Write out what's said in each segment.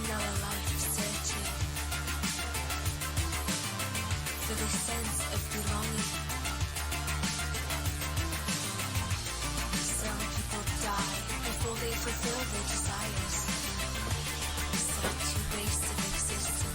spend our life searching for the sense of belonging. Some people die before they fulfill their desires. Sad to waste of existence.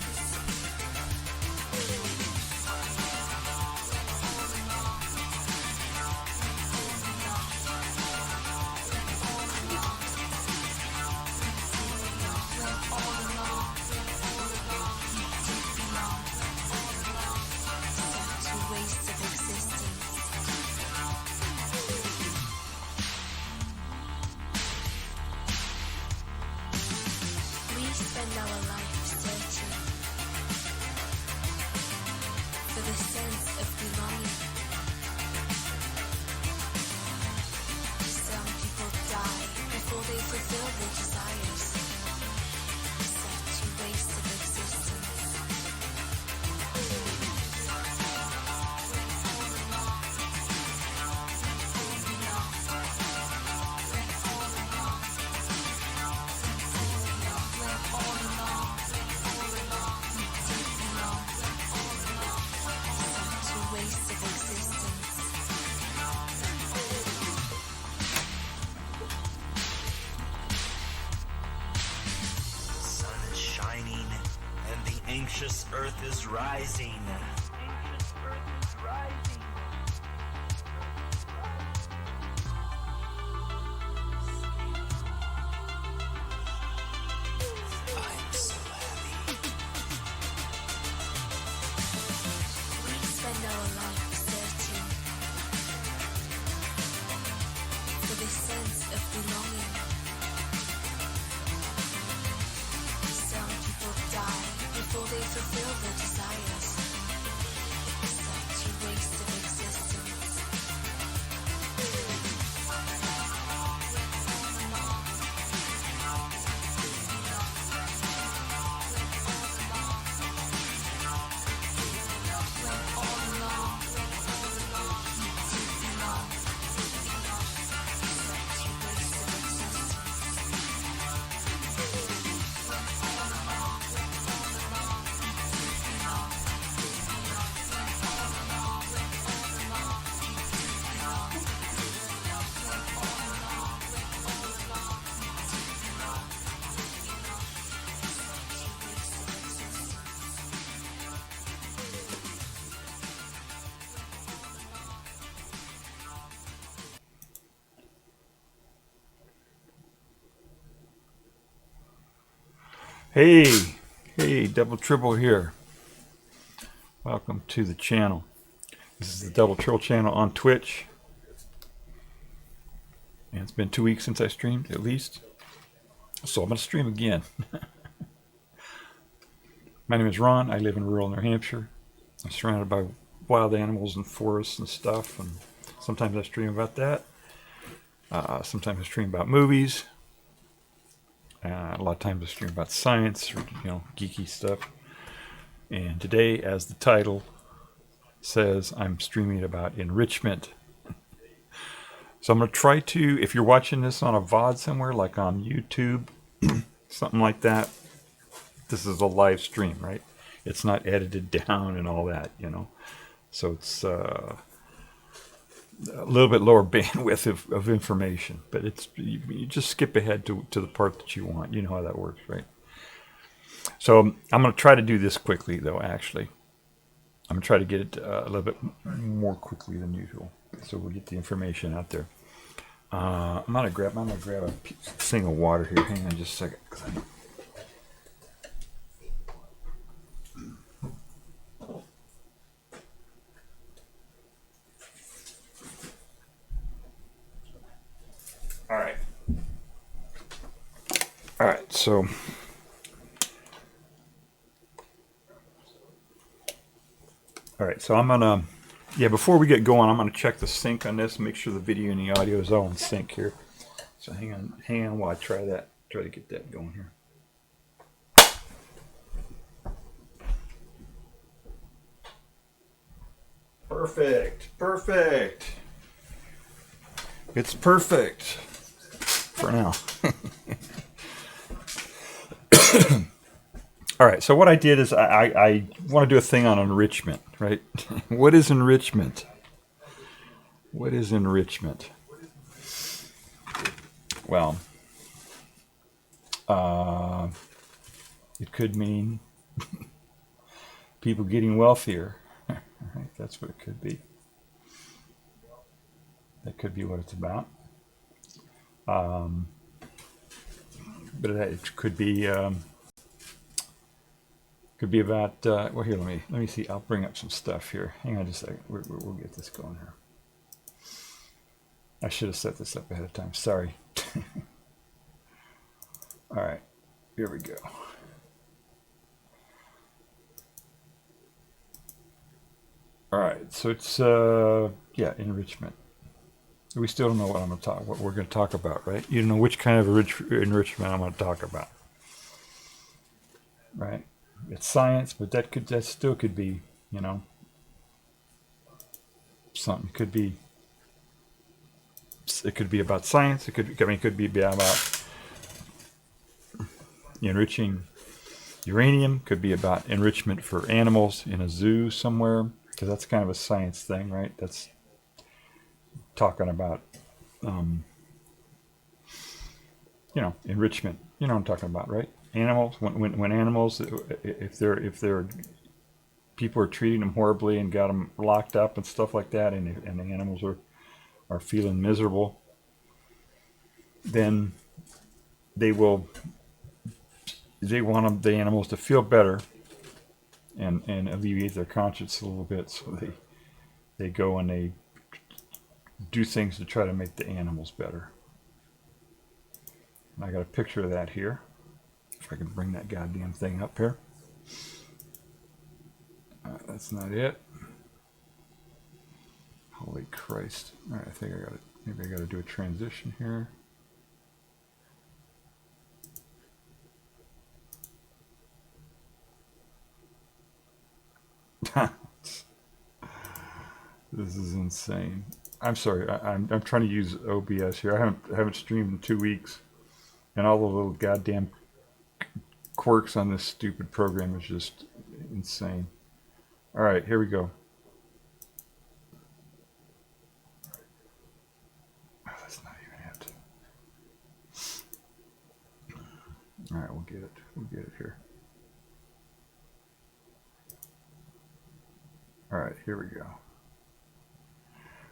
Anxious Earth is rising. Anxious Earth is rising. I'm so happy. We spend our life searching for the sense of belonging. Some people die before they fulfill their desires. Such a waste of existence. Hey, Double Tribble here. Welcome to the channel. This is the Double Tribble channel on Twitch. And it's been 2 weeks since I streamed, at least. So I'm going to stream again. My name is Ron. I live in rural New Hampshire. I'm surrounded by wild animals and forests and stuff. And sometimes I stream about that. Sometimes I stream about movies. A lot of times I stream about science or, geeky stuff. And today, as the title says, I'm streaming about enrichment. So I'm going to try to, if you're watching this on a VOD somewhere, like on YouTube, something like that, this is a live stream, right? It's not edited down and all that, So it's a little bit lower bandwidth of information, but it's you just skip ahead to the part that you want. You know how that works, right? So I'm going to try to do this quickly, though. Actually, I'm going to try to get it a little bit more quickly than usual, so we'll get the information out there. I'm going to grab a thing of water here. Hang on just a second. All right, so I'm gonna, before we get going, I'm gonna check the sync on this and make sure the video and the audio is all in sync here. So hang on while I try to get that going here. Perfect. It's perfect for now. All right, so what I did is I want to do a thing on enrichment, right? What is enrichment? What is enrichment? Well, it could mean people getting wealthier. Right? That's what it could be. That could be what it's about. But it could be about. Well, here, let me see. I'll bring up some stuff here. Hang on just a second. We'll get this going here. I should have set this up ahead of time. Sorry. All right, here we go. All right, so it's yeah, enrichment. We still don't know what we're going to talk about, right? You don't know which kind of enrichment I'm going to talk about, right? It's science, but that still could be, you know, something. It could be about science. It could be about enriching uranium. Could be about enrichment for animals in a zoo somewhere, because that's kind of a science thing, right? That's talking about, you know, enrichment. You know what I'm talking about, right? Animals. When animals, if they're people are treating them horribly and got them locked up and stuff like that, and the animals are feeling miserable, then they want the animals to feel better and alleviate their conscience a little bit, so they go and they do things to try to make the animals better. And I got a picture of that here. If I can bring that goddamn thing up here. That's not it. Holy Christ. All right, I think maybe I got to do a transition here. This is insane. I'm sorry. I'm trying to use OBS here. I haven't streamed in 2 weeks, and all the little goddamn quirks on this stupid program is just insane. All right, here we go. Oh, that's not even it. All right, we'll get it. We'll get it here. All right, here we go.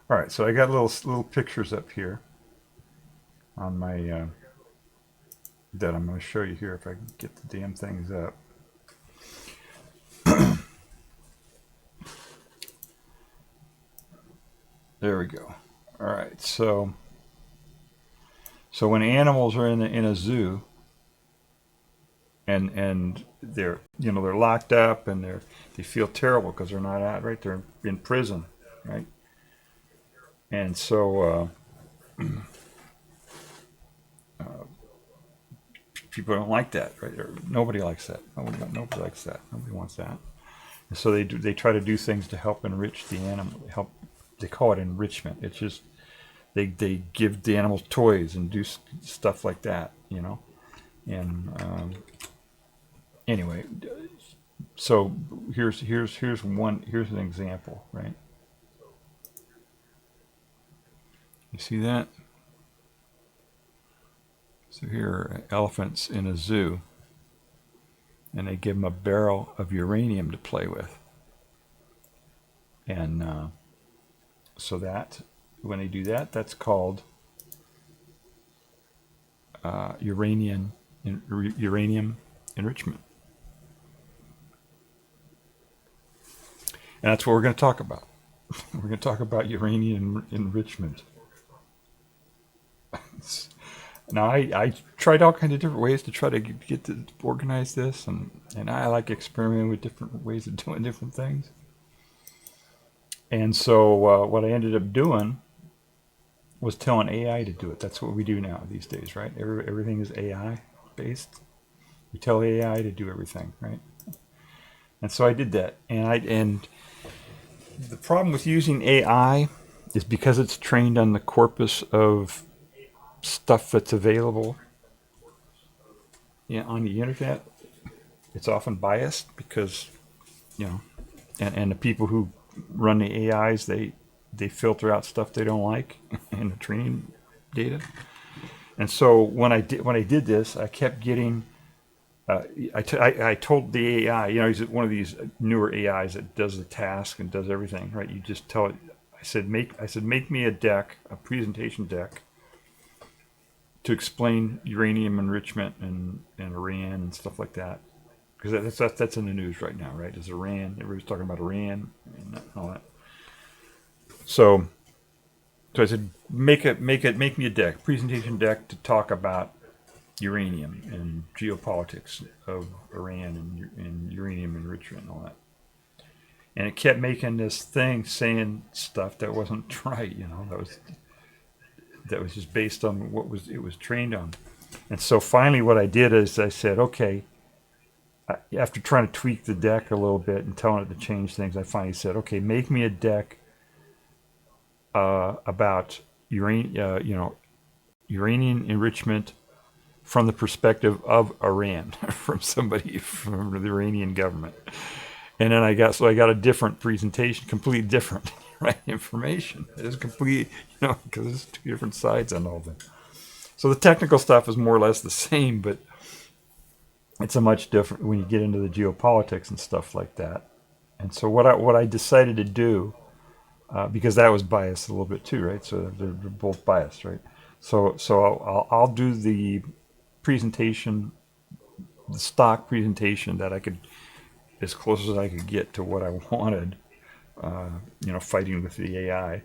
All right, so I got little pictures up here on my that I'm going to show you here if I can get the damn things up. There we go. All right, so when animals are in a zoo and they're locked up and they feel terrible because they're not out, right? They're in prison, right? And so people don't like that, right? Nobody likes that. Nobody likes that. Nobody wants that. And so they try to do things to help enrich the animal. They call it enrichment. It's just they give the animals toys and do stuff like that, you know. And anyway, so here's an example, right? You see that? So here are elephants in a zoo, and they give them a barrel of uranium to play with. And so that, when they do that, that's called uranium enrichment. And that's what we're going to talk about. We're going to talk about uranium enrichment. Now, I tried all kinds of different ways to try to get to organize this, and I like experimenting with different ways of doing different things. And so what I ended up doing was telling AI to do it. That's what we do now these days, right? Everything is AI based. We tell AI to do everything, right? And so I did that. And the problem with using AI is because it's trained on the corpus of stuff that's available on the internet. it's often biased because, and the people who run the AIs, they filter out stuff they don't like in the training data. And so when I did this, I kept getting. I told the AI, he's one of these newer AIs that does the task and does everything, right? You just tell it. I said make me a presentation deck to explain uranium enrichment and Iran and stuff like that, because that's in the news right now, right? Is Iran? Everybody's talking about Iran and all that. So I said make me a presentation deck to talk about uranium and geopolitics of Iran and uranium enrichment and all that. And it kept making this thing saying stuff that wasn't right, that was just based on what it was trained on. And so finally what I did is I said, okay, after trying to tweak the deck a little bit and telling it to change things, I finally said, okay, make me a deck about uranium enrichment from the perspective of Iran, from somebody from the Iranian government. And then I got a different presentation, completely different, right? Information. It's complete, because there's two different sides on all of it. So the technical stuff is more or less the same, but it's a much different when you get into the geopolitics and stuff like that. And so what I decided to do, because that was biased a little bit too, right? So they're both biased, right? So I'll do the presentation, the stock presentation that I could, as close as I could get to what I wanted, fighting with the AI.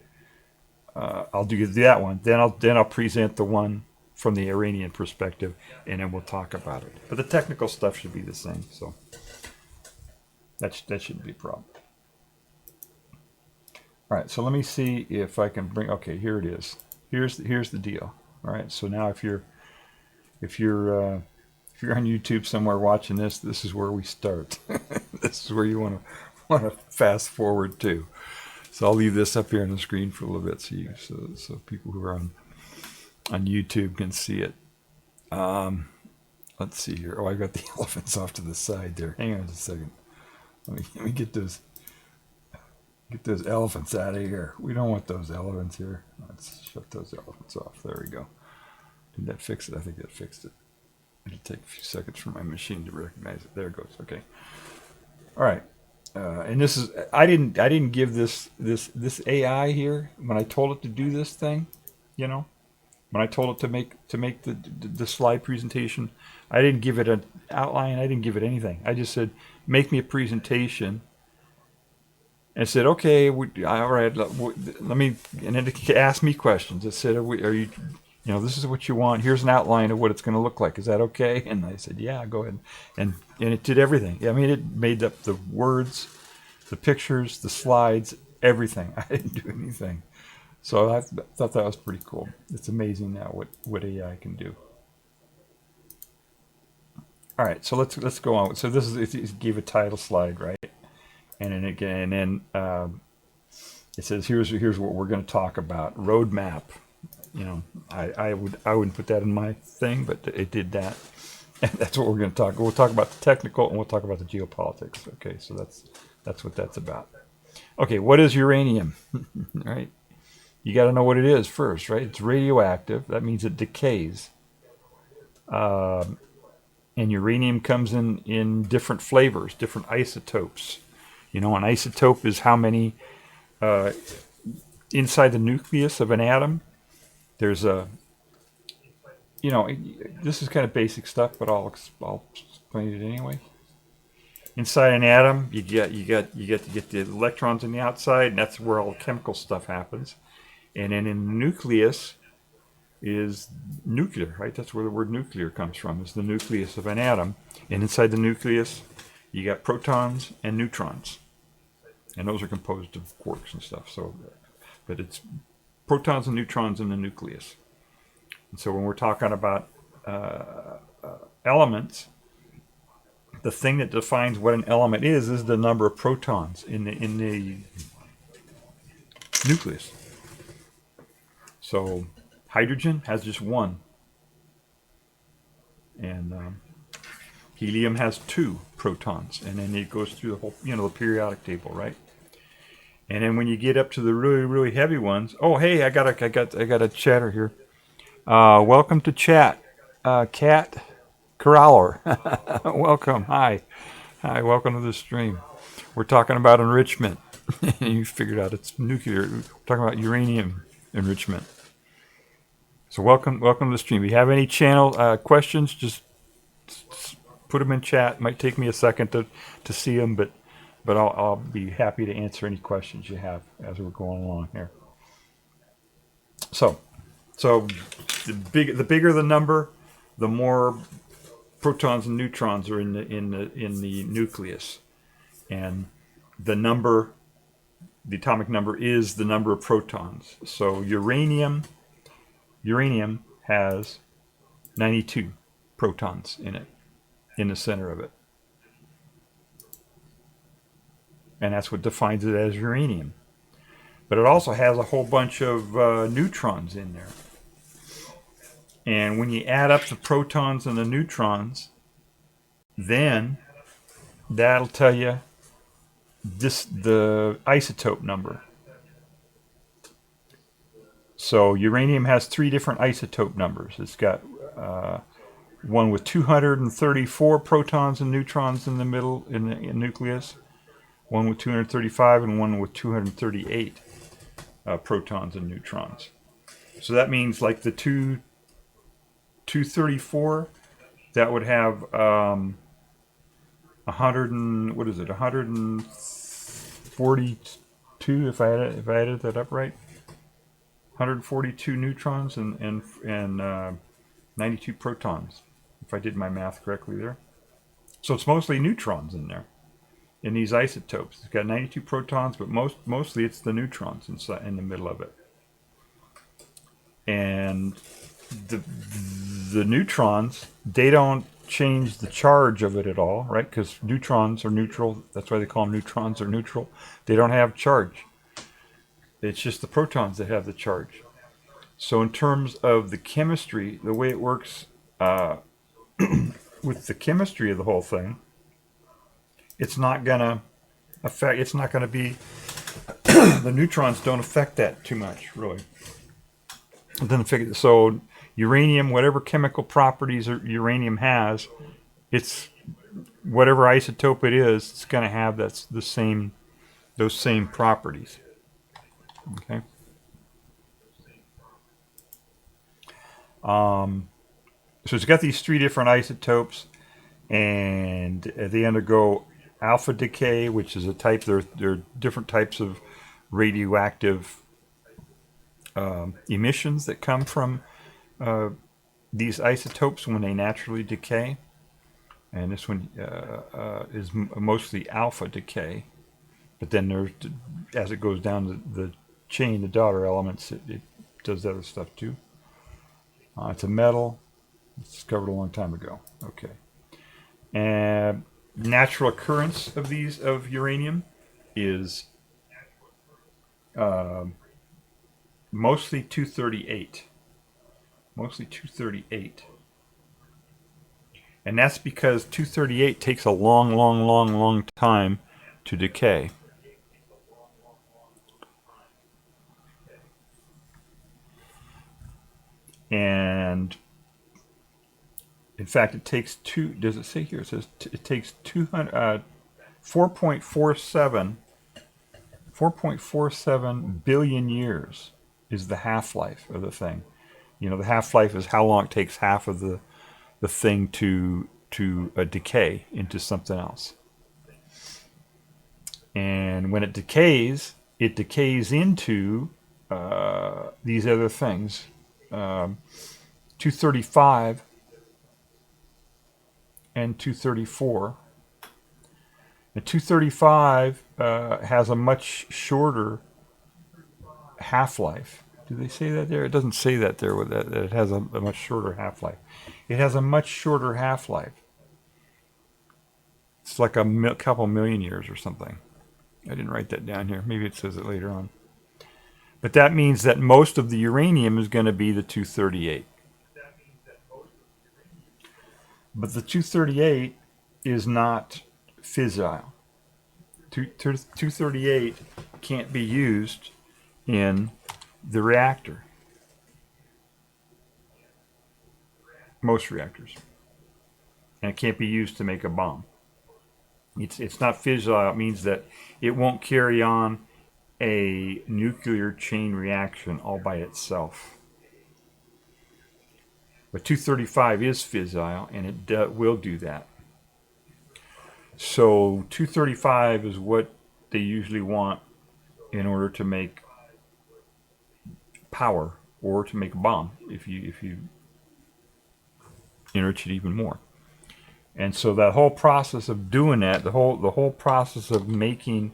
I'll do that one. Then I'll present the one from the Iranian perspective, and then we'll talk about it. But the technical stuff should be the same, so that shouldn't be a problem. All right, so let me see if I can bring. Okay, here it is. Here's the deal. All right, so now if you're on YouTube somewhere watching this is where we start. This is where you want to fast forward to. So I'll leave this up here on the screen for a little bit so people who are on YouTube can see it. Let's see here. Oh, I got the elephants off to the side there. Hang on just a second. Let me get those elephants out of here. We don't want those elephants here. Let's shut those elephants off. There we go. Did that fix it? I think that fixed it. It'll take a few seconds for my machine to recognize it. There it goes. Okay. All right. And this is I didn't give this AI here when I told it to do this thing, when I told it to make the slide presentation, I didn't give it an outline. I didn't give it anything. I just said make me a presentation. And said, okay, all right, let me, and then it asked me questions. It said, are you, this is what you want. Here's an outline of what it's going to look like. Is that okay? And I said, yeah, go ahead. And it did everything. I mean, it made up the words, the pictures, the slides, everything. I didn't do anything. So I thought that was pretty cool. It's amazing now what AI can do. All right, so let's go on. So this is, it gave a title slide, right? And then it says here's what we're going to talk about. Roadmap. I wouldn't put that in my thing, but it did that, and that's what we're going to talk. We'll talk about the technical, and we'll talk about the geopolitics. Okay, so that's what that's about. Okay, what is uranium? Right? You got to know what it is first, right? It's radioactive. That means it decays. And uranium comes in different flavors, different isotopes. An isotope is how many inside the nucleus of an atom. There's this is kind of basic stuff, but I'll explain it anyway. Inside an atom, you get the electrons on the outside, and that's where all the chemical stuff happens. And then in the nucleus is nuclear, right? That's where the word nuclear comes from. It's the nucleus of an atom, and inside the nucleus, you got protons and neutrons. And those are composed of quarks and stuff. So, but it's protons and neutrons in the nucleus. And so when we're talking about elements, the thing that defines what an element is the number of protons in the nucleus. So hydrogen has just one, and helium has 2 protons, and then it goes through the whole, the periodic table, right? And then when you get up to the really, really heavy ones, oh hey, I got a chatter here. Welcome to chat, Cat Corraller. Welcome, hi, welcome to the stream. We're talking about enrichment. You figured out it's nuclear. We're talking about uranium enrichment. So welcome to the stream. If you have any channel questions, just put them in chat. It might take me a second to see them, but I'll be happy to answer any questions you have as we're going along here. So the bigger the number, the more protons and neutrons are in the nucleus, and the atomic number is the number of protons. So uranium has 92 protons in it, in the center of it. And that's what defines it as uranium. But it also has a whole bunch of neutrons in there. And when you add up the protons and the neutrons, then that'll tell you the isotope number. So uranium has 3 different isotope numbers. It's got one with 234 protons and neutrons in the middle, in the nucleus, one with 235, and one with 238 protons and neutrons. So that means like the 234, that would have 142, if I added that up right. 142 neutrons and 92 protons, if I did my math correctly there. So it's mostly neutrons in there, in these isotopes. It's got 92 protons, but mostly it's the neutrons inside, in the middle of it. And the neutrons, they don't change the charge of it at all, right? Because neutrons are neutral. That's why they call them neutrons, or neutral. They don't have charge. It's just the protons that have the charge. So in terms of the chemistry, the way it works with the chemistry of the whole thing, it's not gonna be the neutrons don't affect that too much, really. It doesn't affect. So uranium, whatever chemical properties uranium has, it's whatever isotope it is, it's going to have those same properties. Okay. So it's got these 3 different isotopes, and they undergo alpha decay, which is a type. There are different types of radioactive emissions that come from these isotopes when they naturally decay, and this one is mostly alpha decay. But then as it goes down the chain, the daughter elements, it does other stuff too. It's a metal. It's discovered a long time ago. Okay. And natural occurrence of uranium is mostly 238. Mostly 238. And that's because 238 takes a long time to decay. And in fact, it takes does it say here? It says it takes 4.47 billion years is the half-life of the thing. The half-life is how long it takes half of the thing to decay into something else. And when it decays into these other things. 235 and 234. And 235 has a much shorter half-life. Do they say that there? It doesn't say that there. With that it has a much shorter half-life. It has a much shorter half-life. It's like a couple million years or something. I didn't write that down here. Maybe it says it later on. But that means that most of the uranium is going to be the 238. But the 238 is not fissile. 238 can't be used in the reactor. Most reactors. And it can't be used to make a bomb. It's not fissile. It means that it won't carry on a nuclear chain reaction all by itself. But 235 is fissile, and it will do that. So 235 is what they usually want in order to make power or to make a bomb if you enrich it even more. And so that whole process of doing that, the whole process of making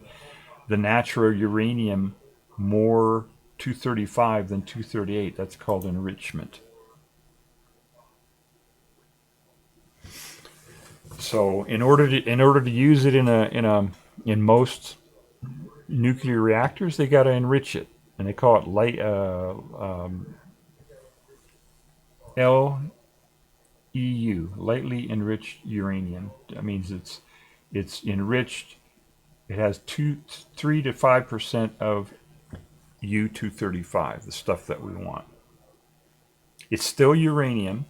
the natural uranium more 235 than 238, that's called enrichment. So in order to use it in most nuclear reactors, they got to enrich it, and they call it LEU, lightly enriched uranium. That means it's enriched. It has 3 to 5% of U-235, the stuff that we want. It's still uranium.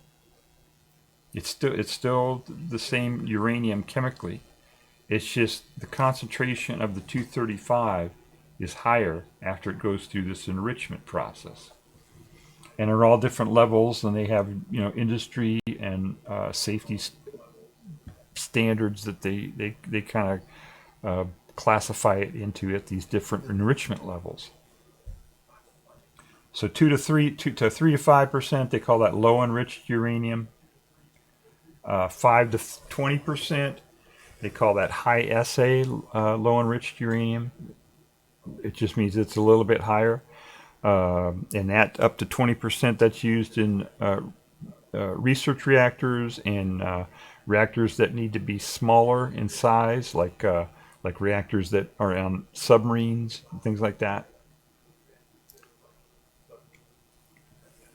It's still the same uranium chemically. It's just the concentration of the 235 is higher after it goes through this enrichment process. And they're all different levels, and they have industry and safety standards that they kind of classify it into at these different enrichment levels. So 3 to 5%, they call that low enriched uranium. 5 to 20%, they call that high SA, low enriched uranium. It just means it's a little bit higher. And that up to 20%, that's used in research reactors and reactors that need to be smaller in size, like reactors that are on submarines and things like that.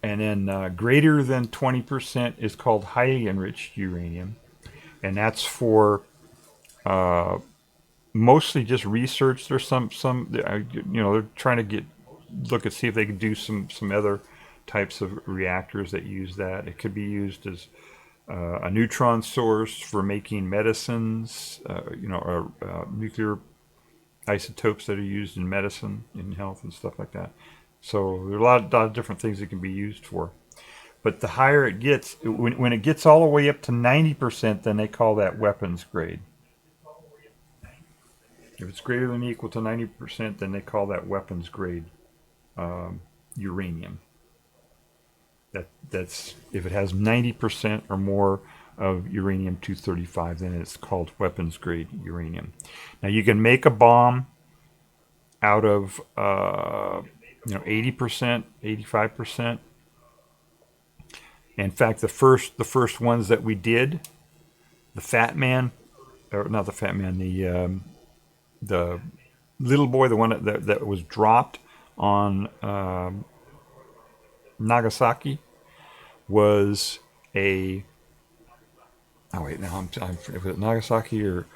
And then greater than 20% is called highly enriched uranium, and that's for mostly just research. There's some they're trying to look and see if they can do some other types of reactors that use that. It could be used as a neutron source for making medicines, or nuclear isotopes that are used in medicine, in health and stuff like that. So there are a lot of different things it can be used for. But the higher it gets, when it gets all the way up to 90%, then they call that weapons grade. If it's greater than or equal to 90%, then they call that weapons grade uranium. That's if it has 90% or more of uranium-235, then it's called weapons grade uranium. Now you can make a bomb out of 80%, 85%. In fact, the first ones that we did, the Fat Man, or not the Fat Man, the little boy, the one that was dropped on Nagasaki, was a. Oh wait, now was it Nagasaki or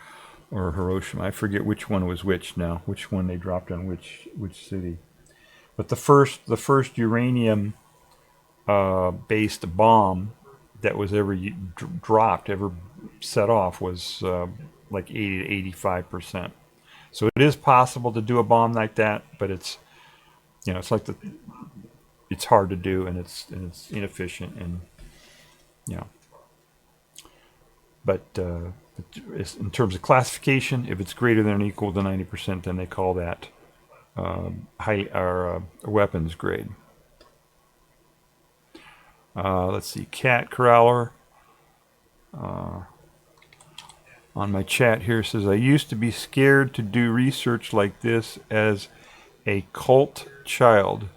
Hiroshima? I forget which one was which now. Which one they dropped on which city? But the first uranium based bomb that was ever dropped, ever set off, was like 80 to 85%. So it is possible to do a bomb like that, but it's it's hard to do, and it's inefficient, and But in terms of classification, if it's greater than or equal to 90%, then they call that weapons grade. Let's see, Cat Corraller on my chat here says, I used to be scared to do research like this as a cult child.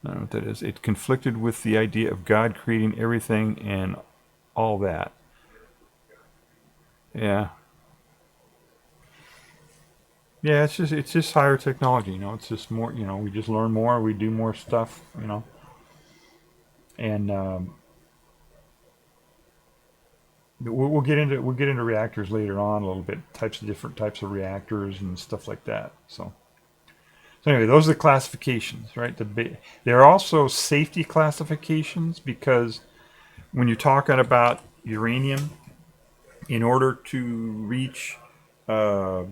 I don't know what that is. It conflicted with the idea of God creating everything and all that. Yeah. Yeah, it's just higher technology, it's just more, we just learn more, we do more stuff, And we'll get into reactors later on a little bit, different types of reactors and stuff like that. So anyway, those are the classifications, right? There are also safety classifications, because when you're talking about uranium, in order to reach nuclear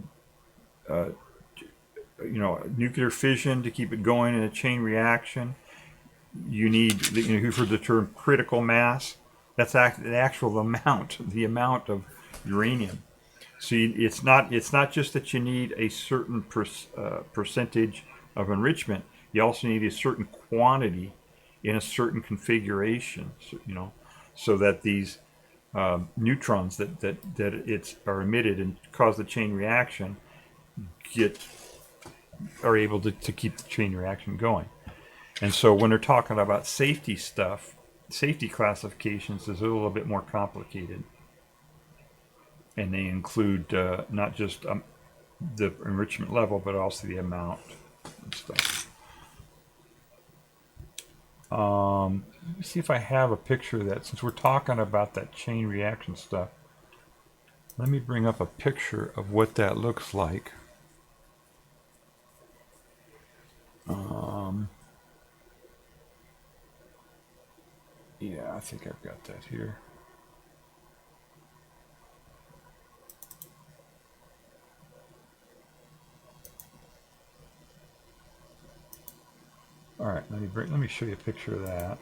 fission, to keep it going in a chain reaction, you need, you've heard the term critical mass. That's the actual amount, of uranium. So it's not just that you need a certain percentage of enrichment. You also need a certain quantity in a certain configuration. So that these neutrons that are emitted and cause the chain reaction are able to keep the chain reaction going. And so when they're talking about safety stuff, safety classifications is a little bit more complicated. And they include not just the enrichment level, but also the amount and stuff. Let me see if I have a picture of that. Since we're talking about that chain reaction stuff, let me bring up a picture of what that looks like. Yeah, I think I've got that here. All right, let me show you a picture of that.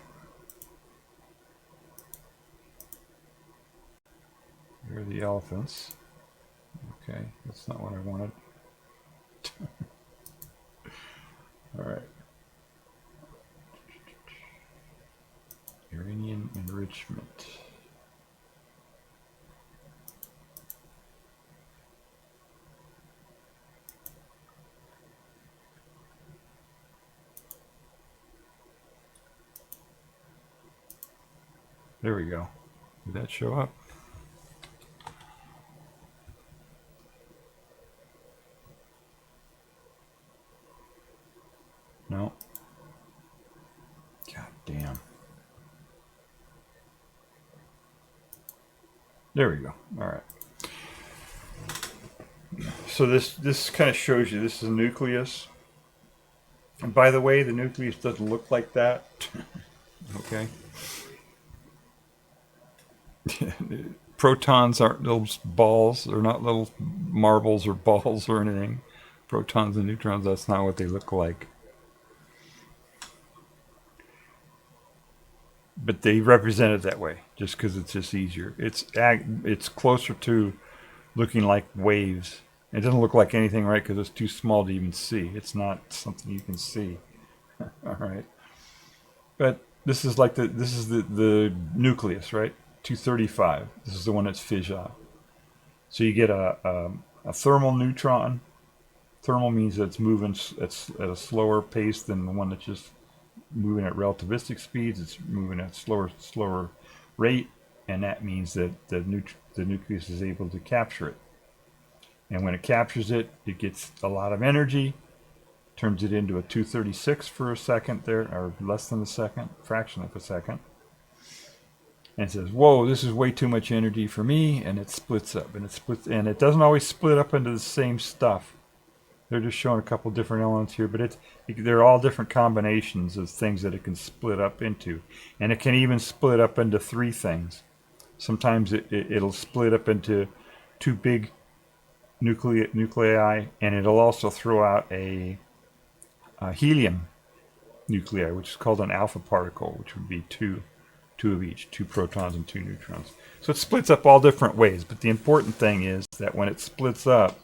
Here are the elephants. Okay, that's not what I wanted. All right. Uranium enrichment. There we go. Did that show up? No. God damn. There we go. All right. So this kind of shows you, this is a nucleus. And by the way, the nucleus doesn't look like that. Okay. Protons aren't little balls. They're not little marbles or balls or anything. Protons and neutrons, that's not what they look like. But they represent it that way just because it's just easier. It's closer to looking like waves. It doesn't look like anything, right? Because it's too small to even see. It's not something you can see. All right. But this is like the nucleus, right? 235. This is the one that's fission. So you get a thermal neutron. Thermal means that it's moving at a slower pace than the one that's just moving at relativistic speeds. It's moving at slower rate, and that means that the nucleus is able to capture it. And when it captures it, it gets a lot of energy, turns it into a 236 for a second there, or less than a second, fraction of a second. And it says, whoa, this is way too much energy for me, and it splits up. And it doesn't always split up into the same stuff. They're just showing a couple different elements here, but they're all different combinations of things that it can split up into. And it can even split up into three things. Sometimes it'll split up into two big nuclei, and it'll also throw out a helium nuclei, which is called an alpha particle, which would be two of each, 2 protons and 2 neutrons. So it splits up all different ways, but the important thing is that when it splits up,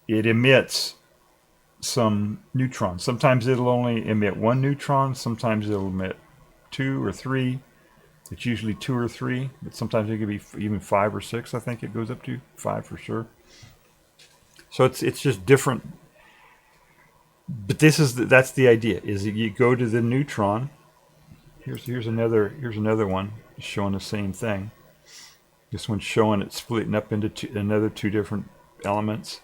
it emits some neutrons. Sometimes it'll only emit 1 neutron, sometimes it'll emit 2 or 3. It's usually 2 or 3, but sometimes it could be even 5 or 6. I think it goes up to 5 for sure. So it's just different. But that's the idea, is that you go to the neutron. Here's another one showing the same thing. This one's showing it splitting up into another 2 different elements.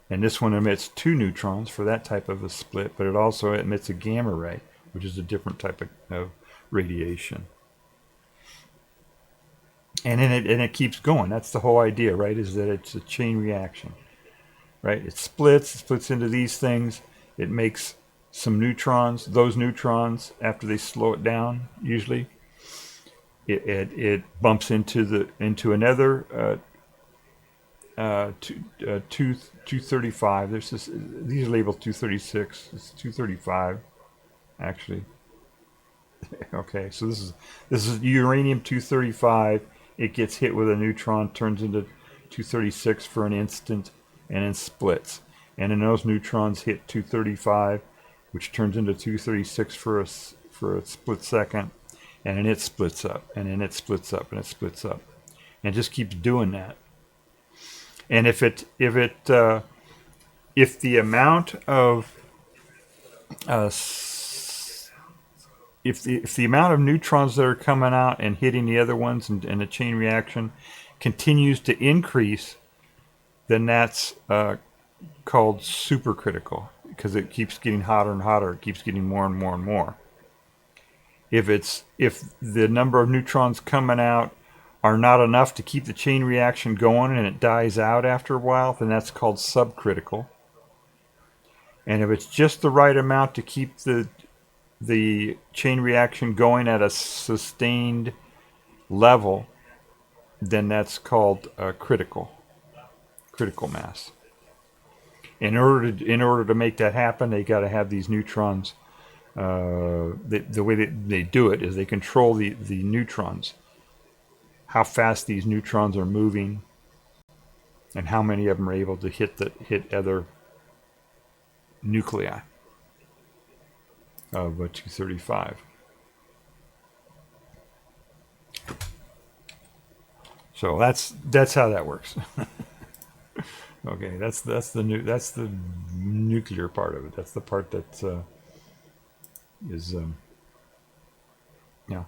And this one emits 2 neutrons for that type of a split, but it also emits a gamma ray, which is a different type of radiation. And then it keeps going. That's the whole idea, right? Is that it's a chain reaction, right? It splits into these things. It makes some neutrons. Those neutrons, after they slow it down, usually, it bumps into another 235. There's this. These are labeled 236. It's 235, actually. Okay, so this is uranium 235. It gets hit with a neutron, turns into 236 for an instant, and then splits. And then those neutrons hit 235, which turns into 236 for a split second, and then it splits up, and then it splits up, and it splits up, and it just keeps doing that. And if the amount of if the amount of neutrons that are coming out and hitting the other ones and the chain reaction continues to increase, then that's called supercritical, because it keeps getting hotter and hotter. It keeps getting more and more and more. If the number of neutrons coming out are not enough to keep the chain reaction going and it dies out after a while, then that's called subcritical. And if it's just the right amount to keep the chain reaction going at a sustained level, then that's called critical mass. In order to make that happen, they got to have these neutrons. The way they do it is they control the neutrons, how fast these neutrons are moving, and how many of them are able to hit other nuclei of 235. So that's how that works. Okay, that's the nuclear part of it. That's the part that is when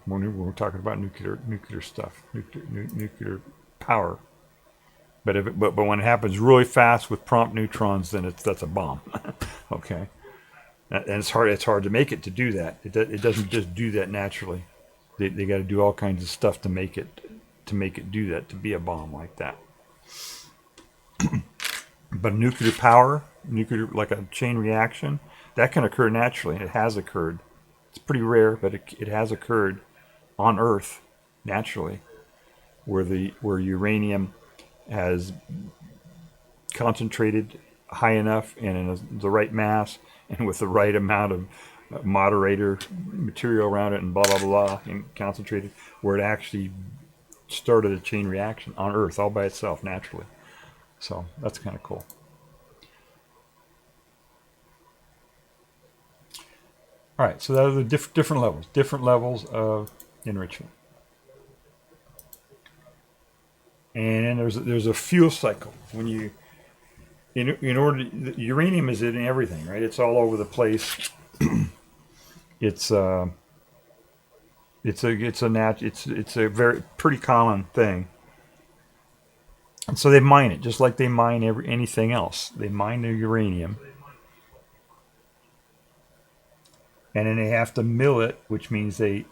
we're talking about nuclear stuff, nuclear power. But when it happens really fast with prompt neutrons, then that's a bomb. Okay. And it's hard to make it to do that. It doesn't just do that naturally. They got to do all kinds of stuff to make it do that, to be a bomb like that. But nuclear power, like a chain reaction, that can occur naturally, and it has occurred. It's pretty rare, but it has occurred on Earth naturally, where uranium has concentrated high enough and in the right mass and with the right amount of moderator material around it and blah, blah, blah, and concentrated, where it actually started a chain reaction on Earth all by itself naturally. So that's kind of cool. All right, so that are the different levels of enrichment. And then there's a fuel cycle. When you uranium is in everything, right? It's all over the place. It's a very pretty common thing. And so they mine it just like they mine anything else. They mine the uranium, and then they have to mill it, which means they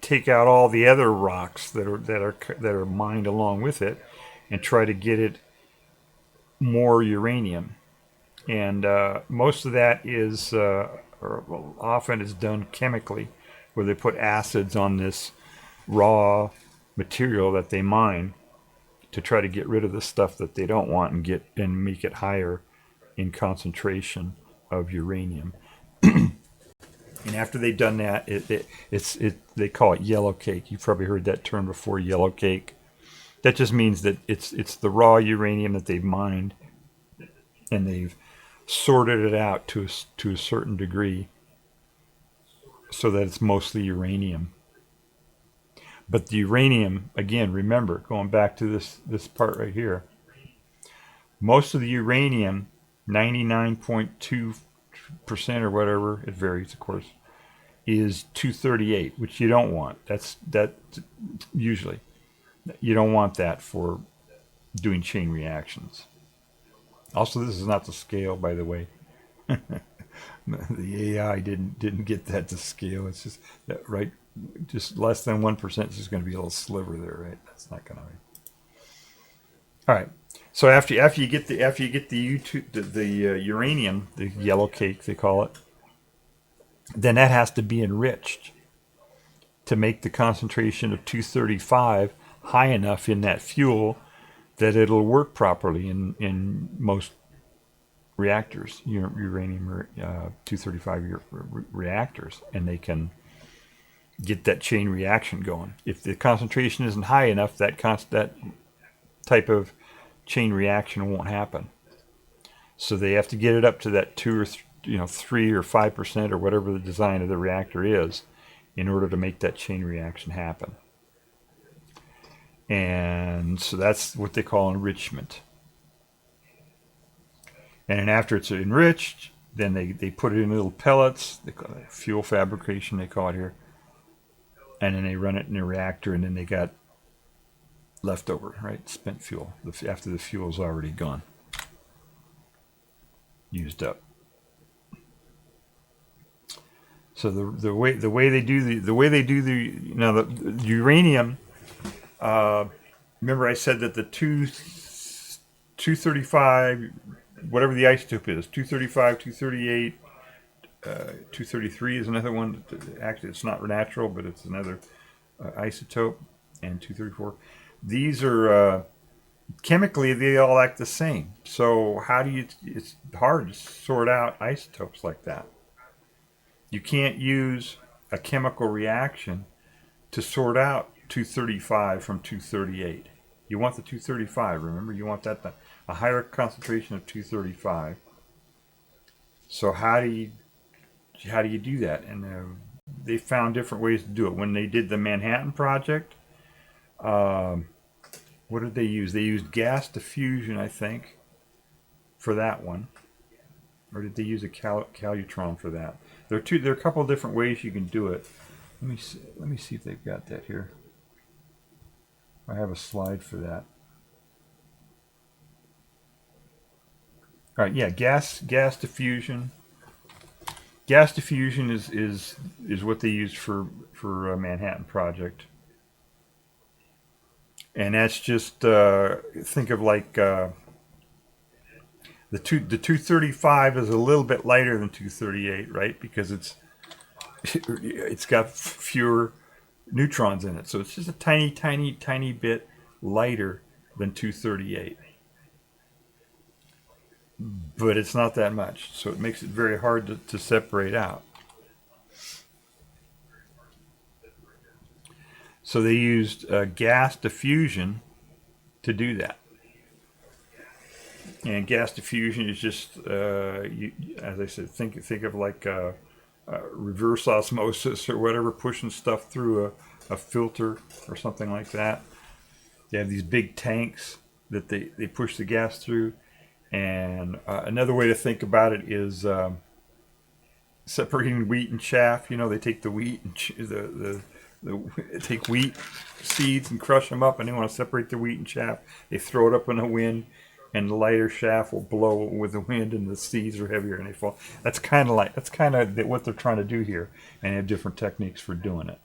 take out all the other rocks that are mined along with it, and try to get it more uranium. And most of that is, often it's done chemically, where they put acids on this raw material that they mine to try to get rid of the stuff that they don't want and make it higher in concentration of uranium. And after they've done that, they call it yellow cake. You've probably heard that term before, yellow cake. That just means that it's the raw uranium that they've mined, and they've sorted it out to a certain degree so that it's mostly uranium. But the uranium, again, remember, going back to this part right here, most of the uranium, 99.2% or whatever, it varies, of course, is 238, which you don't want. That usually. You don't want that for doing chain reactions. Also, this is not the scale, by the way. The AI didn't get that to scale. It's just that right just less than 1%, is going to be a little sliver there, right? That's not going to be. All right. So after you get the uranium, the yellow cake they call it, then that has to be enriched to make the concentration of 235 high enough in that fuel that it'll work properly in most reactors, uranium 235 reactors, and they can get that chain reaction going. If the concentration isn't high enough, that type of chain reaction won't happen. So they have to get it up to that 3 or 5% or whatever the design of the reactor is, in order to make that chain reaction happen. And so that's what they call enrichment. And then after it's enriched, then they put it in little pellets. They call it fuel fabrication, they call it here. And then they run it in a reactor, and then they got leftover, right? Spent fuel after the fuel's already gone, used up. So the way they do the uranium. Remember, I said that the 235, whatever the isotope is, 235, 238, 233 is another one. Actually, it's not natural, but it's another isotope, and 234. These are chemically, they all act the same. So how do you? It's hard to sort out isotopes like that. You can't use a chemical reaction to sort out 235 from 238. You want the 235, remember? You want that a higher concentration of 235. So how do you do that? And they found different ways to do it. When they did the Manhattan Project, what did they use? They used gas diffusion, I think, for that one. Or did they use a calutron for that? There are a couple of different ways you can do it. Let me see if they've got that here. I have a slide for that. All right, yeah, gas diffusion. Gas diffusion is what they used for Manhattan Project, and that's just think of like the 235 is a little bit lighter than 238, right? Because it's got fewer neutrons in it, so it's just a tiny bit lighter than 238. But it's not that much, so it makes it very hard to separate out. So they used gas diffusion to do that. And gas diffusion is just, as I said, think of like reverse osmosis or whatever, pushing stuff through a filter or something like that. They have these big tanks that they push the gas through. And another way to think about it is separating wheat and chaff. They take the wheat and take wheat seeds and crush them up, and they want to separate the wheat and chaff. They throw it up in the wind, and the lighter chaff will blow with the wind, and the seeds are heavier and they fall. That's kind of what they're trying to do here, and they have different techniques for doing it.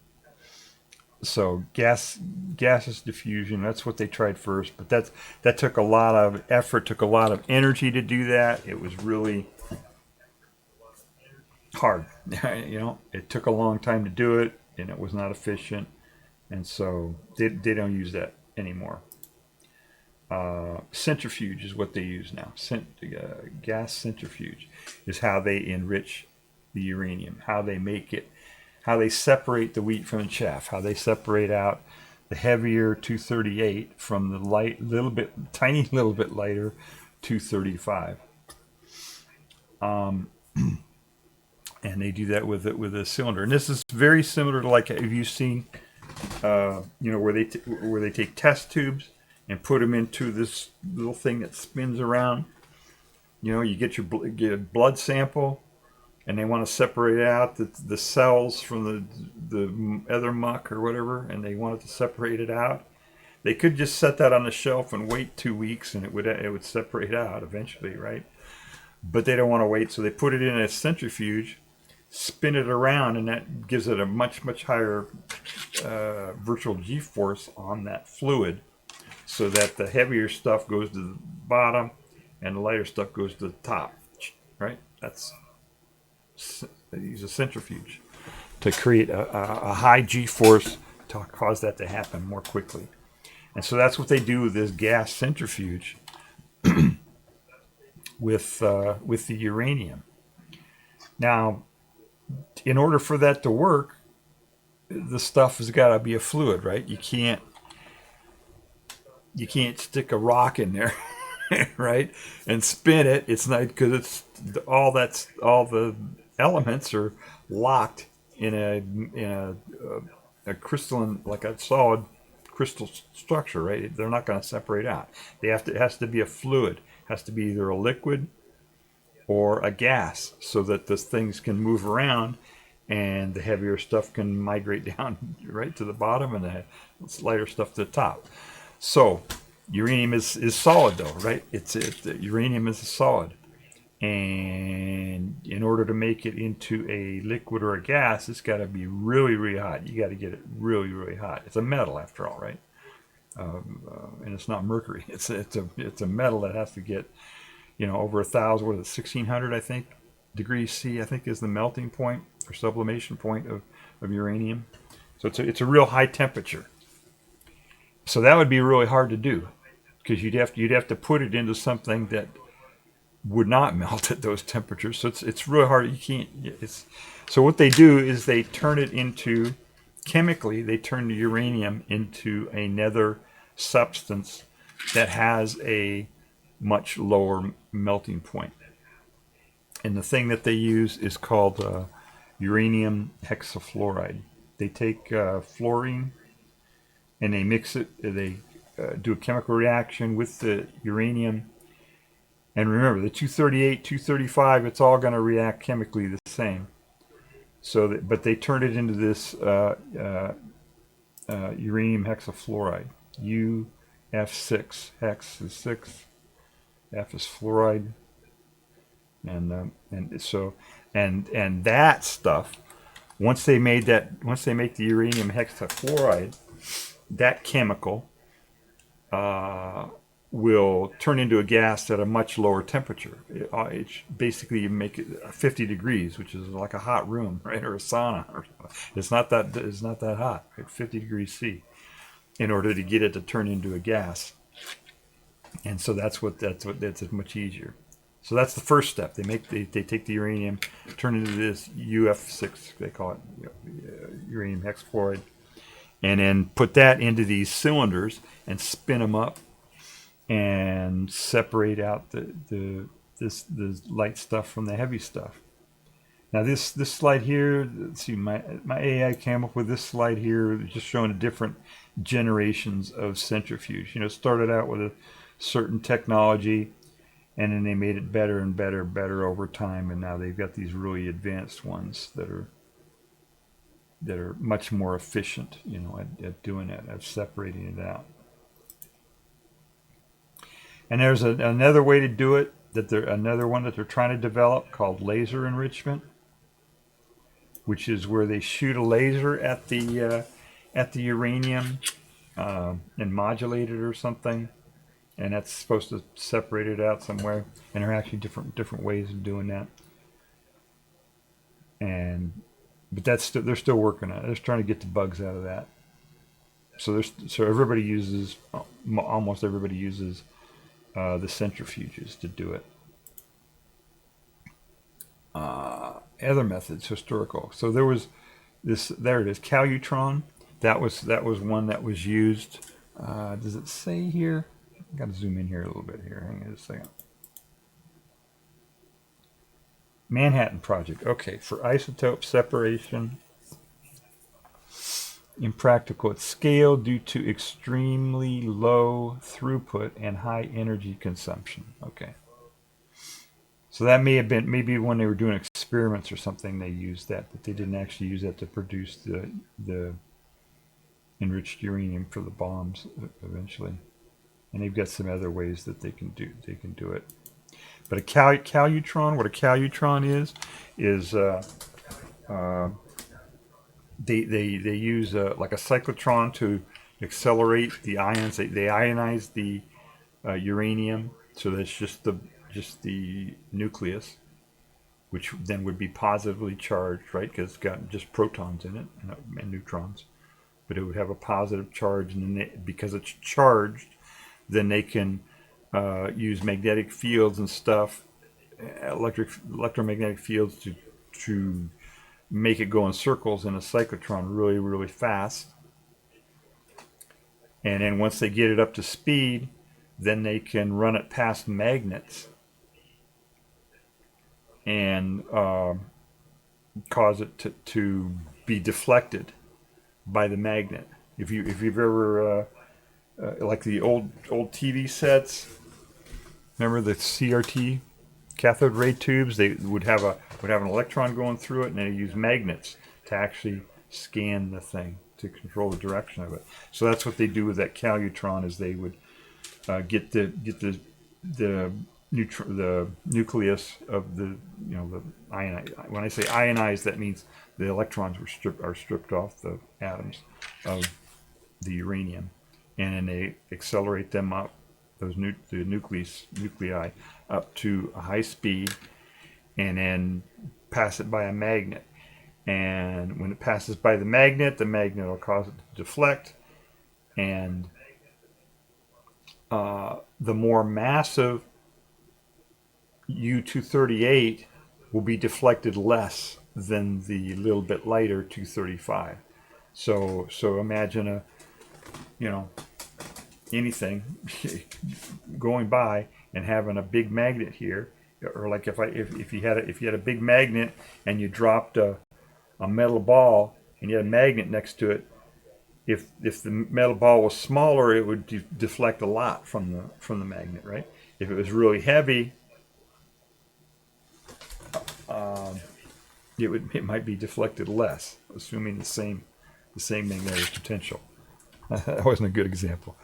So gaseous diffusion, that's what they tried first, but that took a lot of effort, took a lot of energy to do that. It was really hard. It took a long time to do it, and it was not efficient, and so they don't use that anymore. Centrifuge is what they use now. Gas centrifuge is how they enrich the uranium, how they make it, how they separate the wheat from the chaff, how they separate out the heavier 238 from the tiny little bit lighter 235. And they do that with a cylinder. And this is very similar to, like, have you seen, where they take test tubes and put them into this little thing that spins around. You get a blood sample, and they want to separate out the cells from the other muck or whatever, and they want it to separate it out. They could just set that on the shelf and wait 2 weeks, and it would separate out eventually, right? But they don't want to wait, so they put it in a centrifuge, spin it around, and that gives it a much higher virtual G-force on that fluid, so that the heavier stuff goes to the bottom and the lighter stuff goes to the top. Right? They use a centrifuge to create a high G-force to cause that to happen more quickly. And so that's what they do with this gas centrifuge with the uranium. Now, in order for that to work, the stuff has got to be a fluid, right? You can't stick a rock in there, right, and spin it. It's not, because it's all the elements are locked in a crystalline, like a solid crystal structure, right? They're not going to separate out. It has to be a fluid. It has to be either a liquid or a gas, so that those things can move around and the heavier stuff can migrate down right to the bottom and the lighter stuff to the top. So uranium is solid, though, right? Uranium is a solid, and in order to make it into a liquid or a gas, it's got to be really hot. You got to get it really hot. It's a metal, after all, right? And it's not mercury. It's a metal that has to get, over 1,000, 1,600, I think, degrees C, I think, is the melting point or sublimation point of uranium. So it's a real high temperature. So that would be really hard to do, because you'd have to put it into something that would not melt at those temperatures. So it's really hard. You can't. So what they do is they turn it into, chemically, they turn the uranium into another substance that has a much lower melting point. And the thing that they use is called uranium hexafluoride. They take fluorine and they mix it. They do a chemical reaction with the uranium. And remember, the 238, 235, it's all going to react chemically the same. So, but they turn it into this uranium hexafluoride. UF6. Hex is 6. F is fluoride. And that stuff, once they make the uranium hexafluoride, that chemical will turn into a gas at a much lower temperature. It's basically, you make it 50 degrees, which is like a hot room, right, or a sauna. It's not that hot, right? 50 degrees C, in order to get it to turn into a gas. And so that's much easier. So that's the first step. They take the uranium, turn it into this UF6, they call it, uranium hexafluoride, and then put that into these cylinders and spin them up and separate out the light stuff from the heavy stuff. Now this slide here, let's see, my AI came up with this slide here, just showing the different generations of centrifuge. Started out with a certain technology, and then they made it better and better over time, and now they've got these really advanced ones that are much more efficient, at doing it, at separating it out. And there's another way to do it, another one that they're trying to develop, called laser enrichment, which is where they shoot a laser at the uranium and modulate it or something, and that's supposed to separate it out somewhere. And there are actually different ways of doing that. But they're still working on it. They're just trying to get the bugs out of that. So everybody uses, almost everybody uses the centrifuges to do it. Other methods, historical. So there was this. There it is, calutron. That was one that was used. Does it say here? I got to zoom in here a little bit here. Hang on a second. Manhattan Project. Okay, for isotope separation. Impractical at scale due to extremely low throughput and high energy consumption. Okay. So that may have been, maybe when they were doing experiments or something, they used that, but they didn't actually use that to produce the enriched uranium for the bombs eventually. And they've got some other ways that they can do it. But a calutron, what a calutron is they use like a cyclotron to accelerate the ions. They ionize the uranium, so that's just the nucleus, which then would be positively charged, right? Because it's got just protons in it and neutrons, but it would have a positive charge, and then because it's charged, then they can use magnetic fields and stuff, electromagnetic fields to make it go in circles in a cyclotron really, really fast. And then once they get it up to speed, then they can run it past magnets and cause it to be deflected by the magnet. If you've ever like the old TV sets, remember the CRT cathode ray tubes? They would have an electron going through it, and they use magnets to actually scan the thing to control the direction of it. So that's what they do with that calutron, is they would get the nucleus of the the ionized. When I say ionized, that means the electrons are stripped off the atoms of the uranium, and then they accelerate them up, the nuclei up to a high speed, and then pass it by a magnet. And when it passes by the magnet will cause it to deflect, and the more massive U-238 will be deflected less than the little bit lighter 235. So imagine anything going by and having a big magnet here, or like if you had a big magnet and you dropped a metal ball and you had a magnet next to it. If the metal ball was smaller, it would deflect a lot from the magnet, right? If it was really heavy, it might be deflected less, assuming the same magnetic potential. That wasn't a good example.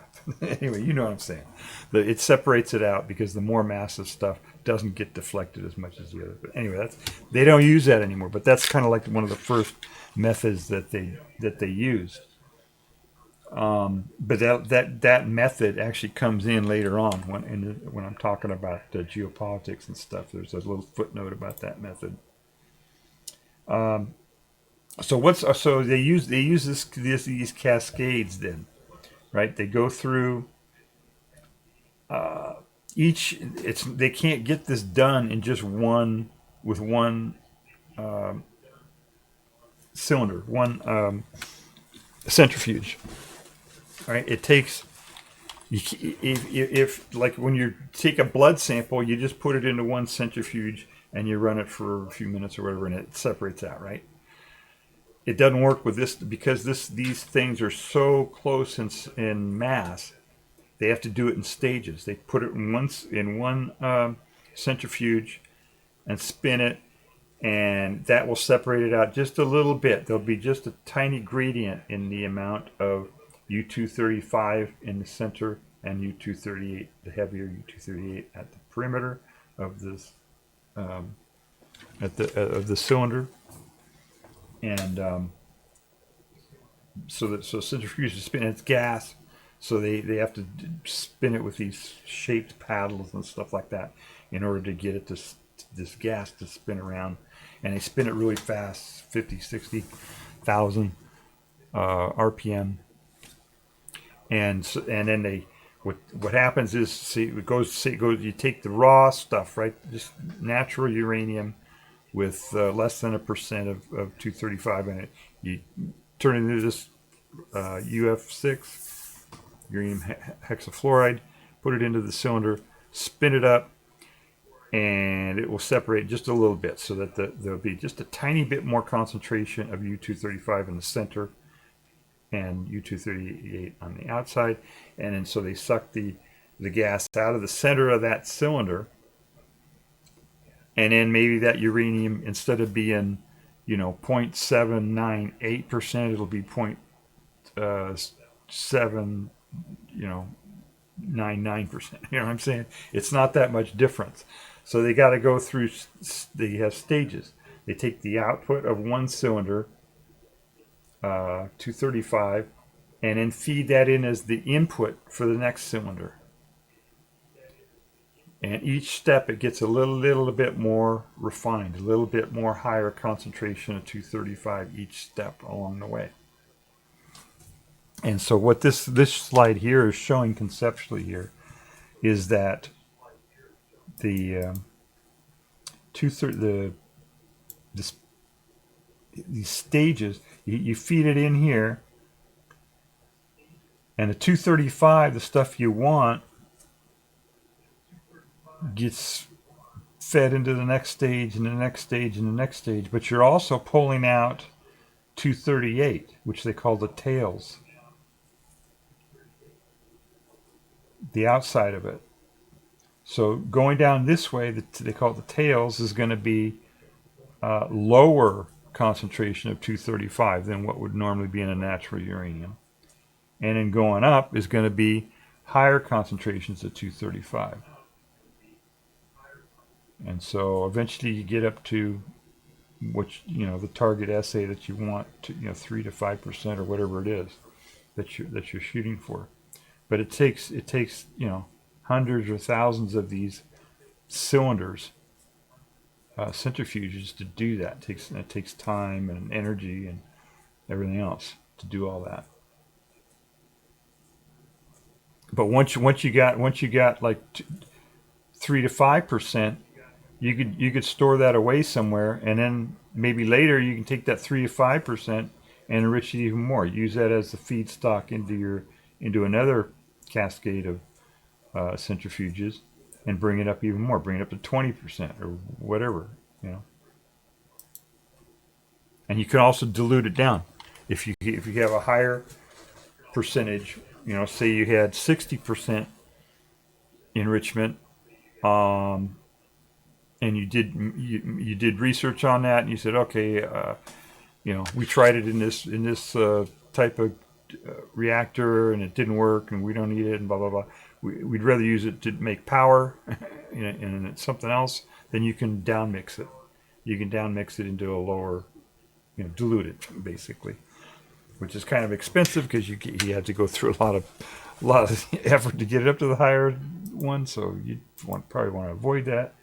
Anyway, you know what I'm saying. It separates it out because the more massive stuff doesn't get deflected as much as the other. But anyway, they don't use that anymore. But that's kind of like one of the first methods that they used. But that method actually comes in later on when I'm talking about geopolitics and stuff. There's a little footnote about that method. So they use these cascades then, right? They go through they can't get this done in just one cylinder, one centrifuge. Right? It takes if like when you take a blood sample, you just put it into one centrifuge and you run it for a few minutes or whatever, and it separates out, right? It doesn't work with this because these things are so close in mass. They have to do it in stages. They put it in one centrifuge and spin it, and that will separate it out just a little bit. There'll be just a tiny gradient in the amount of U-235 in the center and U-238, the heavier U-238 at the perimeter of this of the cylinder. And so centrifuges spin, it's gas, so they have to spin it with these shaped paddles and stuff like that in order to get it this gas to spin around, and they spin it really fast, 50,000-60,000 RPM, and then what happens is it goes you take the raw stuff, right, just natural uranium with less than 1% of 235 in it. You turn it into this UF6, uranium hexafluoride, put it into the cylinder, spin it up, and it will separate just a little bit so that there'll be just a tiny bit more concentration of U-235 in the center and U-238 on the outside. And then so they suck the gas out of the center of that cylinder. And then maybe that uranium, instead of being, 0.798%, it'll be 0.7, 99%. You know what I'm saying? It's not that much difference. So they got to go through. They have stages. They take the output of one cylinder, 235, and then feed that in as the input for the next cylinder. And each step it gets a little bit more refined, a little bit more higher concentration of 235 each step along the way. And so what this slide here is showing conceptually here is that these stages, you feed it in here, and the 235, the stuff you want, gets fed into the next stage and the next stage and the next stage. But you're also pulling out 238, which they call the tails, the outside of it. So going down this way, they call it the tails, is going to be lower concentration of 235 than what would normally be in a natural uranium. And then going up is going to be higher concentrations of 235. And so eventually you get up to the target assay that you want to, 3 to 5% or whatever it is that you're shooting for. But it takes hundreds or thousands of these cylinders, centrifuges, to do that. It takes time and energy and everything else to do all that. But once you got like 3 to 5%, you could store that away somewhere, and then maybe later you can take that 3 to 5% and enrich it even more. Use that as the feedstock into another cascade of centrifuges, and bring it up even more. Bring it up to 20% or whatever, And you can also dilute it down if you have a higher percentage. Say you had 60% enrichment, and you did research on that, and you said, okay, we tried it in this type of reactor, and it didn't work, and we don't need it, and blah blah blah. We'd rather use it to make power, and it's something else. Then you can downmix it. You can downmix it into a lower, dilute it basically, which is kind of expensive because you have to go through a lot of effort to get it up to the higher one. So you probably want to avoid that.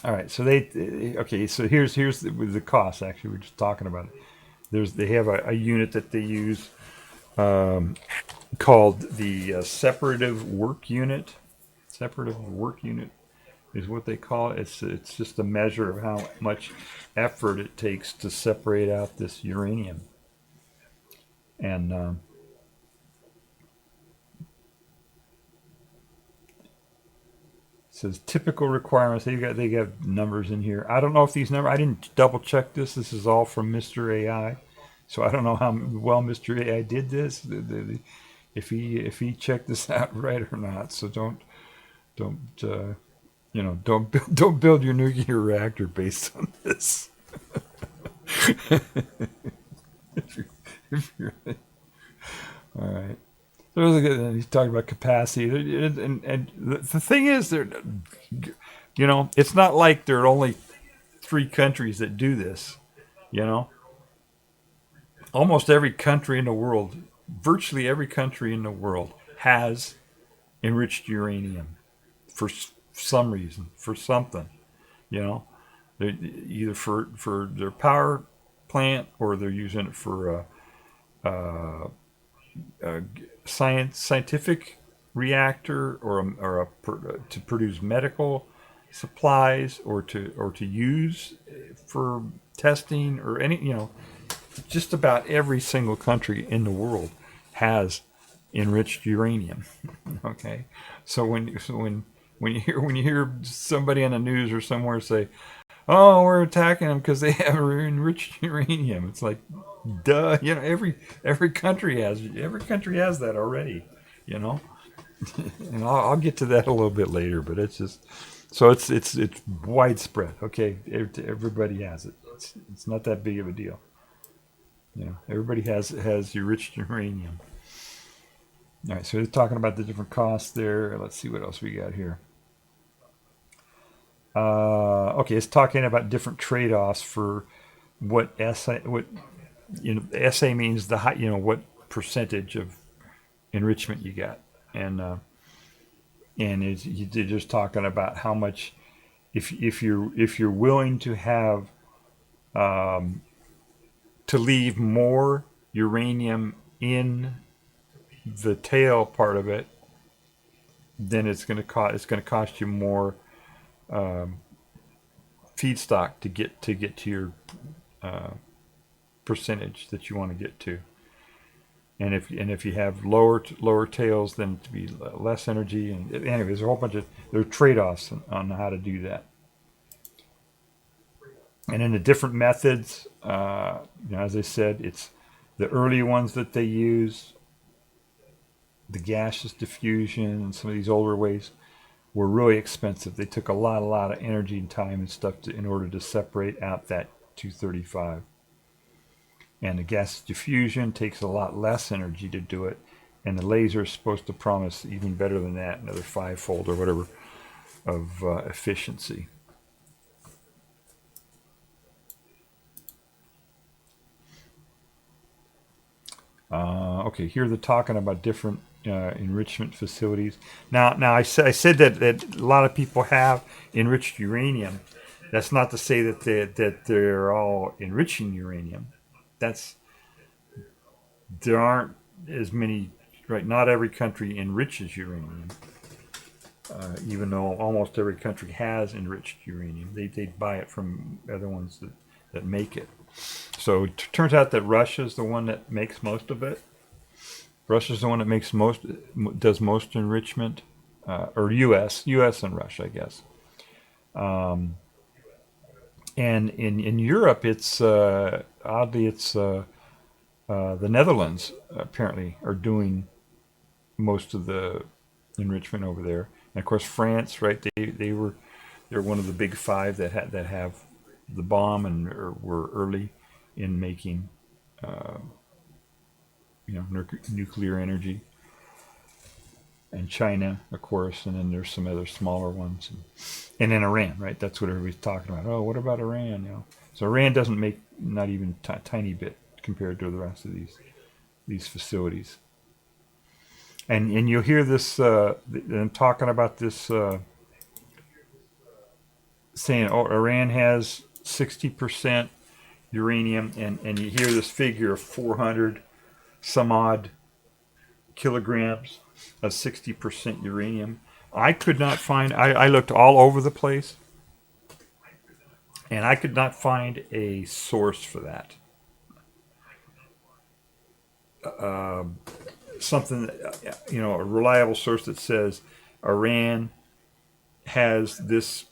All right, so so here's the cost. Actually, we're just talking about it. They have a unit that they use called the separative work unit. Separative work unit is what they call it. It's just a measure of how much effort it takes to separate out this uranium. And says typical requirements. They got numbers in here. I don't know if these numbers, I didn't double check this. This is all from Mr. AI, so I don't know how well Mr. AI did this. If he checked this out right or not. So don't build your nuclear reactor based on this. All right. He's talking about capacity, and the thing is, it's not like there are only 3 countries that do this. Almost every country in the world, virtually every country in the world, has enriched uranium for some reason, for something. Either for their power plant, or they're using it for scientific reactor, or to produce medical supplies, or to use for testing, or any, just about every single country in the world has enriched uranium. Okay, so when you hear somebody on the news or somewhere say, "Oh, we're attacking them because they have enriched uranium," it's like, duh. Every country has that already. And I'll get to that a little bit later. But it's just so it's widespread. Okay, everybody has it. It's not that big of a deal. Everybody has enriched uranium. All right, so they're talking about the different costs there. Let's see what else we got here. Okay, it's talking about different trade-offs for what SA, what SA means the high, what percentage of enrichment you got, and they're just talking about how much if you're willing to have to leave more uranium in the tail part of it, then it's going to cost you more feedstock to get to your percentage that you want to get to. And if you have lower tails, then to be less energy. And anyway, there's a whole bunch of trade-offs on how to do that. And in the different methods, as I said, it's the early ones that they use, the gaseous diffusion, and some of these older ways were really expensive. They took a lot of energy and time and stuff in order to separate out that 235. And the gaseous diffusion takes a lot less energy to do it, and the laser is supposed to promise even better than that, another 5-fold or whatever of efficiency. Okay, here they're talking about different enrichment facilities. Now I said that a lot of people have enriched uranium. That's not to say that they're all enriching uranium. There aren't as many, right? Not every country enriches uranium, even though almost every country has enriched uranium. They buy it from other ones that make it. So it turns out that Russia's the one that makes most of it. Russia's the one that does most enrichment, or U.S. and Russia, I guess. And in Europe, it's oddly the Netherlands apparently are doing most of the enrichment over there. And of course, France, right? They're one of the big five that have the bomb and were early in making nuclear energy. And China, of course, and then there's some other smaller ones, and then Iran, right? That's what everybody's talking about. Oh, what about Iran? So Iran doesn't make not even tiny bit compared to the rest of these facilities. And you'll hear this them talking about this, saying, oh, Iran has 60% uranium, and you hear this figure of 400 some odd kilograms of 60% uranium. I could not find, I looked all over the place, and I could not find a source for that. Something, a reliable source that says Iran has this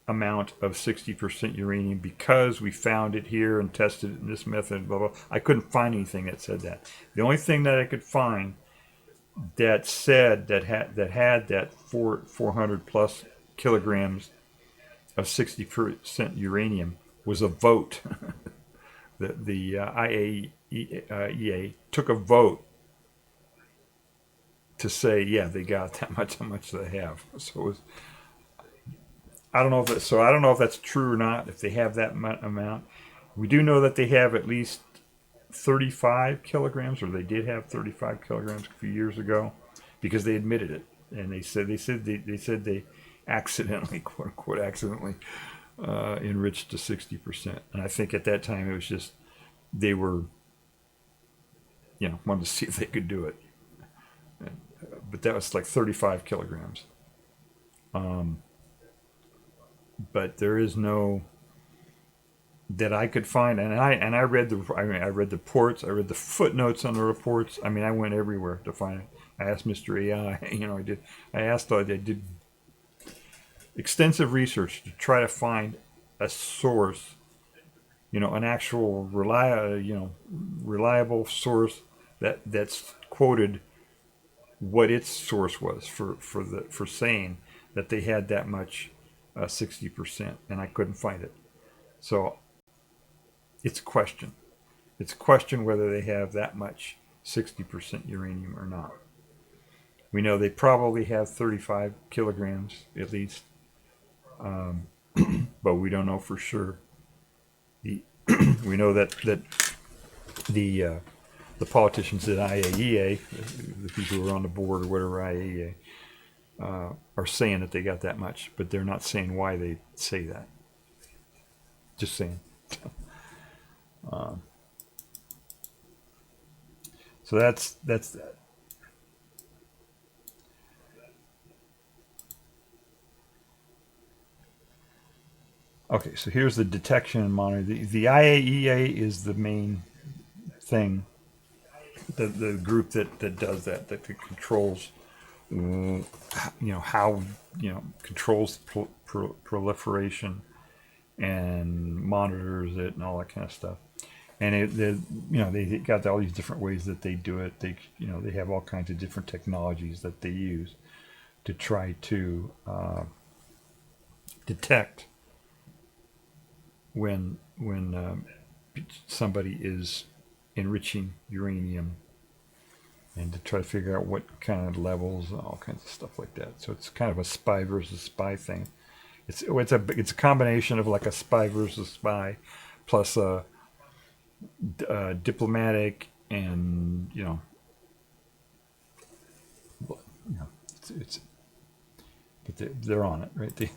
amount of 60% uranium because we found it here and tested it in this method, blah, blah. I couldn't find anything that said that. The only thing that I could find that said that had 400 plus kilograms of 60% uranium was a vote. the IAEA took a vote to say, yeah, they got that much, how much they have. So it was, I don't know if that's true or not, if they have that amount. We do know that they have at least 35 kilograms, or they did have 35 kilograms a few years ago, because they admitted it, and they said they accidentally, quote unquote, enriched to 60%. And I think at that time it was just they were, wanted to see if they could do it. But that was like 35 kilograms. But there is no that I could find, and I read the reports, I read the footnotes on the reports. I mean, I went everywhere to find it. I asked Mr. AI, I did extensive research to try to find a source, an actual reliable source that's quoted what its source was for saying that they had that much 60%, and I couldn't find it. So it's a question. It's a question whether they have that much 60% uranium or not. We know they probably have 35 kilograms at least. but we don't know for sure. We know that the politicians at IAEA, the people who are on the board or whatever IAEA, are saying that they got that much, but they're not saying why they say that. Just saying. So that's that. Okay, so here's the detection and monitoring. The IAEA is the main thing, the group that does that controls, how, controls proliferation and monitors it and all that kind of stuff. And they got all these different ways that they do it. They have all kinds of different technologies that they use to try to detect when somebody is enriching uranium, and to try to figure out what kind of levels and all kinds of stuff like that. So it's kind of a spy versus spy thing. It's a combination of like a spy versus spy, plus a diplomatic, and it's but they're on it, right? They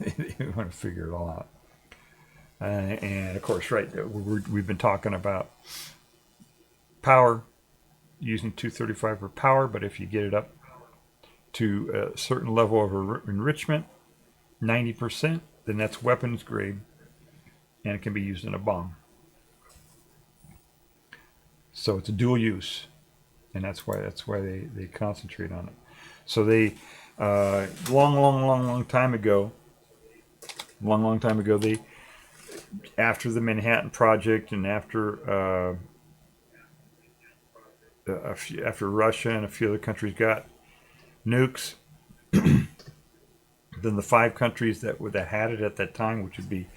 want to figure it all out. And of course, right, we've been talking about power, using 235 for power, but if you get it up to a certain level of enrichment, 90%, then that's weapons grade, and it can be used in a bomb. So it's a dual use, and that's why they concentrate on it. So they long time ago, they, after the Manhattan Project and after Russia and a few other countries got nukes, then the 5 countries that had it at that time, which would be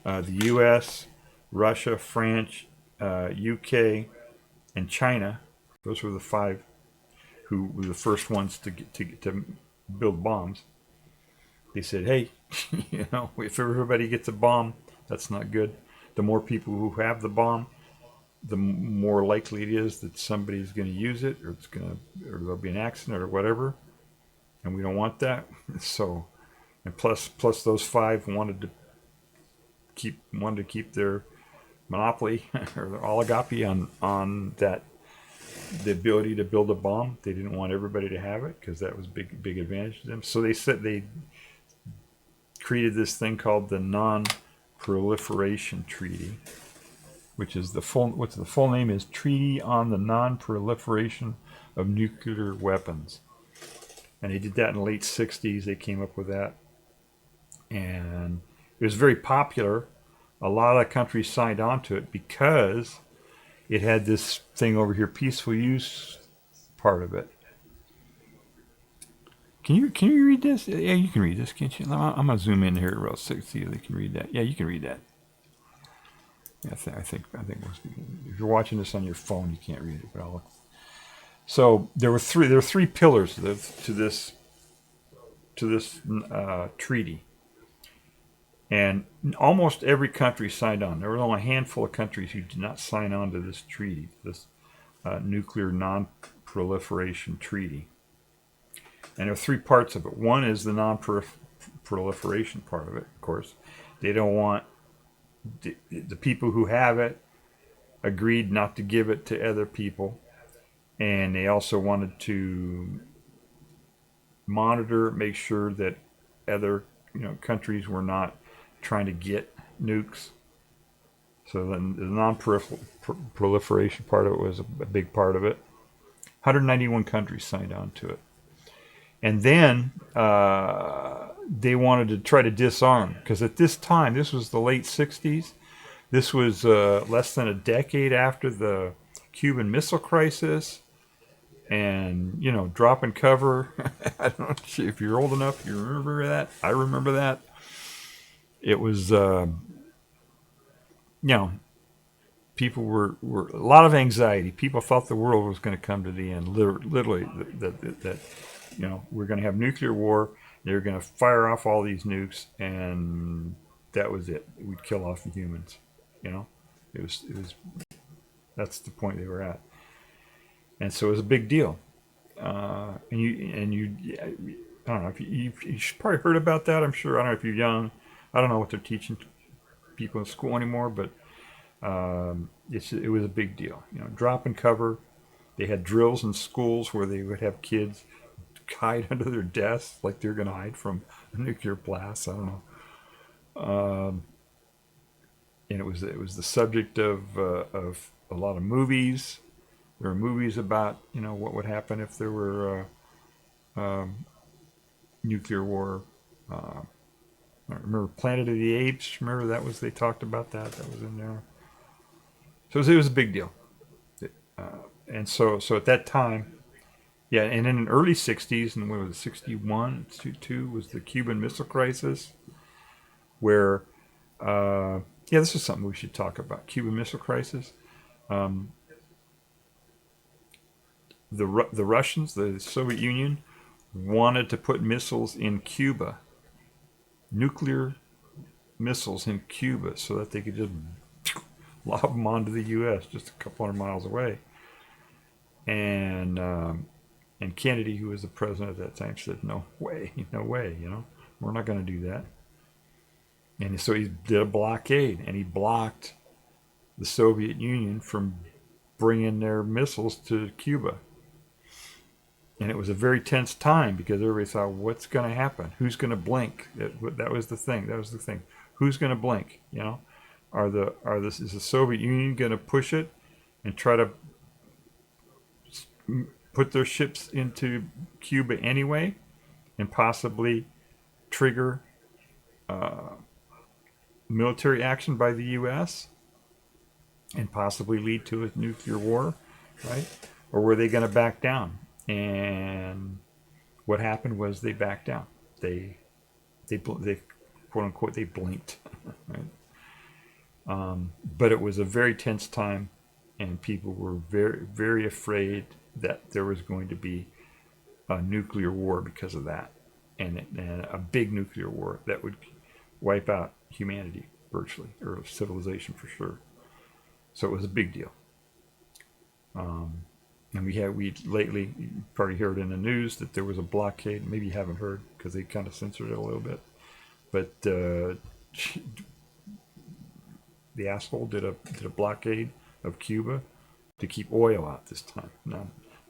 the U.S., Russia, France, UK, and China. Those were the 5 who were the first ones to build bombs. They said, hey, if everybody gets a bomb, that's not good. The more people who have the bomb, the more likely it is that somebody's going to use it, or there'll be an accident or whatever, and we don't want that. So, and plus those 5 wanted to keep their monopoly or their oligopoly on that, the ability to build a bomb. They didn't want everybody to have it because that was big advantage to them. So they said they created this thing called the Non-Proliferation Treaty, which is the full name is Treaty on the Non-Proliferation of Nuclear Weapons. And they did that in the late 60s. They came up with that. And it was very popular. A lot of countries signed on to it because it had this thing over here, peaceful use part of it. Can you read this? Yeah, you can read this, can't you? I'm gonna zoom in here real quick, see if they can read that. Yeah, you can read that. Yeah, I think most people, if you're watching this on your phone, you can't read it. But so there are 3 pillars to this treaty, and almost every country signed on. There were only a handful of countries who did not sign on to this treaty, this nuclear non-proliferation treaty. And there are 3 parts of it. One is the non-proliferation part of it, of course. They don't want the people who have it agreed not to give it to other people, and they also wanted to monitor, make sure that other countries were not trying to get nukes. So then the non-proliferation part of it was a big part of it. 191 countries signed on to it. And then they wanted to try to disarm, because at this time, this was the late 60s. This was less than a decade after the Cuban Missile Crisis. And, drop and cover. I don't know if you're old enough, you remember that. I remember that. It was, people were a lot of anxiety. People thought the world was going to come to the end. Literally, that we're going to have nuclear war. They're going to fire off all these nukes, and that was it. We'd kill off the humans. You know, it was that's the point they were at, and so it was a big deal. And you I don't know if you probably heard about that. I'm sure. I don't know if you're young. I don't know what they're teaching people in school anymore, but it was a big deal. You know, drop and cover. They had drills in schools where they would have kids hide under their desks like they're going to hide from a nuclear blast. I don't know. And it was the subject of a lot of movies. There were movies about, you know, what would happen if there were nuclear war. I remember Planet of the Apes. Remember they talked about that. That was in there. So it was a big deal. And so at that time, yeah, and in the early 60s, and what was it, 61, 62, was the Cuban Missile Crisis, where, this is something we should talk about, Cuban Missile Crisis. The Russians, the Soviet Union, wanted to put missiles in Cuba, nuclear missiles in Cuba, so that they could just lob them onto the U.S. just a couple hundred miles away. And Kennedy, who was the president at that time, said, no way, you know, we're not going to do that. And so he did a blockade, and he blocked the Soviet Union from bringing their missiles to Cuba. And it was a very tense time because everybody thought, what's going to happen? Who's going to blink? That was the thing. Who's going to blink? You know, is the Soviet Union going to push it and try to put their ships into Cuba anyway, and possibly trigger military action by the U.S. and possibly lead to a nuclear war, right? Or were they going to back down? And what happened was they backed down. They quote unquote they blinked, right? But it was a very tense time, and people were very, very afraid that there was going to be a nuclear war because of that, and a big nuclear war that would wipe out humanity virtually, or civilization for sure. So it was a big deal. And we lately, you probably heard in the news that there was a blockade. Maybe you haven't heard because they kind of censored it a little bit. But the asshole did a blockade of Cuba to keep oil out this time.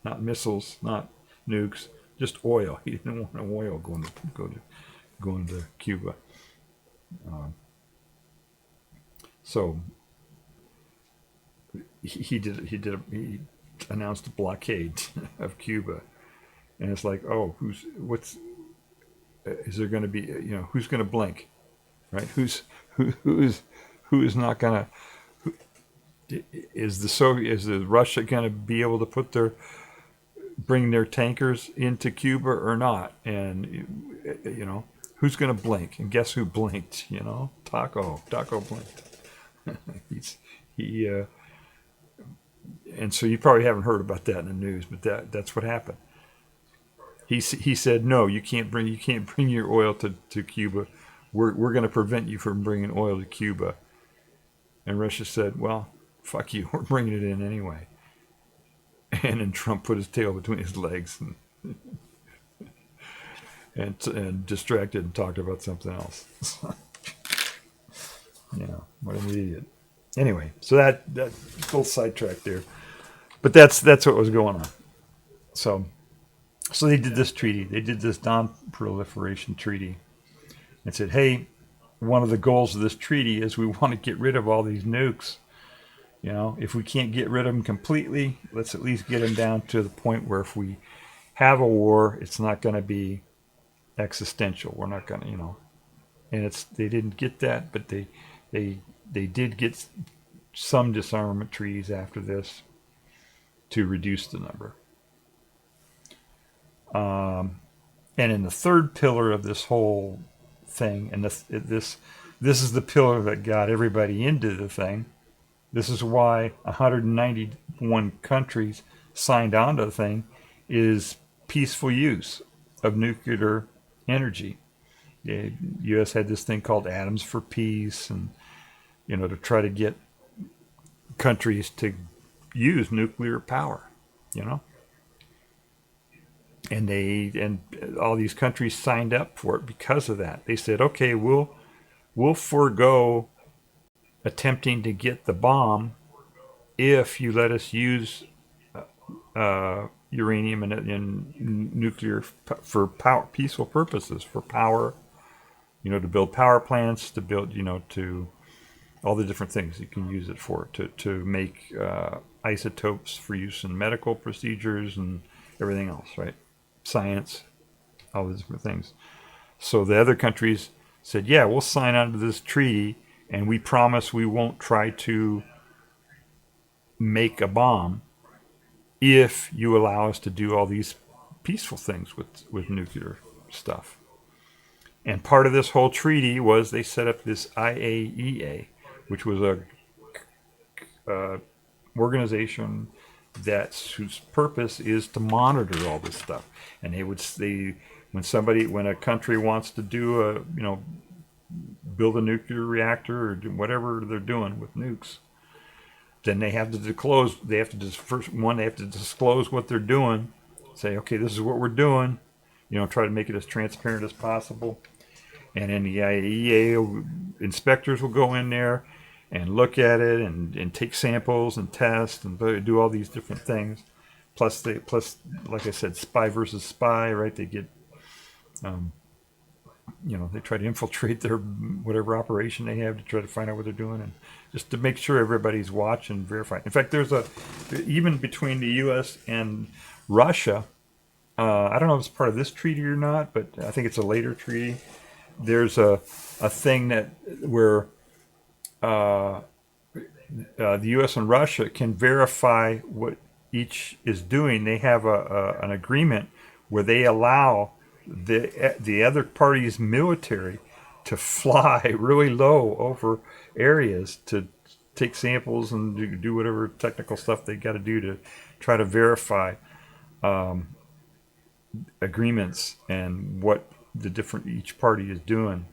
Not missiles, not nukes, just oil. He didn't want oil going to Cuba. So he announced a blockade of Cuba, and it's like, oh, is there going to be, you know, who's going to blink, right? Who is not going to? Is the Russia going to be able to bring their tankers into Cuba or not? And you know, who's going to blink? And guess who blinked? You know, Taco blinked. And so you probably haven't heard about that in the news, but that's what happened. He said, no, you can't bring your oil to Cuba. We're going to prevent you from bringing oil to Cuba. And Russia said, well, fuck you, we're bringing it in anyway. And then Trump put his tail between his legs and distracted and talked about something else. Yeah, what an idiot. Anyway, so that little sidetrack there, but that's what was going on. So they did this treaty. They did this non-proliferation treaty, and said, hey, one of the goals of this treaty is we want to get rid of all these nukes. You know, if we can't get rid of them completely, let's at least get them down to the point where if we have a war, it's not going to be existential. We're not going to, you know, and they didn't get that, but they did get some disarmament treaties after this to reduce the number. And in the third pillar of this whole thing, and this is the pillar that got everybody into the thing. This is why 191 countries signed on to the thing, is peaceful use of nuclear energy. The U.S. had this thing called Atoms for Peace, and to try to get countries to use nuclear power, and all these countries signed up for it because of that. They said, okay, we'll forego attempting to get the bomb if you let us use uranium and nuclear for power, peaceful purposes, for power, to build power plants, to build, to all the different things you can use it for, to make isotopes for use in medical procedures and everything else, right? Science, all the different things. So the other countries said, yeah, we'll sign on to this treaty, and we promise we won't try to make a bomb if you allow us to do all these peaceful things with nuclear stuff. And part of this whole treaty was they set up this IAEA, which was a organization whose purpose is to monitor all this stuff. And when a country wants to do build a nuclear reactor or do whatever they're doing with nukes, then they have to disclose. They have to disclose what they're doing. Say, okay, this is what we're doing. Try to make it as transparent as possible. And then the IAEA inspectors will go in there and look at it and take samples and test and do all these different things. Plus, like I said, spy versus spy, right? They get, they try to infiltrate their whatever operation they have to try to find out what they're doing, and just to make sure everybody's watching and verifying. In fact, even between the U.S. and Russia, I don't know if it's part of this treaty or not, but I think it's a later treaty. There's a thing where the U.S. and Russia can verify what each is doing. They have an agreement where they allow the other party's military to fly really low over areas to take samples and do whatever technical stuff they got to do to try to verify agreements and what each party is doing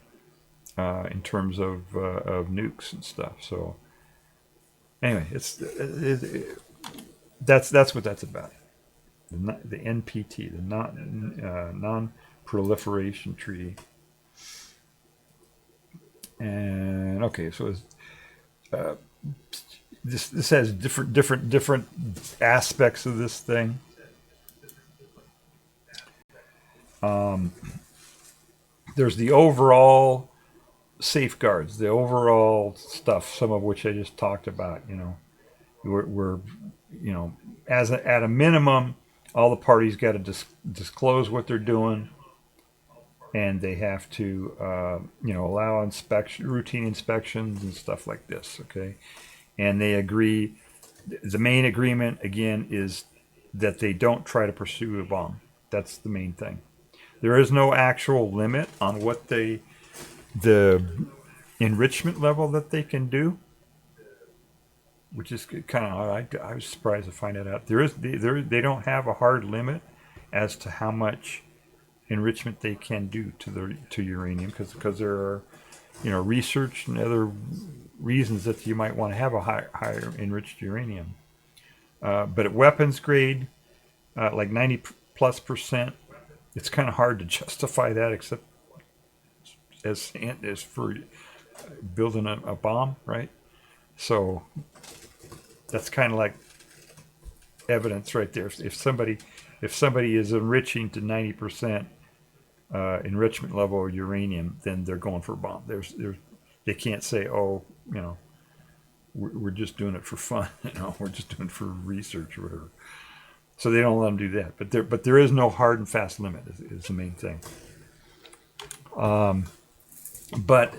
in terms of nukes and stuff. So anyway, that's what that's about. The NPT, the Non-Proliferation Treaty. And okay, so this has different aspects of this thing. There's the overall safeguards, the overall stuff, some of which I just talked about. We're at a minimum, all the parties got to disclose what they're doing, and they have to allow routine inspections and stuff like this. Okay, and they agree. The main agreement again is that they don't try to pursue a bomb. That's the main thing. There is no actual limit on what the enrichment level that they can do, which is kind of odd. I was surprised to find that out. They don't have a hard limit as to how much enrichment they can do to uranium, because there are research and other reasons that you might want to have a higher enriched uranium. But at weapons grade, like 90+%, it's kind of hard to justify that, except as for building a bomb, right? So that's kind of like evidence right there. If somebody is enriching to 90% enrichment level of uranium, then they're going for a bomb. They can't say, we're just doing it for fun. We're just doing it for research or whatever. So they don't let them do that. But there is no hard and fast limit is the main thing. But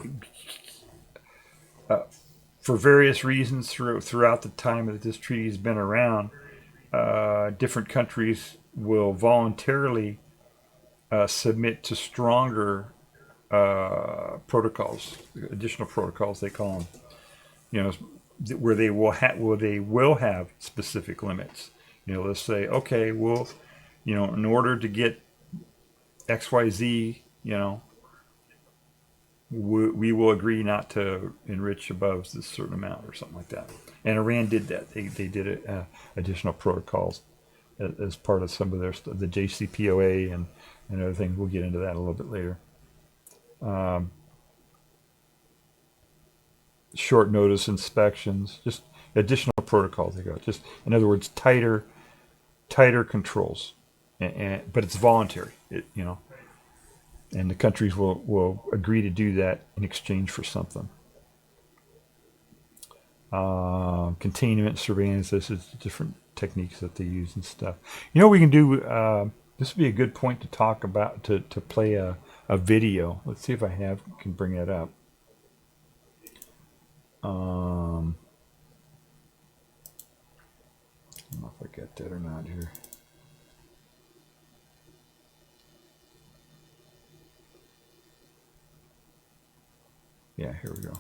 for various reasons throughout the time that this treaty has been around, different countries will voluntarily submit to stronger protocols, additional protocols they call them, where they will have specific limits. Let's say, okay, in order to get XYZ, we will agree not to enrich above this certain amount or something like that. And Iran did that. They did additional protocols as part of some of their stuff, the JCPOA and other things. We'll get into that a little bit later. Short notice inspections, just additional protocols they got. Just, in other words, tighter controls, but it's voluntary. And the countries will agree to do that in exchange for something. Containment, surveillance, this is different techniques that they use and stuff. We can do, this would be a good point to talk about, to play a video. Let's see if I can bring that up. I don't know if I got that or not here. Yeah, here we go.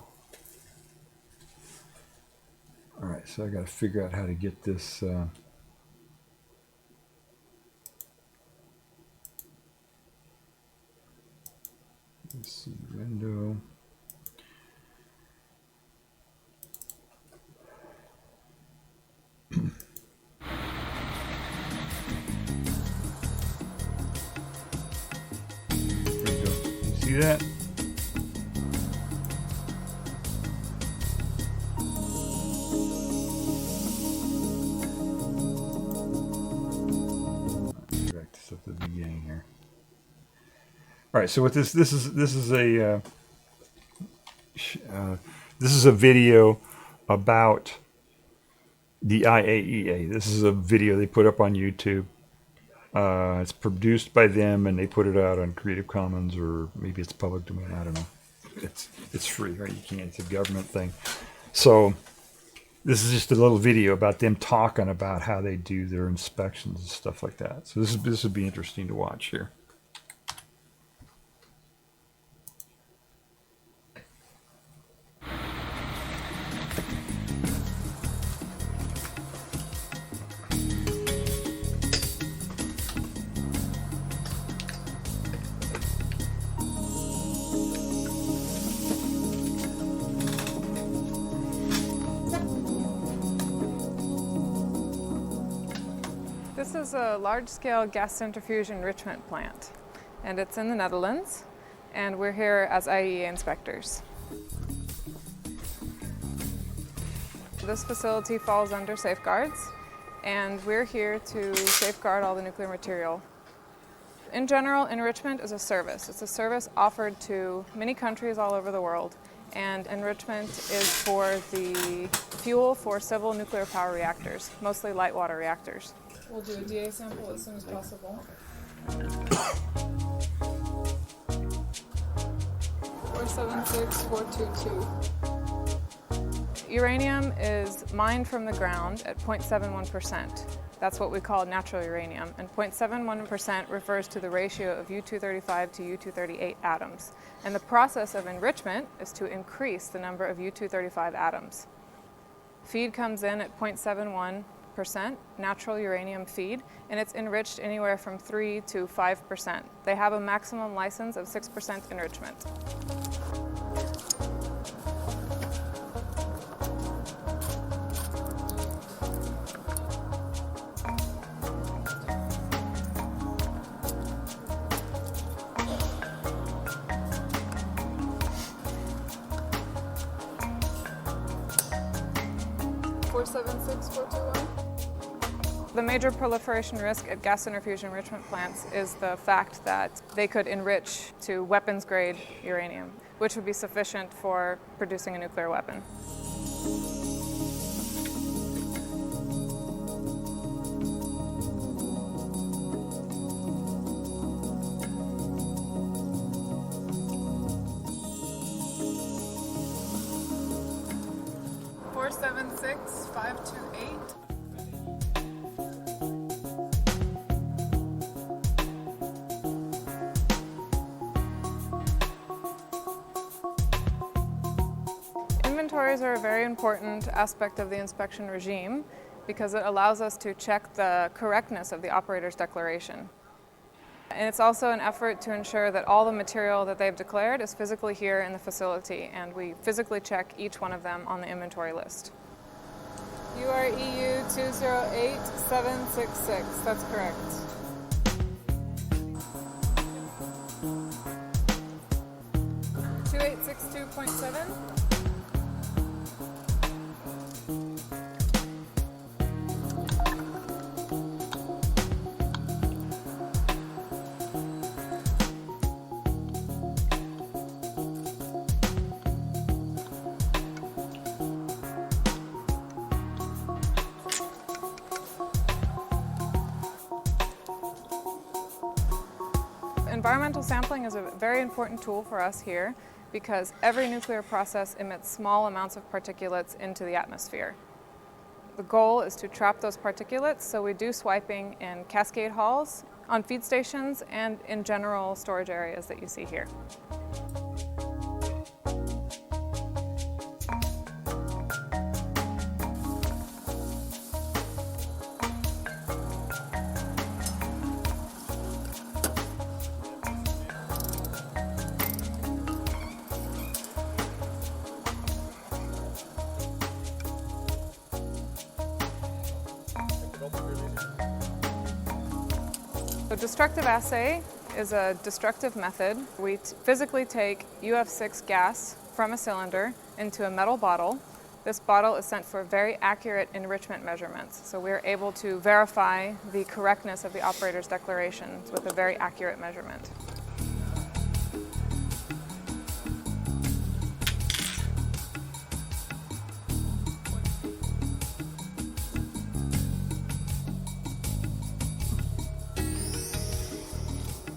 All right, so I got to figure out how to get this. Let's see, window. There we go. You see that? At the beginning here. All right, so with this is a video about the IAEA. This is a video they put up on YouTube. It's produced by them, and they put it out on Creative Commons, or maybe it's public domain. I don't know. It's free, right? You can't. It's a government thing. So this is just a little video about them talking about how they do their inspections and stuff like that. So this would be interesting to watch here. This is a large-scale gas centrifuge enrichment plant, and it's in the Netherlands, and we're here as IAEA inspectors. This facility falls under safeguards, and we're here to safeguard all the nuclear material. In general, enrichment is a service. It's a service offered to many countries all over the world, and enrichment is for the fuel for civil nuclear power reactors, mostly light water reactors. We'll do a DA sample as soon as possible. 476422. Uranium is mined from the ground at 0.71%. That's what we call natural uranium, and 0.71% refers to the ratio of U-235 to U-238 atoms. And the process of enrichment is to increase the number of U-235 atoms. Feed comes in at 0.71%, natural uranium feed, and it's enriched anywhere from 3 to 5%. They have a maximum license of 6% enrichment. The major proliferation risk at gas centrifuge enrichment plants is the fact that they could enrich to weapons-grade uranium, which would be sufficient for producing a nuclear weapon. Inventories are a very important aspect of the inspection regime because it allows us to check the correctness of the operator's declaration. And it's also an effort to ensure that all the material that they've declared is physically here in the facility, and we physically check each one of them on the inventory list. You are EU 208766, that's correct. .7. Environmental sampling is a very important tool for us here because every nuclear process emits small amounts of particulates into the atmosphere. The goal is to trap those particulates, so we do swiping in cascade halls, on feed stations, and in general storage areas that you see here. So destructive assay is a destructive method. We physically take UF6 gas from a cylinder into a metal bottle. This bottle is sent for very accurate enrichment measurements. So we're able to verify the correctness of the operator's declarations with a very accurate measurement.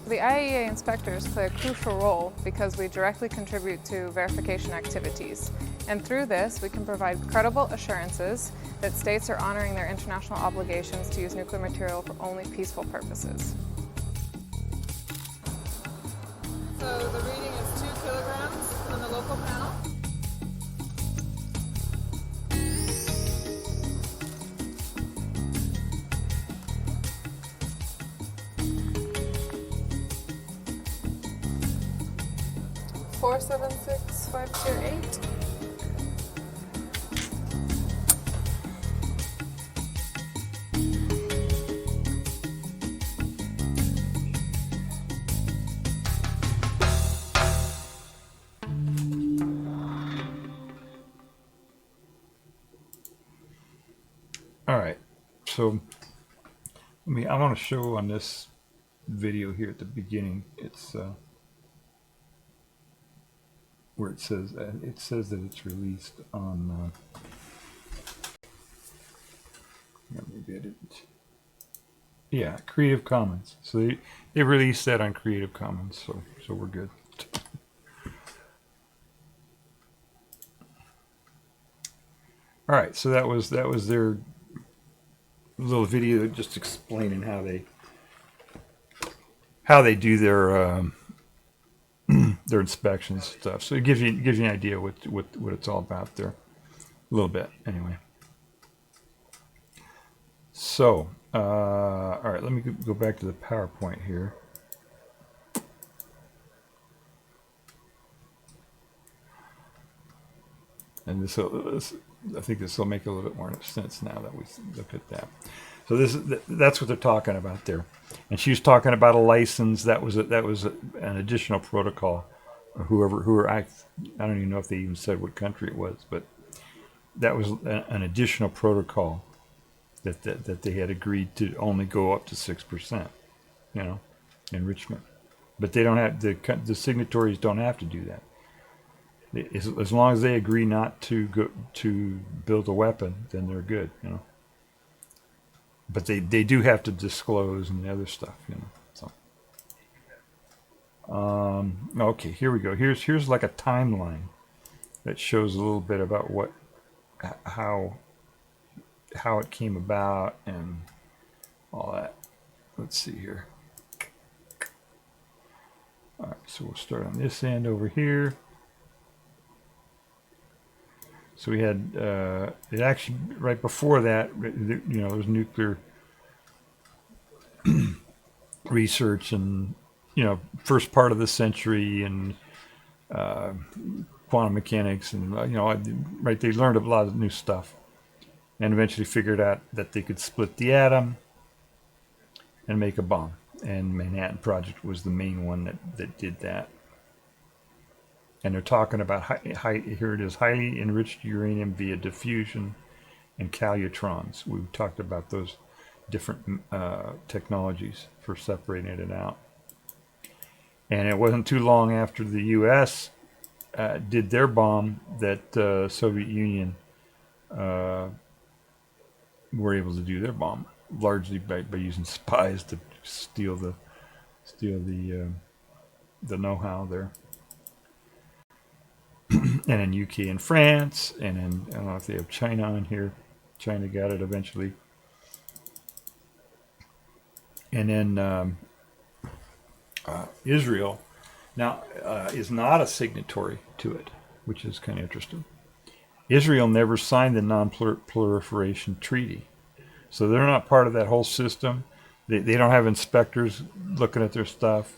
The IAEA inspectors play a crucial role because we directly contribute to verification activities. And through this, we can provide credible assurances that states are honoring their international obligations to use nuclear material for only peaceful purposes. So the reading is 2 kilograms on the local panel. Four, 7, 6, 5, 2, 8. All right, so I want to show on this video here at the beginning. It's where it says that it's released on. Maybe I didn't. Yeah, Creative Commons. So they released that on Creative Commons, so we're good. All right, so that was their little video just explaining how they do their their inspections and stuff. So it gives you an idea what it's all about there, a little bit anyway. So all right, let me go back to the PowerPoint here. And I think this will make a little bit more sense now that we look at that. So that's what they're talking about there. And she was talking about a license that was an additional protocol. I don't even know if they even said what country it was, but that was an additional protocol that they had agreed to only go up to 6%, enrichment. But they don't have the signatories don't have to do that. As long as they agree not to build a weapon, then they're good, But they do have to disclose and the other stuff, So, okay, here we go. Here's like a timeline that shows a little bit about how it came about and all that. Let's see here. All right, so we'll start on this end over here. So we had it actually right before that, there was nuclear research and, first part of the century and quantum mechanics and, right, they learned a lot of new stuff and eventually figured out that they could split the atom and make a bomb. And Manhattan Project was the main one that did that. And they're talking about, here it is, highly enriched uranium via diffusion and calutrons. We talked about those different technologies for separating it out. And it wasn't too long after the U.S. Did their bomb that the Soviet Union were able to do their bomb, largely by using spies to steal the know-how there. And in UK and France, and in, I don't know if they have China on here. China got it eventually. And then Israel now is not a signatory to it, which is kind of interesting. Israel never signed the non-proliferation treaty. So they're not part of that whole system. They don't have inspectors looking at their stuff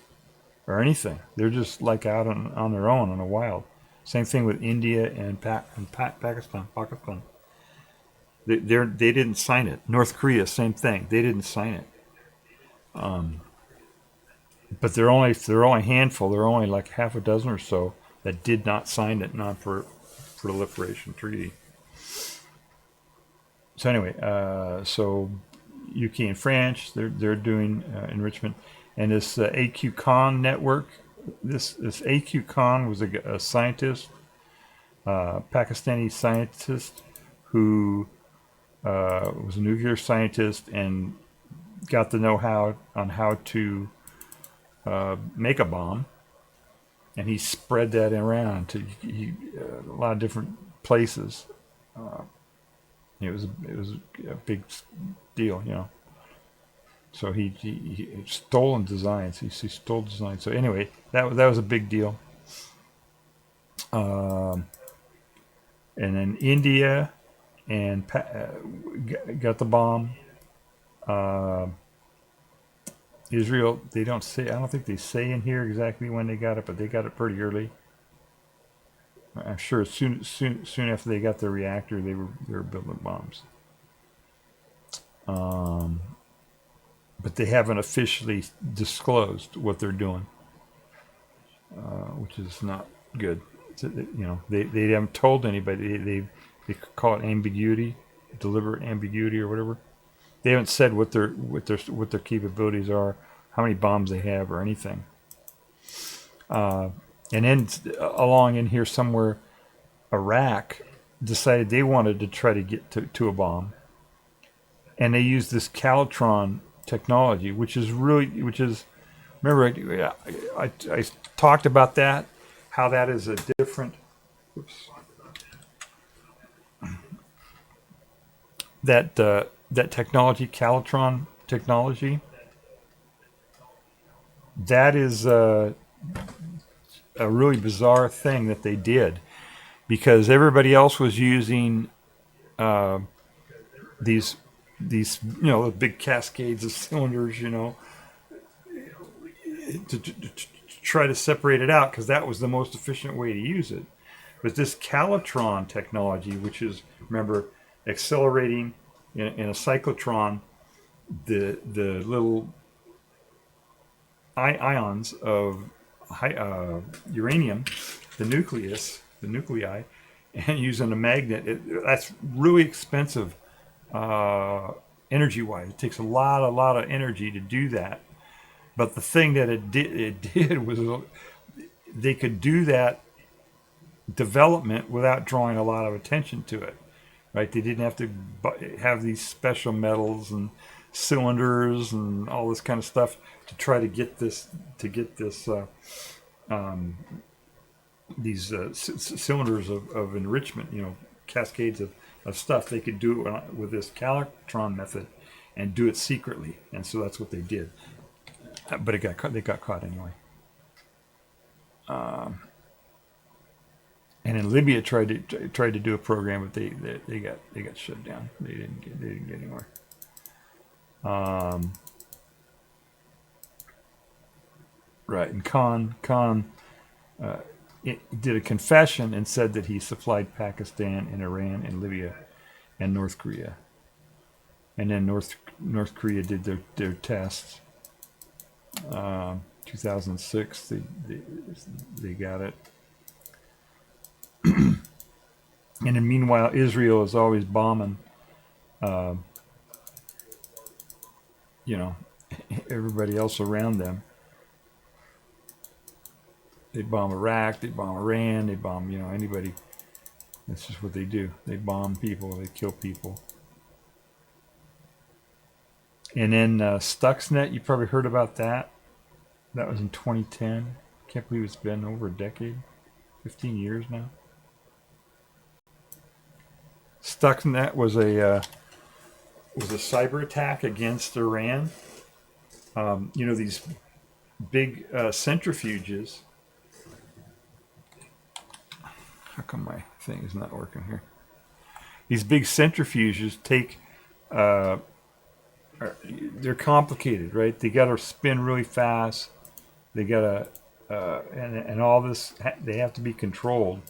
or anything. They're just like out on their own in the wild. Same thing with India and Pakistan. They didn't sign it. North Korea, same thing. They didn't sign it. But they're only a handful. There are only like half a dozen or so that did not sign that non-proliferation treaty. So anyway, so UK and France, they're doing enrichment, and this AQ Khan network. This AQ Khan was a scientist, Pakistani scientist who was a nuclear scientist and got the know-how on how to make a bomb, and he spread that around to a lot of different places. It was a big deal, So he stolen designs. He stole designs. So anyway, that was a big deal. And then India and got the bomb. Israel, they don't say. I don't think they say in here exactly when they got it, but they got it pretty early. I'm sure soon after they got the reactor, they were building bombs. But they haven't officially disclosed what they're doing, which is not good. They haven't told anybody. They call it ambiguity, deliberate ambiguity, or whatever. They haven't said what their capabilities are, how many bombs they have, or anything. And then along in here somewhere, Iraq decided they wanted to try to get to a bomb, and they used this calotron technology, which is remember I talked about that, how that is a different. That technology, calotron technology, that is a really bizarre thing that they did, because everybody else was using these the big cascades of cylinders, to try to separate it out, because that was the most efficient way to use it. But this calotron technology, which is, remember, accelerating in a cyclotron the little ions of uranium, the nuclei, and using a magnet. That's really expensive energy-wise. It takes a lot of energy to do that. But the thing that it did was they could do that development without drawing a lot of attention to it. Right? They didn't have to have these special metals and cylinders and all this kind of stuff to try to get this these cylinders of enrichment, cascades of stuff. They could do it with this calotron method and do it secretly, and so that's what they did. But they got caught anyway. And in Libya tried to do a program, but they got shut down. They didn't get anywhere. Right, and Khan did a confession and said that he supplied Pakistan and Iran and Libya and North Korea. And then North Korea did their tests. 2006, they got it. And then meanwhile, Israel is always bombing, everybody else around them. They bomb Iraq, they bomb Iran, they bomb, anybody. That's just what they do. They bomb people, they kill people. And then Stuxnet, you probably heard about that. That was in 2010. Can't believe it's been over a decade. 15 years now. Stuxnet was a cyber attack against Iran. These big centrifuges. How come my thing is not working here? These big centrifuges they're complicated, right? They got to spin really fast. They got to, and all this, they have to be controlled.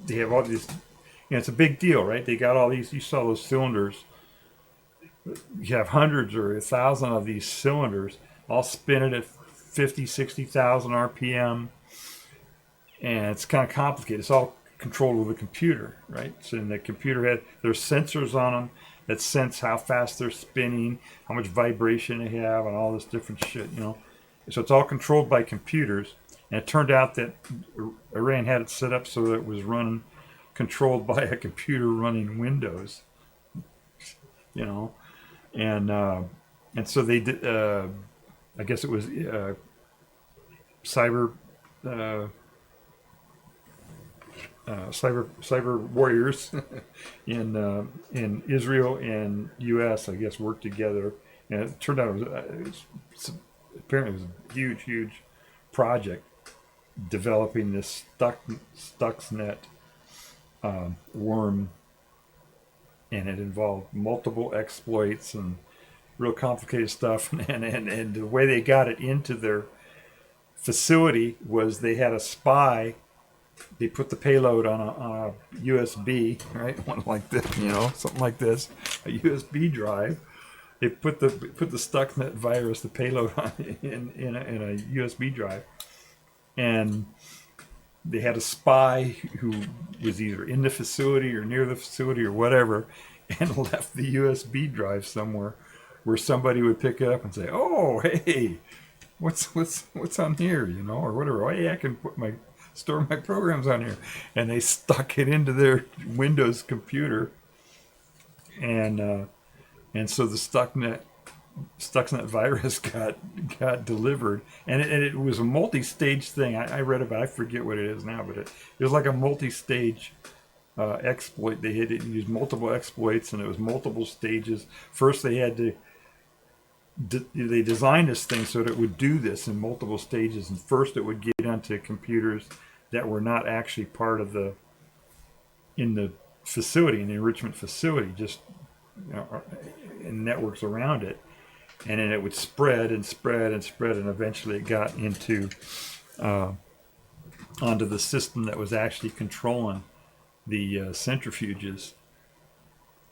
They have all these, it's a big deal, right? They got all these, you saw those cylinders. You have hundreds or 1,000 of these cylinders, all spinning at 50, 60,000 RPM. And it's kind of complicated. It's all controlled with a computer, right? So in the computer there's sensors on them that sense how fast they're spinning, how much vibration they have, and all this different shit, So it's all controlled by computers. And it turned out that Iran had it set up so that it was controlled by a computer running Windows, and so they did. I guess it was cyber warriors in Israel and U.S. I guess worked together, and it turned out apparently it was a huge project developing this Stuxnet worm, and it involved multiple exploits and real complicated stuff. And the way they got it into their facility was they had a spy. They put the payload on a USB, right? One like this, something like this, a USB drive. They put the Stuxnet virus, the payload on in a USB drive, and they had a spy who was either in the facility or near the facility or whatever, and left the USB drive somewhere where somebody would pick it up and say, "Oh, hey, what's on here?" Or whatever. "Oh, hey, I can store my programs on here," and they stuck it into their Windows computer, and so the Stuxnet virus got delivered, and it was a multi-stage thing. I read about it. I forget what it is now, but it was like a multi-stage exploit. They had to use multiple exploits, and it was multiple stages. First, they had to they designed this thing so that it would do this in multiple stages, and first it would get onto computers that were not actually part of in the facility, in the enrichment facility, just in networks around it, and then it would spread and spread and spread, and eventually it got into onto the system that was actually controlling the centrifuges.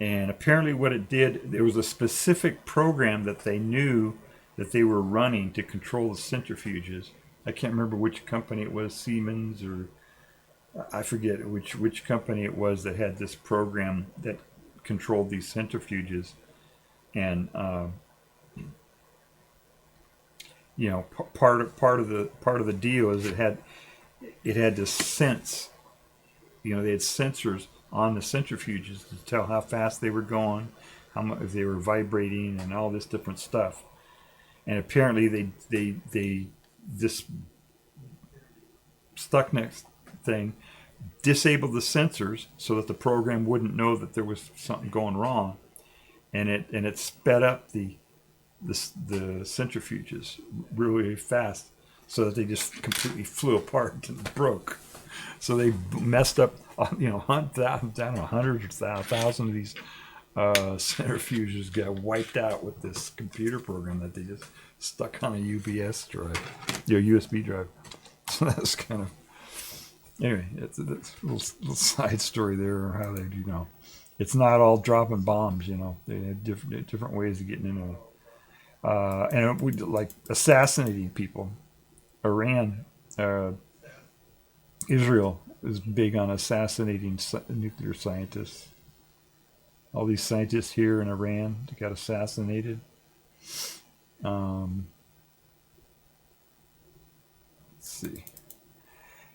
And apparently what it did, there was a specific program that they knew that they were running to control the centrifuges. I can't remember which company it was, Siemens, or I forget which company it was that had this program that controlled these centrifuges. And part of the deal is it had to sense. They had sensors on the centrifuges to tell how fast they were going, how much if they were vibrating, and all this different stuff. And apparently this Stuxnet thing disabled the sensors so that the program wouldn't know that there was something going wrong, and it sped up the centrifuges really fast, so that they just completely flew apart and broke. So they messed up, hundreds or thousands of these centrifuges got wiped out with this computer program that they just stuck on a UPS drive, USB drive. So that's kind of, anyway, it's a little side story there, or how they, it's not all dropping bombs, they have different ways of getting into it. And we like assassinating people. Iran, Israel is big on assassinating nuclear scientists. All these scientists here in Iran got assassinated. Let's see.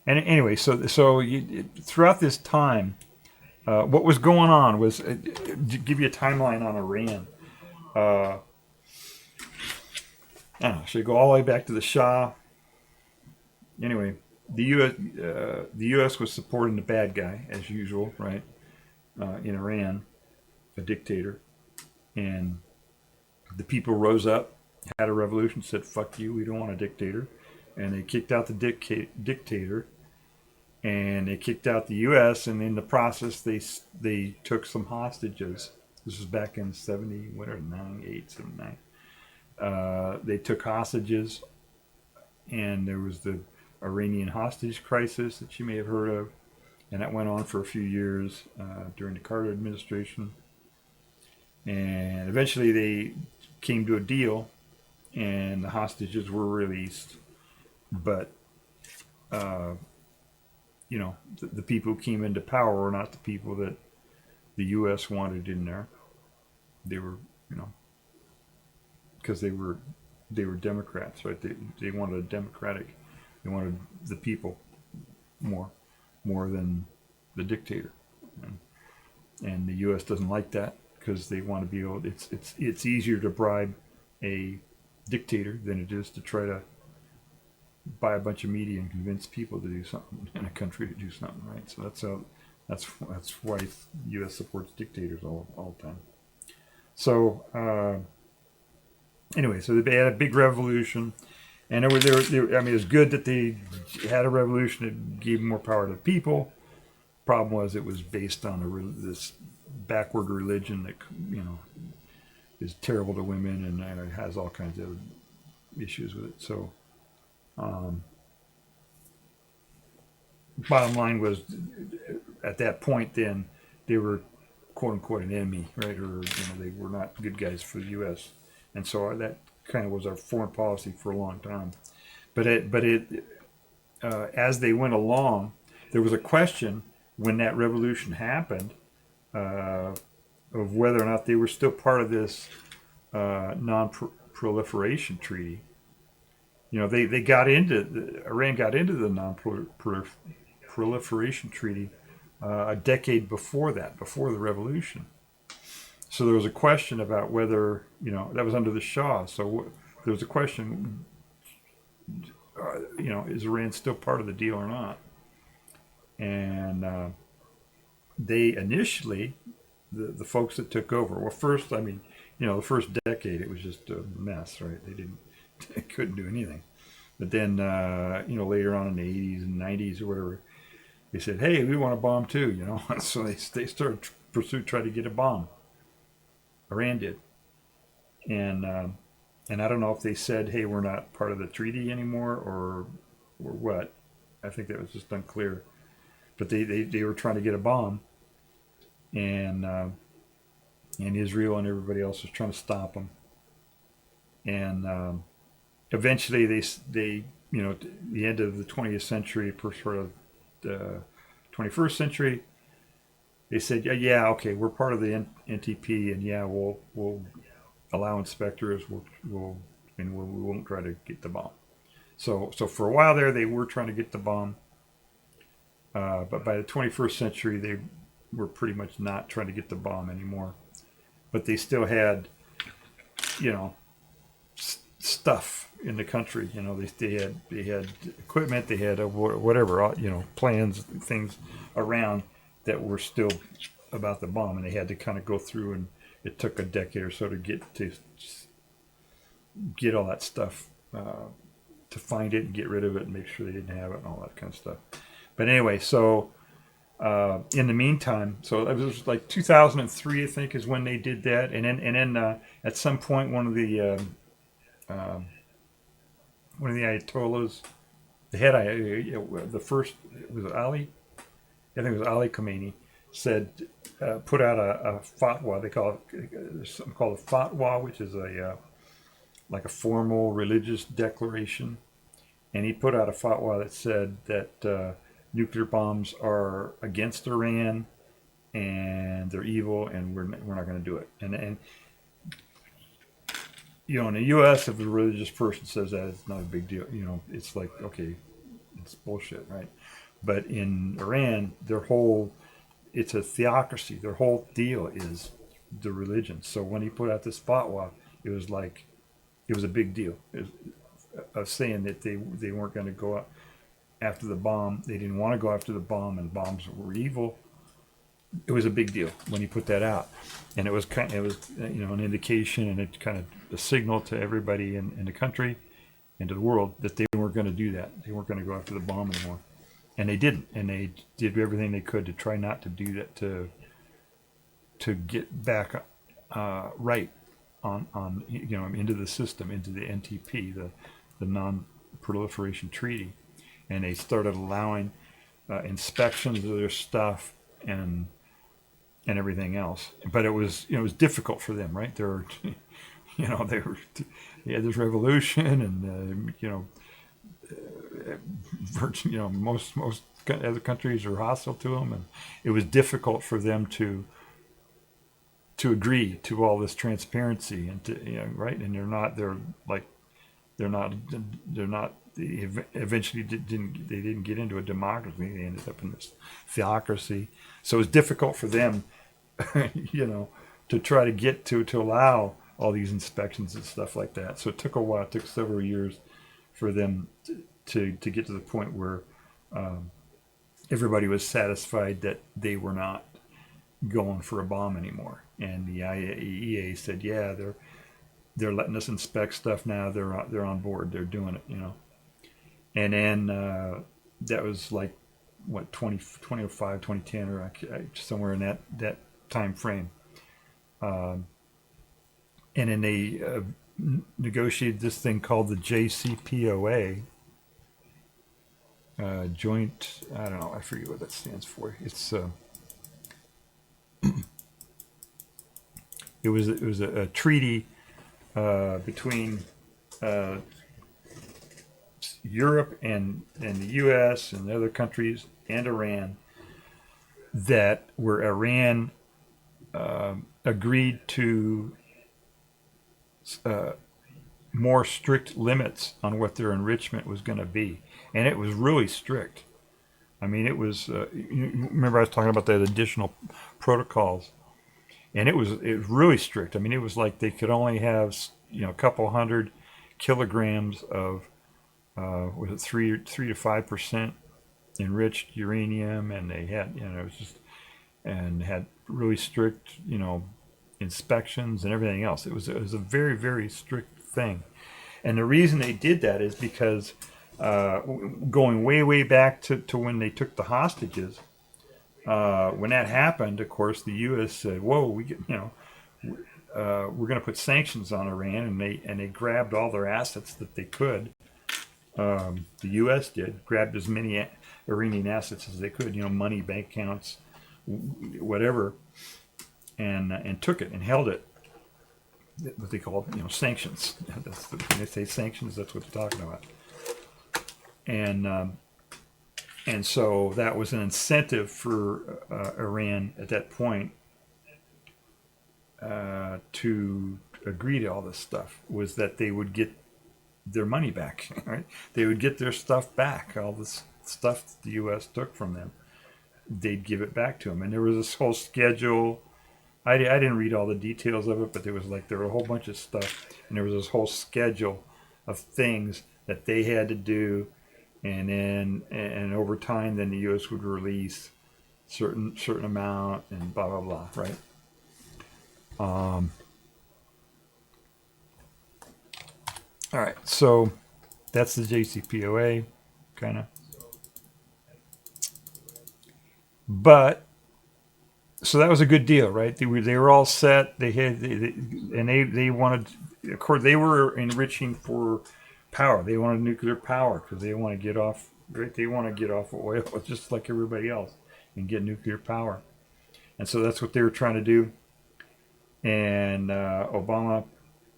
And anyway, so throughout this time, what was going on was, to give you a timeline on Iran. I don't know, should I go all the way back to the Shah? Anyway, the U.S. was supporting the bad guy, as usual, right? In Iran, a dictator. And the people rose up, had a revolution, said, fuck you, we don't want a dictator. And they kicked out the dictator. And they kicked out the U.S. And in the process, they took some hostages. This was back in 79. They took hostages, and there was the Iranian hostage crisis that you may have heard of, and that went on for a few years during the Carter administration. And eventually they came to a deal, and the hostages were released. But, the people who came into power were not the people that the U.S. wanted in there. They were, because they were Democrats, right? They wanted a democratic. They wanted the people more than the dictator, and the U.S. doesn't like that because they want to be able. It's easier to bribe a dictator than it is to try to buy a bunch of media and convince people to do something in a country to do something, right? So that's why the U.S. supports dictators all the time. So anyway, so they had a big revolution, and it was good that they had a revolution that gave more power to the people. Problem was, it was based on this backward religion that is terrible to women and it has all kinds of issues with it. So bottom line was, at that point then, they were quote unquote an enemy, right? Or they were not good guys for the U.S. And so that kind of was our foreign policy for a long time. But as they went along, there was a question when that revolution happened of whether or not they were still part of this non-proliferation treaty. Iran got into the non-proliferation treaty a decade before the revolution. So there was a question about whether, that was under the Shah. So there was a question, is Iran still part of the deal or not? And they initially, the folks that took over, well, first, the first decade, it was just a mess, right? They couldn't do anything. But then, later on in the 80s and 90s or whatever, they said, hey, we want a bomb too, So they started trying to get a bomb. Iran did. And I don't know if they said, hey, we're not part of the treaty anymore or what. I think that was just unclear. But they were trying to get a bomb. And Israel and everybody else was trying to stop them. And eventually they the end of the 20th century, sort of the 21st century, they said, yeah, okay, we're part of the NTP, and yeah, we'll allow inspectors. We won't try to get the bomb. So for a while there, they were trying to get the bomb, but by the 21st century, they were pretty much not trying to get the bomb anymore. But they still had, stuff in the country. They had equipment, they had whatever, plans, things around that were still about the bomb, and they had to kind of go through, and it took a decade or so to get all that stuff, to find it and get rid of it and make sure they didn't have it and all that kind of stuff. But anyway, so in the meantime, so it was like 2003, I think, is when they did that, and then at some point, one of the Ayatollahs, the head, the first, was it Ali? I think it was Ali Khamenei, said, put out a fatwa. They call it, there's something called a fatwa, which is like a formal religious declaration. And he put out a fatwa that said that nuclear bombs are against Iran and they're evil and we're not going to do it. And you know, in the U.S., if a religious person says that, it's not a big deal. You know, it's like, okay, it's bullshit, right? But in Iran, it's a theocracy. Their whole deal is the religion. So when he put out this fatwa, it was a big deal. Of saying that they weren't going to go after the bomb. They didn't want to go after the bomb, and bombs were evil. It was a big deal when he put that out, and it was an indication and it kind of a signal to everybody in the country and to the world that they weren't going to do that. They weren't going to go after the bomb anymore, and they didn't. And they did everything they could to try not to do that, to get back right on into the system, into the NTP, the Non-Proliferation Treaty, and they started allowing inspections of their stuff and everything else. But it was difficult for them, right? They had this revolution, and most other countries are hostile to them, and it was difficult for them to agree to all this transparency and right. And they eventually didn't get into a democracy. They ended up in this theocracy. So it was difficult for them, to try to get to allow all these inspections and stuff like that. So it took a while. It took several years for them to get to the point where everybody was satisfied that they were not going for a bomb anymore. And the IAEA said, yeah, they're letting us inspect stuff now. They're on board. They're doing it, And then that was like, what, 2005, 2010, or somewhere in that time frame. And then they negotiated this thing called the JCPOA, joint, I don't know, I forget what that stands for. It's it was a treaty between Europe and the U.S. and the other countries and Iran, where Iran agreed to more strict limits on what their enrichment was going to be, and it was really strict. I mean, it was. You remember I was talking about that additional protocols, and it was really strict. I mean, it was like they could only have a couple hundred kilograms of was it 3 to 5% enriched uranium, and they had it was just, and had really strict inspections and everything else. It was a very, very strict thing, and the reason they did that is because going way back to when they took the hostages. When that happened, of course, the U.S. said, "Whoa, we're going to put sanctions on Iran," and they grabbed all their assets that they could. The U.S. grabbed as many Iranian assets as they could, money, bank accounts, whatever, and took it and held it. What they call sanctions. When they say sanctions, that's what they're talking about. And so that was an incentive for Iran at that point to agree to all this stuff, was that they would get their money back, right? They would get their stuff back, all this stuff the U.S. took from them. They'd give it back to them. And there was this whole schedule. I didn't read all the details of it, but there were a whole bunch of stuff. And there was this whole schedule of things that they had to do. And over time, then the U.S. would release certain amount and blah blah blah, right? All right, so that's the JCPOA, kind of. But so that was a good deal, right? They were all set. They wanted, of course, they were enriching for power. They wanted nuclear power because they want to get off. Right? They want to get off of oil just like everybody else and get nuclear power. And so that's what they were trying to do. And Obama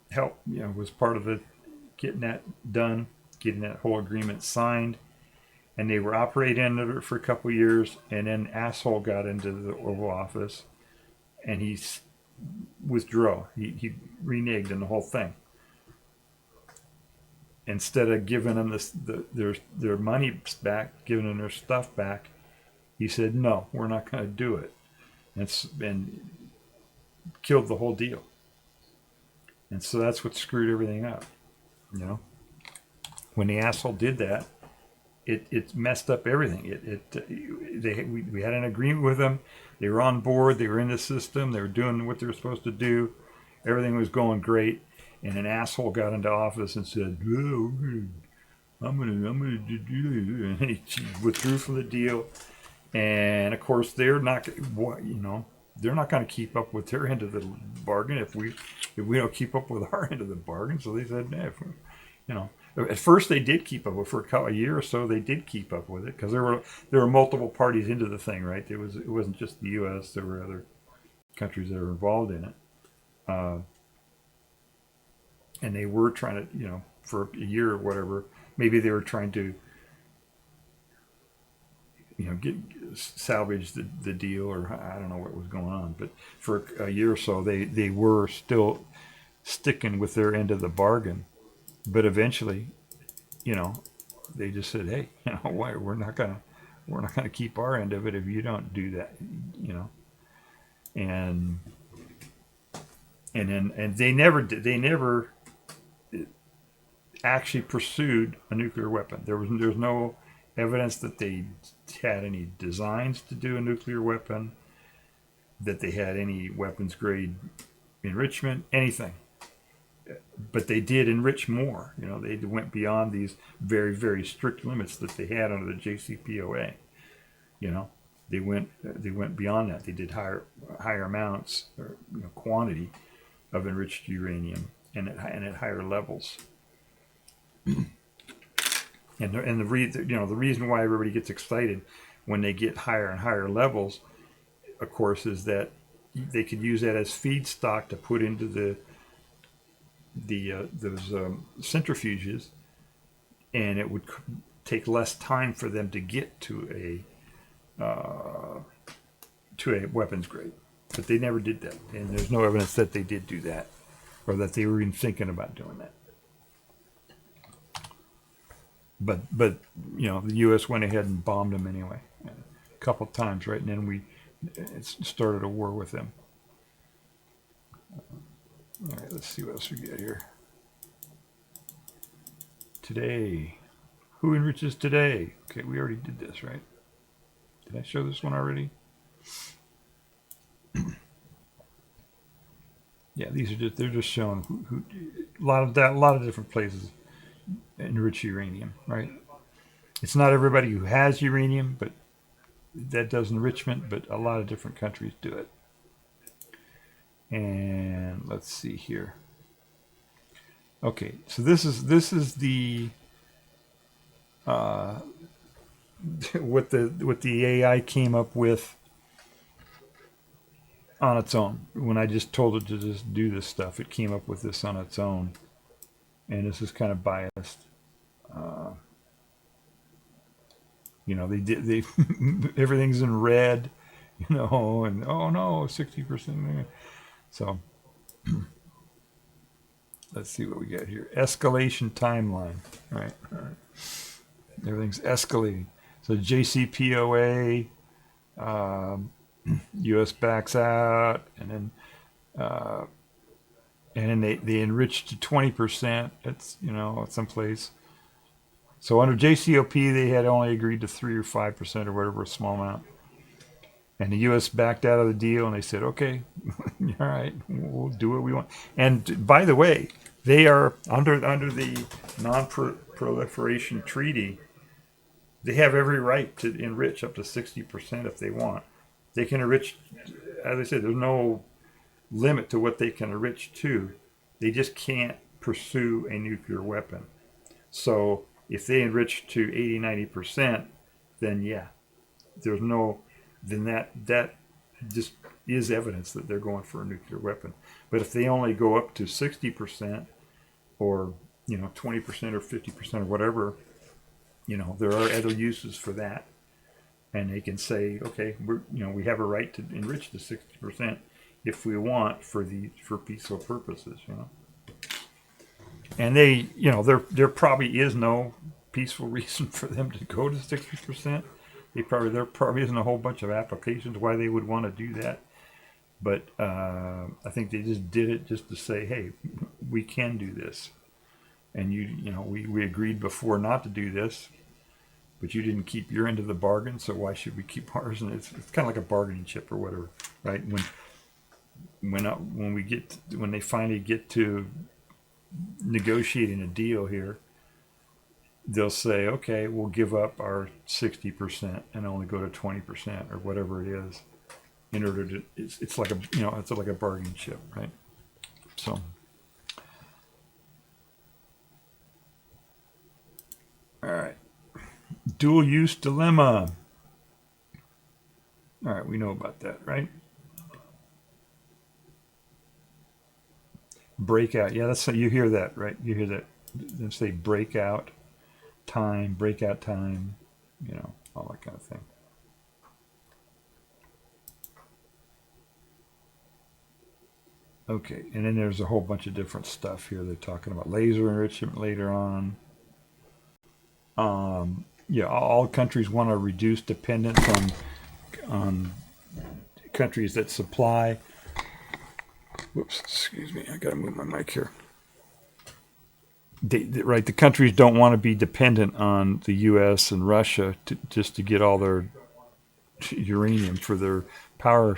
helped, was part of the getting that done, getting that whole agreement signed. And they were operating under it for a couple of years, and then asshole got into the Oval Office, and he withdrew. He reneged on the whole thing. Instead of giving them their money back, giving them their stuff back, he said, "No, we're not going to do it," and killed the whole deal. And so that's what screwed everything up. When the asshole did that, it messed up everything. We had an agreement with them. They were on board. They were in the system. They were doing what they were supposed to do. Everything was going great. And an asshole got into office and said, "Oh, I'm gonna do this," and he withdrew from the deal. And of course, they're not going to keep up with their end of the bargain if we don't keep up with our end of the bargain. So they said, "Nah, At first, they did keep up with it for a year or so. They did keep up with it because there were multiple parties into the thing, right? It wasn't just the U.S. There were other countries that were involved in it, and they were trying to, for a year or whatever. Maybe they were trying to, salvage the deal, or I don't know what was going on. But for a year or so, they were still sticking with their end of the bargain. But eventually, they just said, "Hey, why we're not gonna keep our end of it if you don't do that," and they never actually pursued a nuclear weapon. There's no evidence that they had any designs to do a nuclear weapon, that they had any weapons grade enrichment, anything. But they did enrich more. They went beyond these very, very strict limits that they had under the JCPOA. They went beyond that. They did higher amounts or quantity of enriched uranium and at higher levels. And the reason why everybody gets excited when they get higher and higher levels, of course, is that they could use that as feedstock to put into those centrifuges, and it would take less time for them to get to a weapons grade. But they never did that, and there's no evidence that they did do that, or that they were even thinking about doing that. But the U.S. went ahead and bombed them anyway, a couple of times, right? And then we started a war with them. All right, let's see what else we got here. Today. Who enriches today? Okay, we already did this, right? Did I show this one already? Yeah, they're just showing who a lot of different places enrich uranium, right? It's not everybody who has uranium, but that does enrichment, but a lot of different countries do it. And let's see here. Okay, so this is the what the AI came up with on its own. When I just told it to just do this stuff, it came up with this on its own, and this is kind of biased. They everything's in red, and oh no, 60%. So let's see what we got here. Escalation timeline. All right. Everything's escalating. So JCPOA, U.S. backs out, and then they enriched to 20%. It's at some place. So under JCOP, they had only agreed to 3 or 5% or whatever, a small amount. And the U.S. backed out of the deal, and they said, "Okay, all right, we'll do what we want." And by the way, they are under the Non-Proliferation Treaty. they have every right to enrich up to 60% if they want. They can enrich, as I said, there's no limit to what they can enrich to. They just can't pursue a nuclear weapon. So if they enrich to 80-90%, then yeah, there's no, then that just is evidence that they're going for a nuclear weapon. But if they only go up to 60% or 20% or 50% or whatever, there are other uses for that, and they can say, okay, we have a right to enrich to 60% if we want for peaceful purposes, And there probably is no peaceful reason for them to go to 60%. There probably isn't a whole bunch of applications why they would want to do that. But I think they just did it just to say, hey, we can do this. And we agreed before not to do this, but you didn't keep your end of the bargain, so why should we keep ours? And it's kind of like a bargaining chip or whatever, right? When they finally get to negotiating a deal here, they'll say, okay, we'll give up our 60% and only go to 20% or whatever it is, in order to. It's like a bargaining chip, right? So. All right. Dual use dilemma. All right, we know about that, right? Breakout. Yeah, you hear that, right? You hear that. They say breakout time, all that kind of thing. Okay, and then there's a whole bunch of different stuff here. They're talking about laser enrichment later on. All countries want to reduce dependence on countries that supply. Whoops, excuse me. I got to move my mic here. The countries don't want to be dependent on the U.S. and Russia just to get all their uranium for their power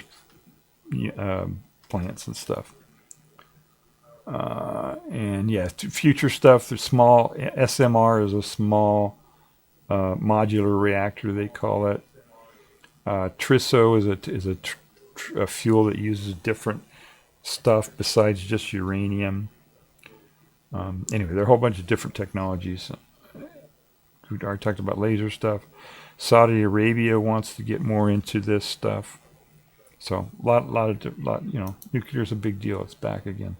plants and stuff. Future stuff. The small SMR is a small modular reactor, they call it. Triso is a fuel that uses different stuff besides just uranium. Anyway, there are a whole bunch of different technologies. We already talked about laser stuff. Saudi Arabia wants to get more into this stuff. So nuclear is a big deal. It's back again.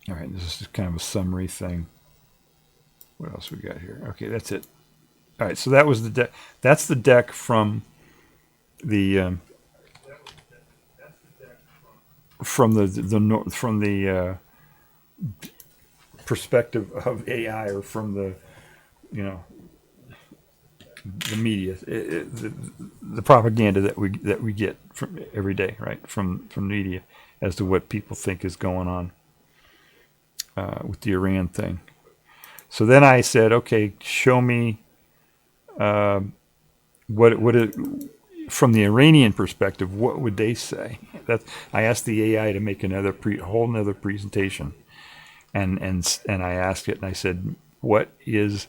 All right, this is just kind of a summary thing. What else we got here? Okay, that's it. All right, so that was the deck. That's the deck from the perspective of AI, or from the media, the propaganda that we get from every day, right, from media, as to what people think is going on with the Iran thing. So then I said, okay, show me from the Iranian perspective, what would they say? I asked the AI to make whole another presentation, and I asked it, and I said, what is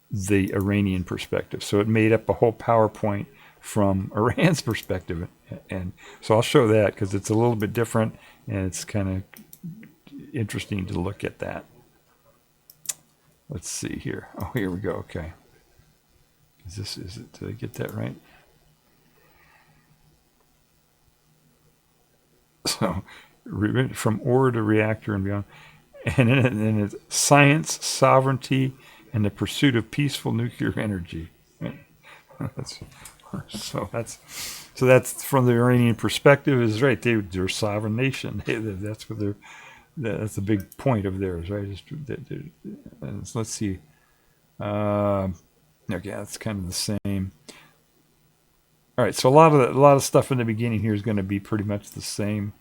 the Iranian perspective? So it made up a whole PowerPoint from Iran's perspective, and so I'll show that because it's a little bit different, and it's kind of interesting to look at that. Let's see here. Oh, here we go. Okay. Is it? Did I get that right? So, from ore to reactor and beyond, and then it's science, sovereignty, and the pursuit of peaceful nuclear energy. So that's from the Iranian perspective, is right. They're a sovereign nation. That's what they're. That's the big point of theirs, right? Let's see. Okay, that's kind of the same. All right, so a lot of stuff in the beginning here is going to be pretty much the same.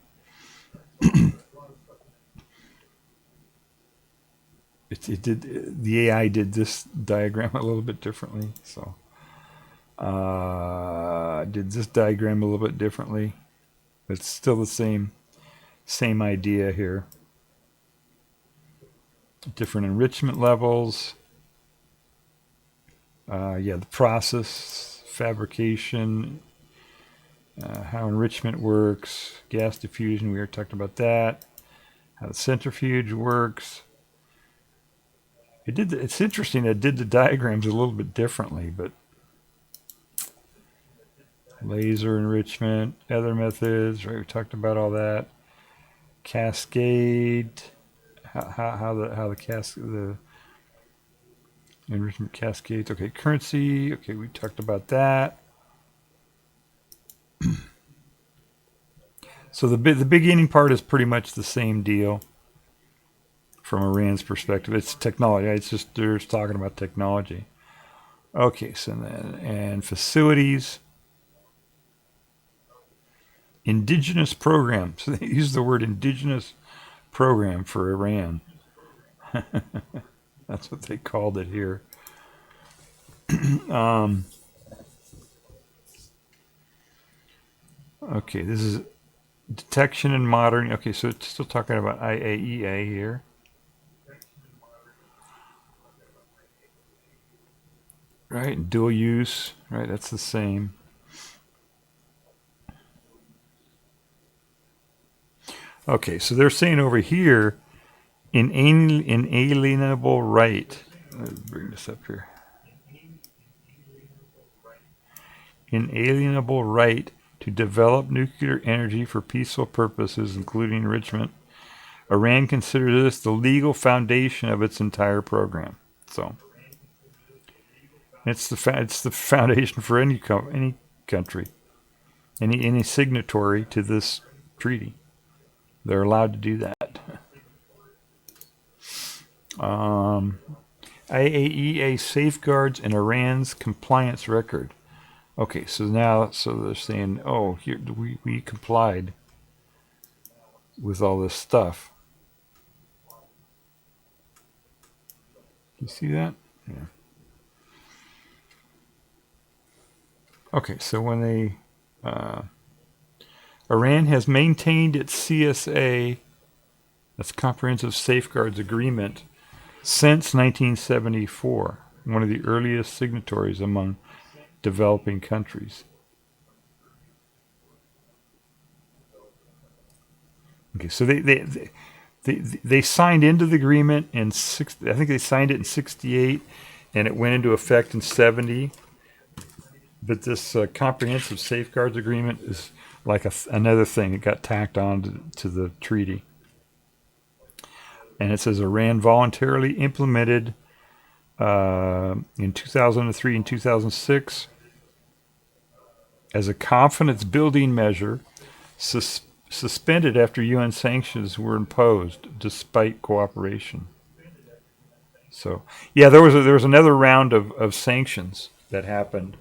The AI did this diagram a little bit differently, so did this diagram a little bit differently. It's still the same idea here. different enrichment levels. The process, fabrication, how enrichment works, gas diffusion, we already talked about that. How the centrifuge works. It's interesting, it did the diagrams a little bit differently, but laser enrichment, other methods, right? We talked about all that. Cascade, how the enrichment cascades. Okay, currency. Okay, we talked about that. So the beginning part is pretty much the same deal from Iran's perspective. It's technology. It's just they're just talking about technology. Okay, so then and facilities. Indigenous program. So they use the word indigenous program for Iran. That's what they called it here. Okay, this is detection and monitoring. Okay, so it's still talking about IAEA here. Right, dual use. Right, that's the same. Okay, so they're saying over here, inalienable right. Let's bring this up here. Inalienable right to develop nuclear energy for peaceful purposes, including enrichment. Iran considers this the legal foundation of its entire program. So it's the foundation for any country, any signatory to this treaty. They're allowed to do that. IAEA safeguards in Iran's compliance record. Okay, so they're saying, oh, here we complied with all this stuff. You see that? Yeah. Okay, so when they Iran has maintained its CSA, that's Comprehensive Safeguards Agreement, since 1974, one of the earliest signatories among developing countries. Okay, so they signed into the agreement I think they signed it in 68, and it went into effect in 70. But this Comprehensive Safeguards Agreement is like another thing. It got tacked on to the treaty. And it says Iran voluntarily implemented in 2003 and 2006 as a confidence building measure, suspended after UN sanctions were imposed despite cooperation. So, yeah, there was another round of sanctions that happened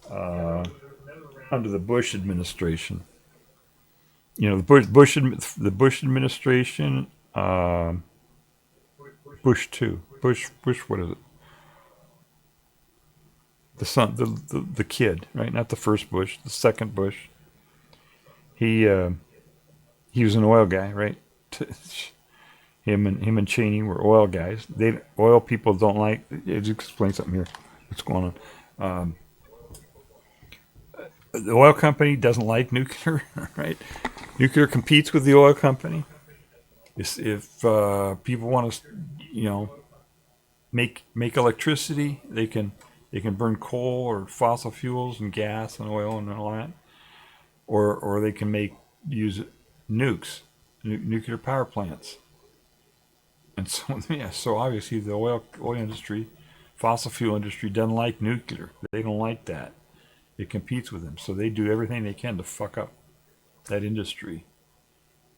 under the Bush administration. You know, the Bush administration, Bush 2, Bush, what is it? The son, the kid, right? Not the first Bush, the second Bush. He was an oil guy, right? Him and Cheney were oil guys. Oil people don't like. Just explain something here. What's going on? The oil company doesn't like nuclear, right? Nuclear competes with the oil company. If people want to, make electricity, they can burn coal or fossil fuels and gas and oil and all that, or they can use nukes, nuclear power plants. And so, so obviously the oil industry, fossil fuel industry doesn't like nuclear. They don't like that. It competes with them, so they do everything they can to fuck up that industry.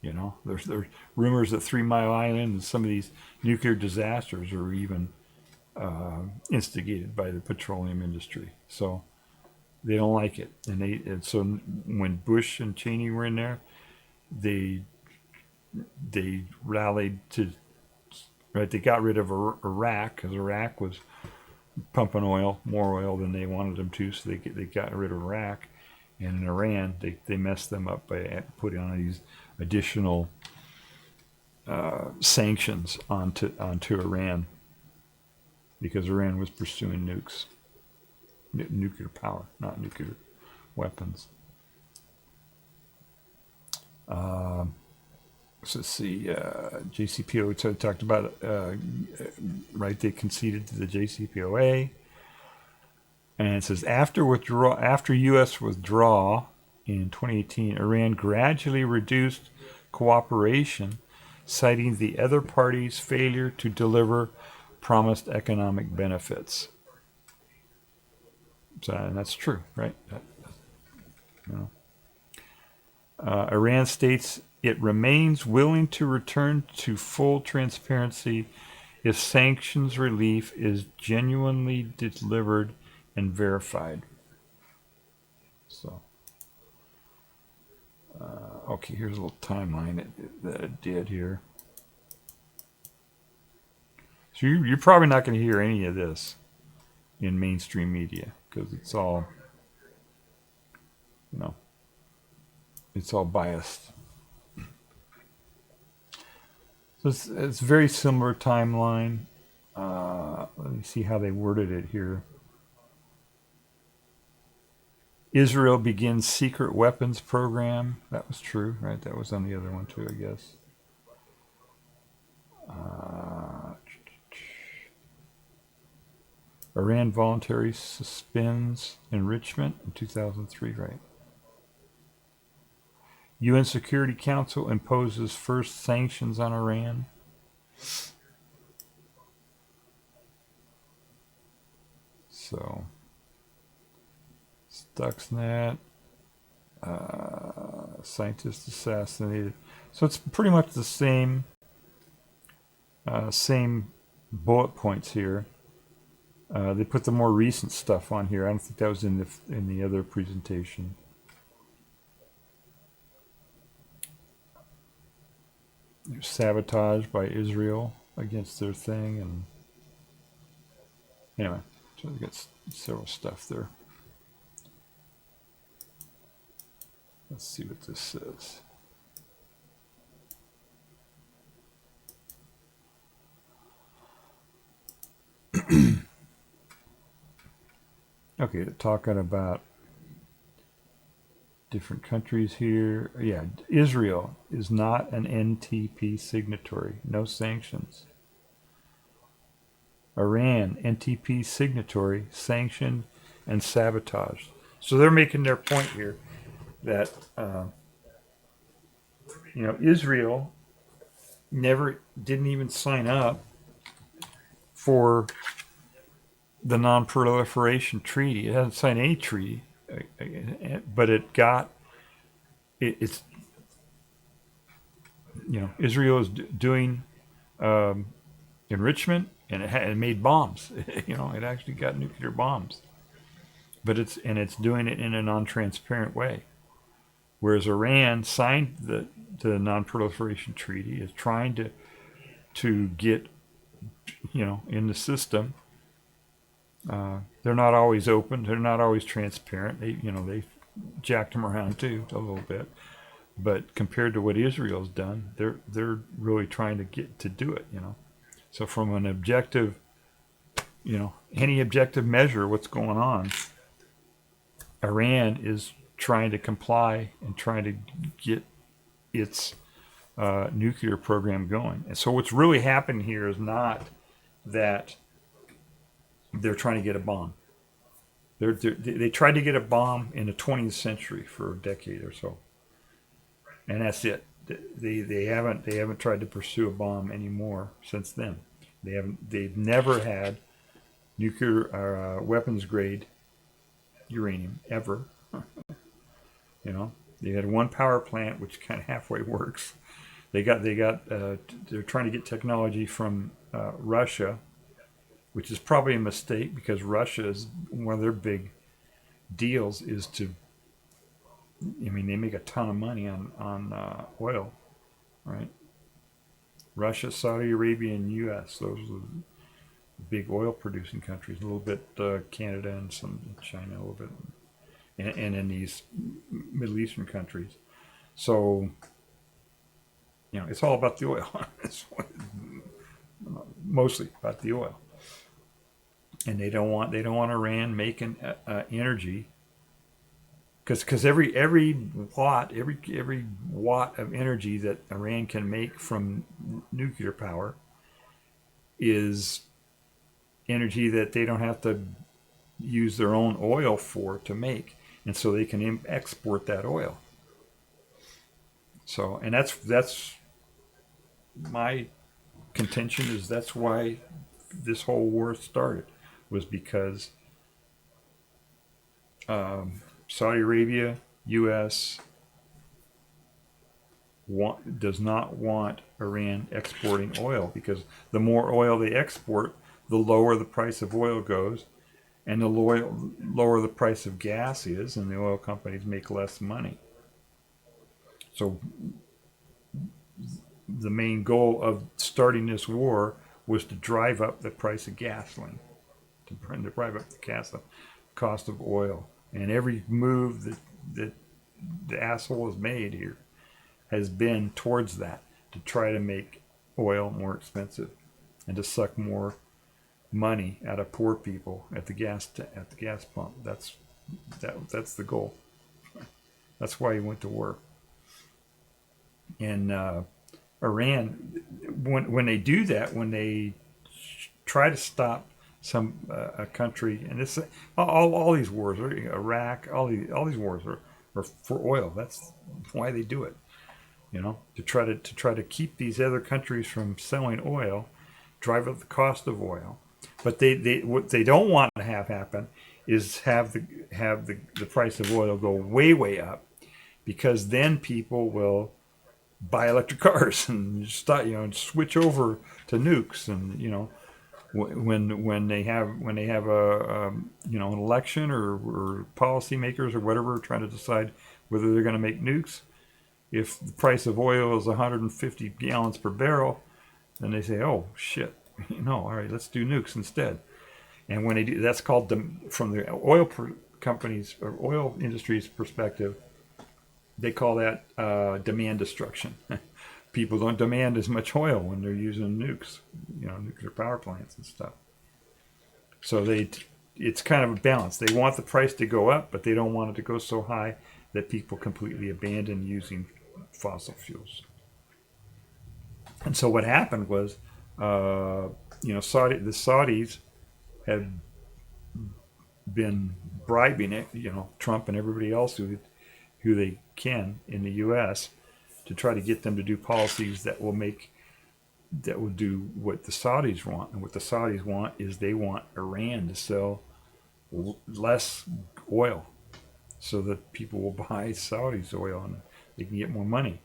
There's rumors that 3 Mile Island and some of these nuclear disasters are even instigated by the petroleum industry. So they don't like it, and so when Bush and Cheney were in there, they rallied to. Right, they got rid of Iraq because Iraq was pumping more oil than they wanted them to, so they got rid of Iraq. And in Iran, they messed them up by putting on these additional sanctions onto Iran because Iran was pursuing nukes, nuclear power, not nuclear weapons. So let's see, JCPOA, so I talked about, right, they conceded to the JCPOA. And it says, after U.S. withdrawal in 2018, Iran gradually reduced cooperation, citing the other party's failure to deliver promised economic benefits. So, and that's true, right? Iran states it remains willing to return to full transparency if sanctions relief is genuinely delivered and verified. So, okay, here's a little timeline that it did here. So you're probably not going to hear any of this in mainstream media because it's all, it's all biased. So it's very similar timeline. Let me see how they worded it here. Israel begins secret weapons program. That was true, right? That was on the other one too, I guess. Iran voluntarily suspends enrichment in 2003, right? UN Security Council imposes first sanctions on Iran. So, Stuxnet, scientist assassinated. So it's pretty much the same bullet points here. They put the more recent stuff on here. I don't think that was in the other presentation. There's sabotage by Israel against their thing, and anyway, so they got several stuff there. Let's see what this says. Okay, talking about different countries here. Yeah, Israel is not an NTP signatory. No sanctions. Iran, NTP signatory, sanctioned and sabotaged. So they're making their point here that, Israel didn't even sign up for the non-proliferation treaty. It hasn't signed any treaty, but it's Israel is doing enrichment, and it made bombs. It actually got nuclear bombs, but it's doing it in a non-transparent way. Whereas Iran signed the non-proliferation treaty, is trying to get in the system. They're not always open. They're not always transparent. They jacked them around too a little bit. But compared to what Israel's done, they're really trying to get to do it. So from an objective, any objective measure, what's going on, Iran is trying to comply and trying to get its nuclear program going. And so what's really happened here is not that they're trying to get a bomb. They tried to get a bomb in the 20th century for a decade or so, and that's it. They haven't tried to pursue a bomb anymore since then. They've never had nuclear weapons grade uranium ever. They had one power plant which kind of halfway works. They're trying to get technology from Russia, which is probably a mistake because Russia's one of their big deals is to. They make a ton of money on oil, right? Russia, Saudi Arabia, and U.S. Those are the big oil producing countries. A little bit Canada and some China, a little bit, and in these Middle Eastern countries. So You know, it's all about the oil. It's mostly about the oil. And they don't want Iran making energy, because every watt of energy that Iran can make from nuclear power is energy that they don't have to use their own oil for to make, and so they can export that oil. So, and that's my contention, is that's why this whole war started, was because Saudi Arabia, U.S. does not want Iran exporting oil, because the more oil they export, the lower the price of oil goes, and the lower the price of gas is, and the oil companies make less money. So the main goal of starting this war was to drive up the price of gasoline, to drive up the cost of oil. And every move that the asshole has made here has been towards that, to try to make oil more expensive and to suck more money out of poor people at the gas pump. That's the goal. That's why he went to war. And Iran, when they do that, when they try to stop a country, and this all these wars, Iraq, all these wars are for oil. That's why they do it. You know, to try to keep these other countries from selling oil, drive up the cost of oil. But what they don't want to have happen is have the price of oil go way up, because then people will buy electric cars and start, and switch over to nukes. And when they have an election or policymakers or whatever trying to decide whether they're going to make nukes, if the price of oil is 150 gallons per barrel, then they say, oh shit, all right, let's do nukes instead. And when they do, that's called, from the oil companies or oil industry's perspective, they call that demand destruction. People don't demand as much oil when they're using nukes, nuclear power plants and stuff. So it's kind of a balance. They want the price to go up, but they don't want it to go so high that people completely abandon using fossil fuels. And so what happened was, the Saudis had been bribing it, Trump and everybody else who they can in the U.S. to try to get them to do policies that will do what the Saudis want. And what the Saudis want is they want Iran to sell less oil, so that people will buy Saudi's oil and they can get more money.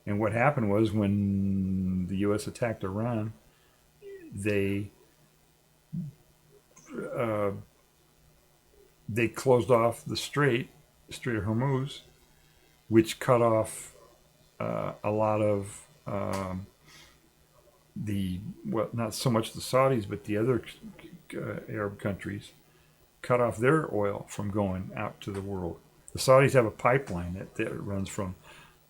And what happened was, when the U.S. attacked Iran, they closed off the Strait of Hormuz, which cut off a lot of not so much the Saudis, but the other Arab countries, cut off their oil from going out to the world. The Saudis have a pipeline that runs from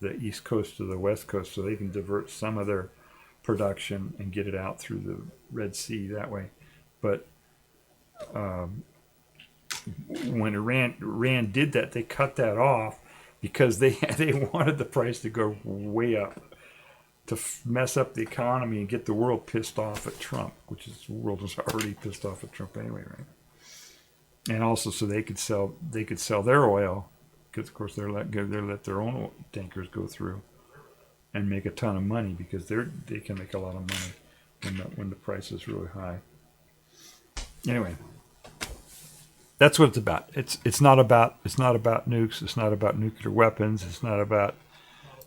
the east coast to the west coast, so they can divert some of their production and get it out through the Red Sea that way. But when Iran did that, they cut that off because they wanted the price to go way up, to mess up the economy and get the world pissed off at Trump, which is, the world was already pissed off at Trump anyway, right? And also so they could sell their oil, because of course they let their own tankers go through and make a ton of money, because they can make a lot of money when the price is really high. Anyway, that's what it's about. It's not about nukes. It's not about nuclear weapons. It's not about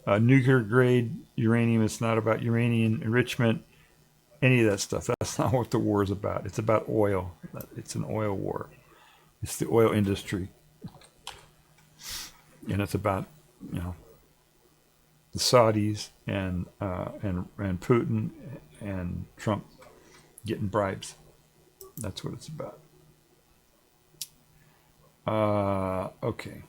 nuclear grade uranium. It's not about uranium enrichment. Any of that stuff. That's not what the war is about. It's about oil. It's an oil war. It's the oil industry, and it's about the Saudis and Putin and Trump getting bribes. That's what it's about. Okay.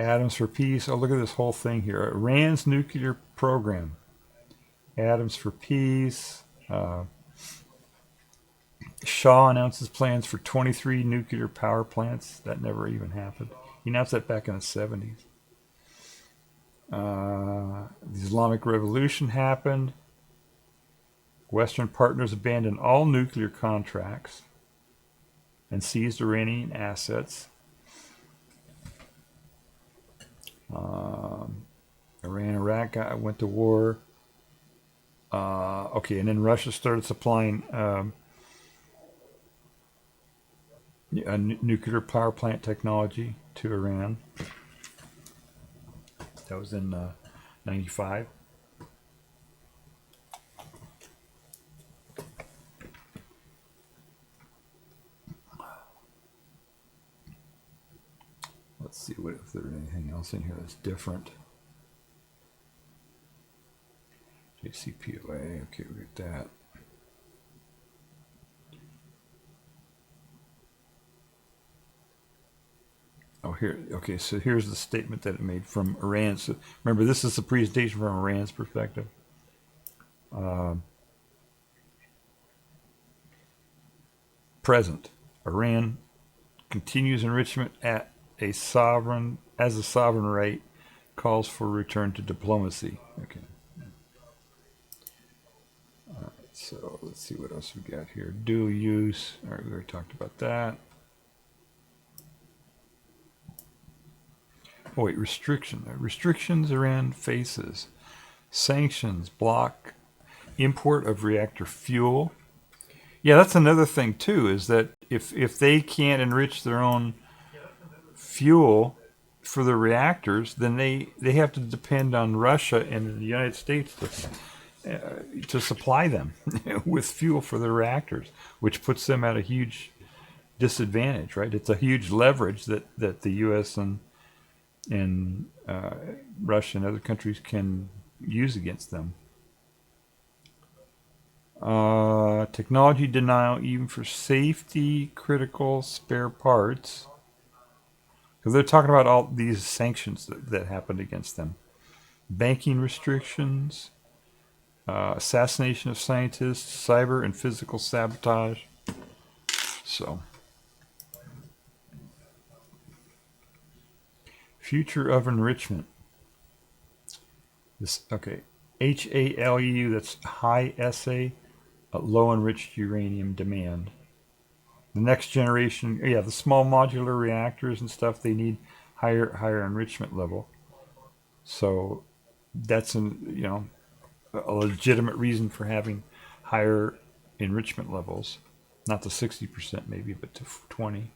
Atoms for Peace. Oh, look at this whole thing here. Iran's nuclear program. Atoms for Peace. Shah announces plans for 23 nuclear power plants. That never even happened. He announced that back in the 70s. The Islamic Revolution happened. Western partners abandoned all nuclear contracts and seized Iranian assets. Iran-Iraq went to war. Okay, and then Russia started supplying nuclear power plant technology to Iran. That was in 95. Let's see if there's anything else in here that's different. JCPOA, okay, we got that. Oh, here, okay, so here's the statement that it made from Iran. So remember, this is the presentation from Iran's perspective. Present, Iran continues enrichment at a sovereign right, calls for return to diplomacy. Okay. All right, so let's see what else we got here. Dual use. All right, we already talked about that. Oh wait, restrictions Iran faces. Sanctions block import of reactor fuel. Yeah, that's another thing too, is that if they can't enrich their own fuel for the reactors, then they have to depend on Russia and the United States to supply them with fuel for the reactors, which puts them at a huge disadvantage, right? It's a huge leverage that the U.S. and Russia and other countries can use against them. Technology denial even for safety critical spare parts. Because they're talking about all these sanctions that happened against them. Banking restrictions, assassination of scientists, cyber and physical sabotage. So, future of enrichment. This, okay, HALEU, that's high SA, low enriched uranium demand. The next generation, yeah, the small modular reactors and stuff, they need higher enrichment level. So that's a legitimate reason for having higher enrichment levels, not to 60% maybe, but to 20.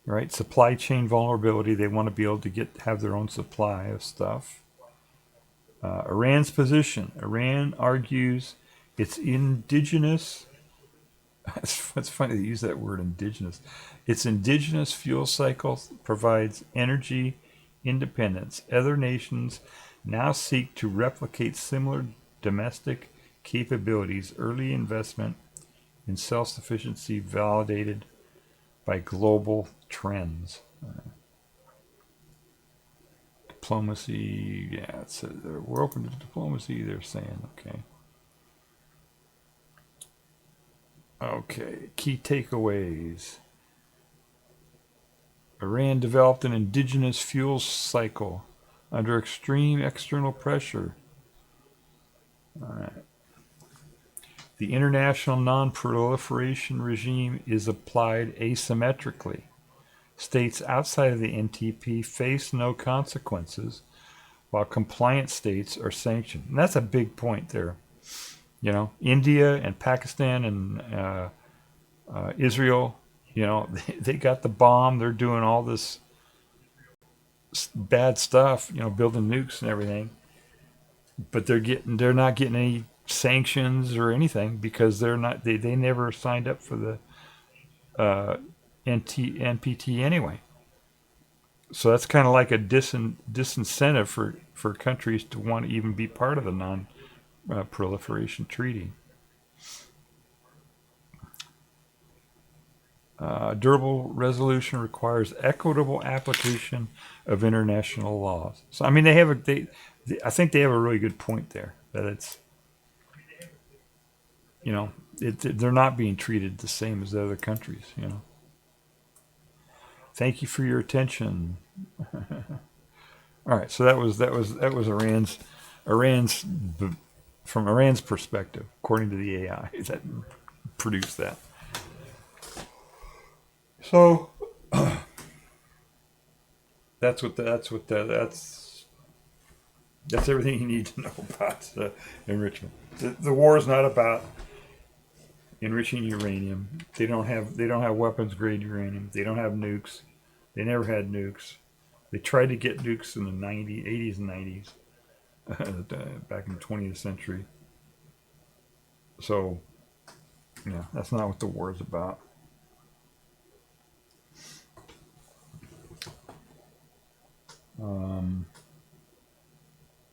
Right, supply chain vulnerability. They want to be able to have their own supply of stuff. Iran's position. Iran argues it's indigenous. It's funny they use that word, indigenous. Its indigenous fuel cycle provides energy independence. Other nations now seek to replicate similar domestic capabilities. Early investment in self-sufficiency validated by global trends. Diplomacy, yeah, we're open to diplomacy, they're saying, okay. Okay, key takeaways. Iran developed an indigenous fuel cycle under extreme external pressure. All right. The international non-proliferation regime is applied asymmetrically. States outside of the NTP face no consequences, while compliant states are sanctioned. And that's a big point there. You know, India and Pakistan and Israel, you know, they got the bomb. They're doing all this bad stuff, you know, building nukes and everything. But they're not getting any sanctions or anything because they never signed up for the NPT anyway. So that's kind of like a disincentive for countries to want to even be part of the non-proliferation treaty. Durable resolution requires equitable application of international laws. So I mean, they have I think they have a really good point there, that it's, they're not being treated the same as the other countries. Thank you for your attention. All right, so that was Iran's from Iran's perspective, according to the AI that produced that. So that's everything you need to know about enrichment. The war is not about enriching uranium. They don't have weapons grade uranium. They don't have nukes. They never had nukes. They tried to get nukes in the 80s and 90s, back in the 20th century. So, yeah, that's not what the war is about.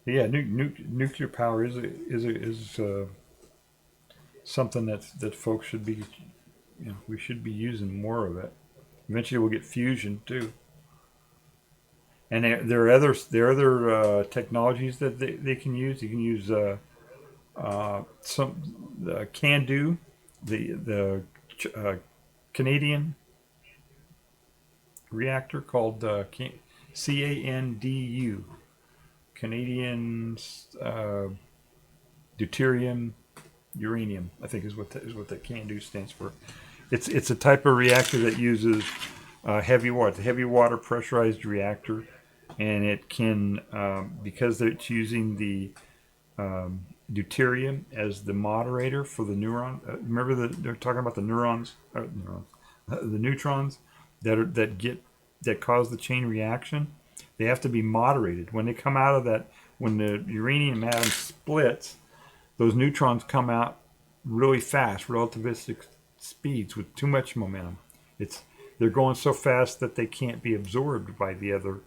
Yeah, nuclear power is something that folks should be, we should be using more of it. Eventually, we'll get fusion too. And there are other technologies that they can use. You can use the CANDU, the Canadian reactor called CANDU, Canadian deuterium uranium, I think is what that CANDU stands for. It's a type of reactor that uses heavy water. It's a heavy water pressurized reactor, and it can, because it's using the deuterium as the moderator for the neuron. Remember they're talking about the the neutrons that cause the chain reaction. They have to be moderated. When they come out of that, when the uranium atom splits, those neutrons come out really fast, relativistic speeds with too much momentum. They're going so fast that they can't be absorbed by the other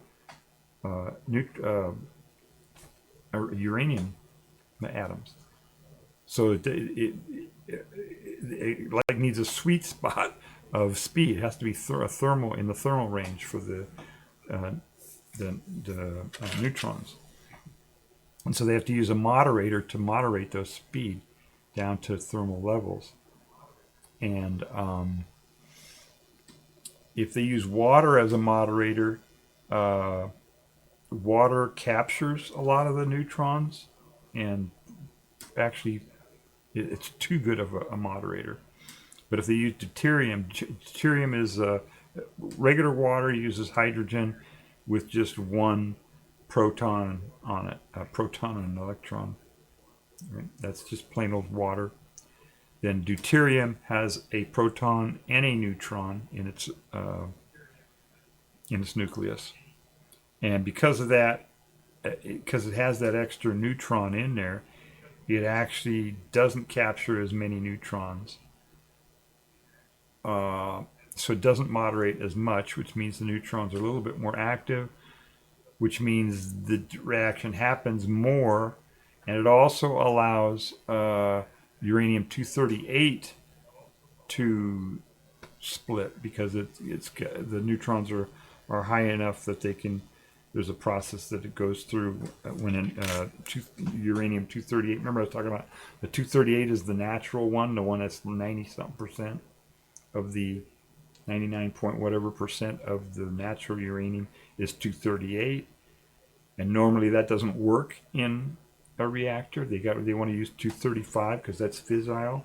uranium atoms. So it like needs a sweet spot of speed. It has to be thermal in the thermal range for the neutrons, and so they have to use a moderator to moderate those speed down to thermal levels. And if they use water as a moderator, water captures a lot of the neutrons, and actually it's too good of a moderator. But if they use deuterium is regular water uses hydrogen with just one proton on it, a proton and an electron. Right? That's just plain old water. Then deuterium has a proton and a neutron in its nucleus, and because of that, because it has that extra neutron in there, it actually doesn't capture as many neutrons. So it doesn't moderate as much, which means the neutrons are a little bit more active, which means the reaction happens more, and it also allows uranium-238 to split, because it's the neutrons are high enough that they can. There's a process that it goes through when uranium-238. Remember, I was talking about the 238 is the natural one, the one that's 90-something% of the 99 point whatever percent of the natural uranium is 238, and normally that doesn't work in a reactor. They want to use 235 because that's fissile.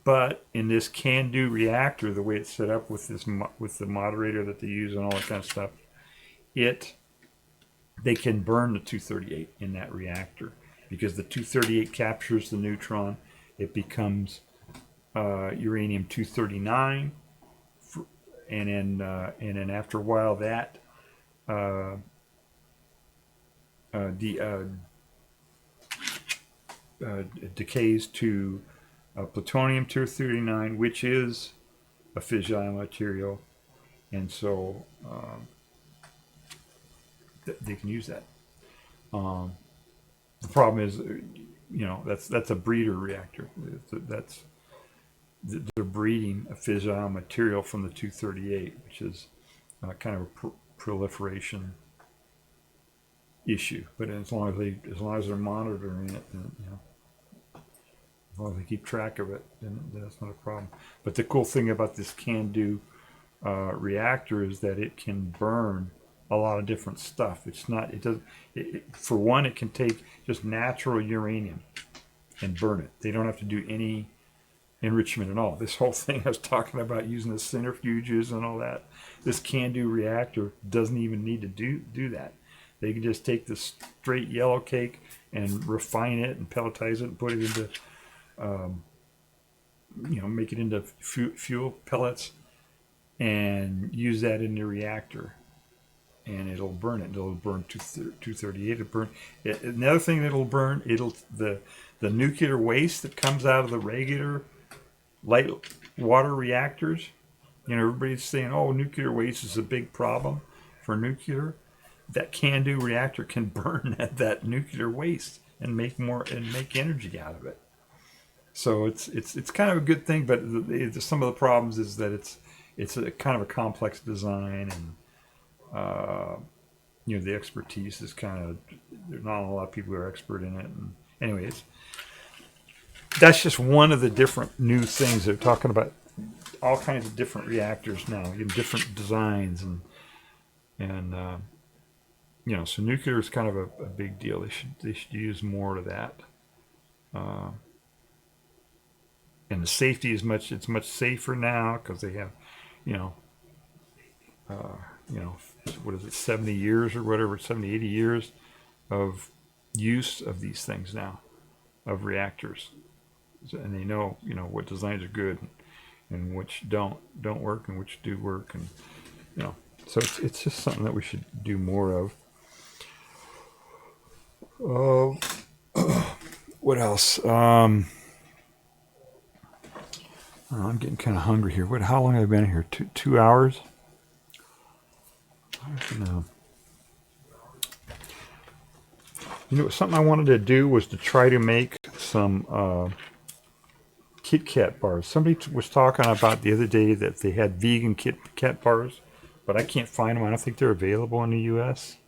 But in this CANDU reactor, the way it's set up with the moderator that they use and all that kind of stuff, they can burn the 238 in that reactor, because the 238 captures the neutron. It becomes uranium-239, and then after a while that decays to plutonium-239, which is a fissile material, and so they can use that. The problem is, that's a breeder reactor. they're breeding a fissile material from the 238, which is kind of a proliferation issue. But as long as they're monitoring it, and, as long as they keep track of it, then that's not a problem. But the cool thing about this CANDO reactor is that it can burn a lot of different stuff. It's not. It does. For one, it can take just natural uranium and burn it. They don't have to do any enrichment at all. This whole thing I was talking about using the centrifuges and all that. This CANDO reactor doesn't even need to do that. They can just take the straight yellow cake and refine it and pelletize it and put it into, make it into fuel pellets and use that in the reactor. And it'll burn it. It'll burn 238. It'll burn. Another thing that'll burn. The nuclear waste that comes out of the regular light water reactors. Everybody's saying, "Oh, nuclear waste is a big problem for nuclear." That CANDO reactor can burn that nuclear waste and make energy out of it. So it's kind of a good thing. But some of the problems is that it's a kind of a complex design, and the expertise is kind of, there's not a lot of people who are expert in it. And anyways, that's just one of the different new things. They're talking about all kinds of different reactors now, different designs, and so nuclear is kind of a big deal. They should use more of that. And the safety it's much safer now because they have, what is it, 70 years or whatever, 70, 80 years of use of these things now, of reactors. And they know, what designs are good and which don't work and which do work. And, so it's just something that we should do more of. What else? I'm getting kind of hungry here. How long have I been here? 2 hours? I don't know. Something I wanted to do was to try to make some Kit Kat bars. Somebody was talking about the other day that they had vegan Kit Kat bars, but I can't find them. I don't think they're available in the U.S.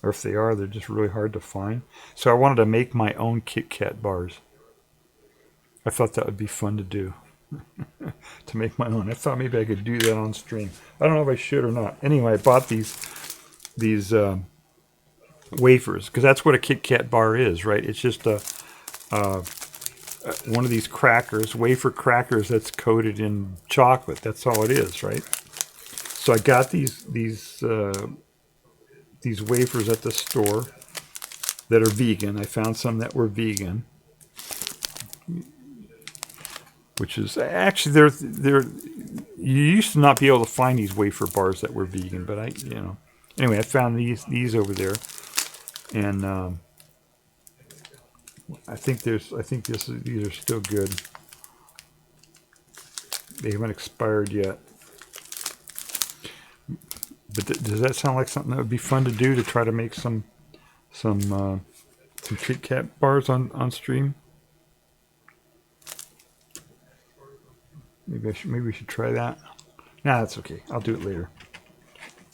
Or if they are, they're just really hard to find. So I wanted to make my own Kit Kat bars. I thought that would be fun to do. To make my own. I thought maybe I could do that on stream. I don't know if I should or not. Anyway, I bought these wafers, because that's what a Kit Kat bar is, right? It's just one of these crackers, wafer crackers that's coated in chocolate. That's all it is, right? So I got these wafers at the store that are vegan. I found some that were vegan, which is actually they're you used to not be able to find these wafer bars that were vegan, but anyway, I found these over there, and I think these are still good. They haven't expired yet. But does that sound like something that would be fun to do, to try to make some Kit Kat bars on stream? Maybe we should try that. Nah, that's okay. I'll do it later.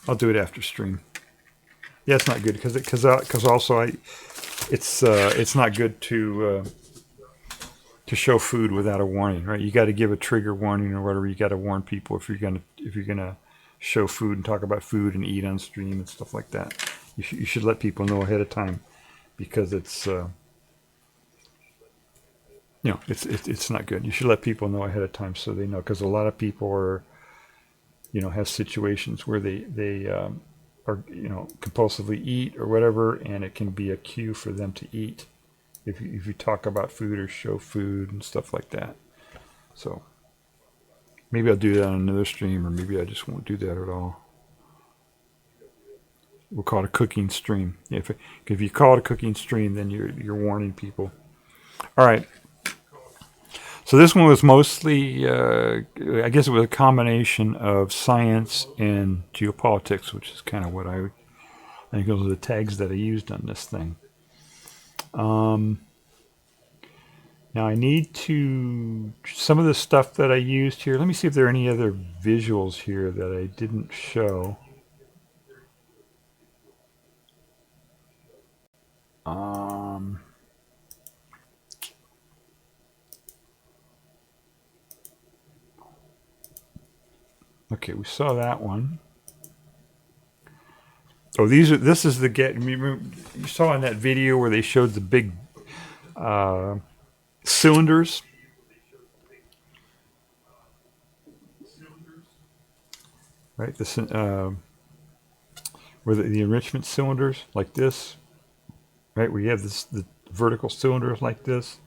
I'll do it after stream. Yeah, it's not good because also it's not good to show food without a warning, right? You got to give a trigger warning or whatever. You got to warn people if you're gonna show food and talk about food and eat on stream and stuff like that. You should let people know ahead of time, because it's it's not good. You should let people know ahead of time so they know, because a lot of people are, have situations where they are, compulsively eat or whatever, and it can be a cue for them to eat if you talk about food or show food and stuff like that. So maybe I'll do that on another stream, or maybe I just won't do that at all. We'll call it a cooking stream. If you call it a cooking stream, then you're warning people. All right. So this one was mostly, I guess it was a combination of science and geopolitics, which is kind of what I think those are the tags that I used on this thing. Now I need to, some of the stuff that I used here, let me see if there are any other visuals here that I didn't show. Okay, we saw that one. Oh, this is the you saw in that video where they showed the big cylinders. Right, this where the enrichment cylinders like this, right? We have the vertical cylinders like this.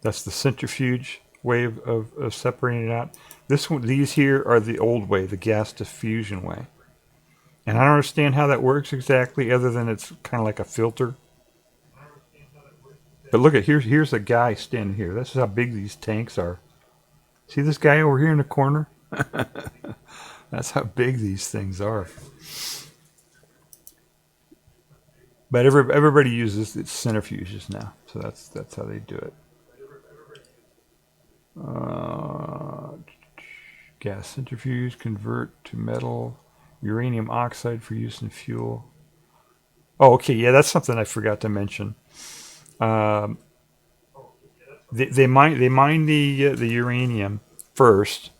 That's the centrifuge way of separating it out. These here are the old way, the gas diffusion way. And I don't understand how that works exactly, other than it's kind of like a filter. But look at here's a guy standing here. This is how big these tanks are. See this guy over here in the corner? That's how big these things are. But everybody uses its centrifuges now, so that's how they do it. Gas centrifuge, convert to metal, uranium oxide for use in fuel. Oh, okay, yeah, that's something I forgot to mention. They mine the uranium first,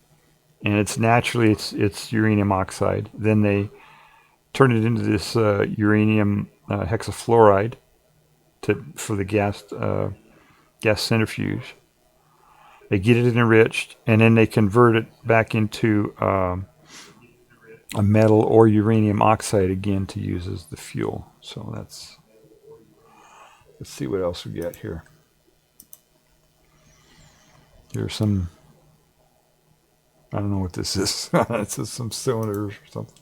and it's uranium oxide. Then they turn it into this uranium hexafluoride for the gas centrifuge. They get it enriched, and then they convert it back into a metal or uranium oxide again to use as the fuel. So let's see what else we got here. Here's some, I don't know what this is. This is some cylinders or something.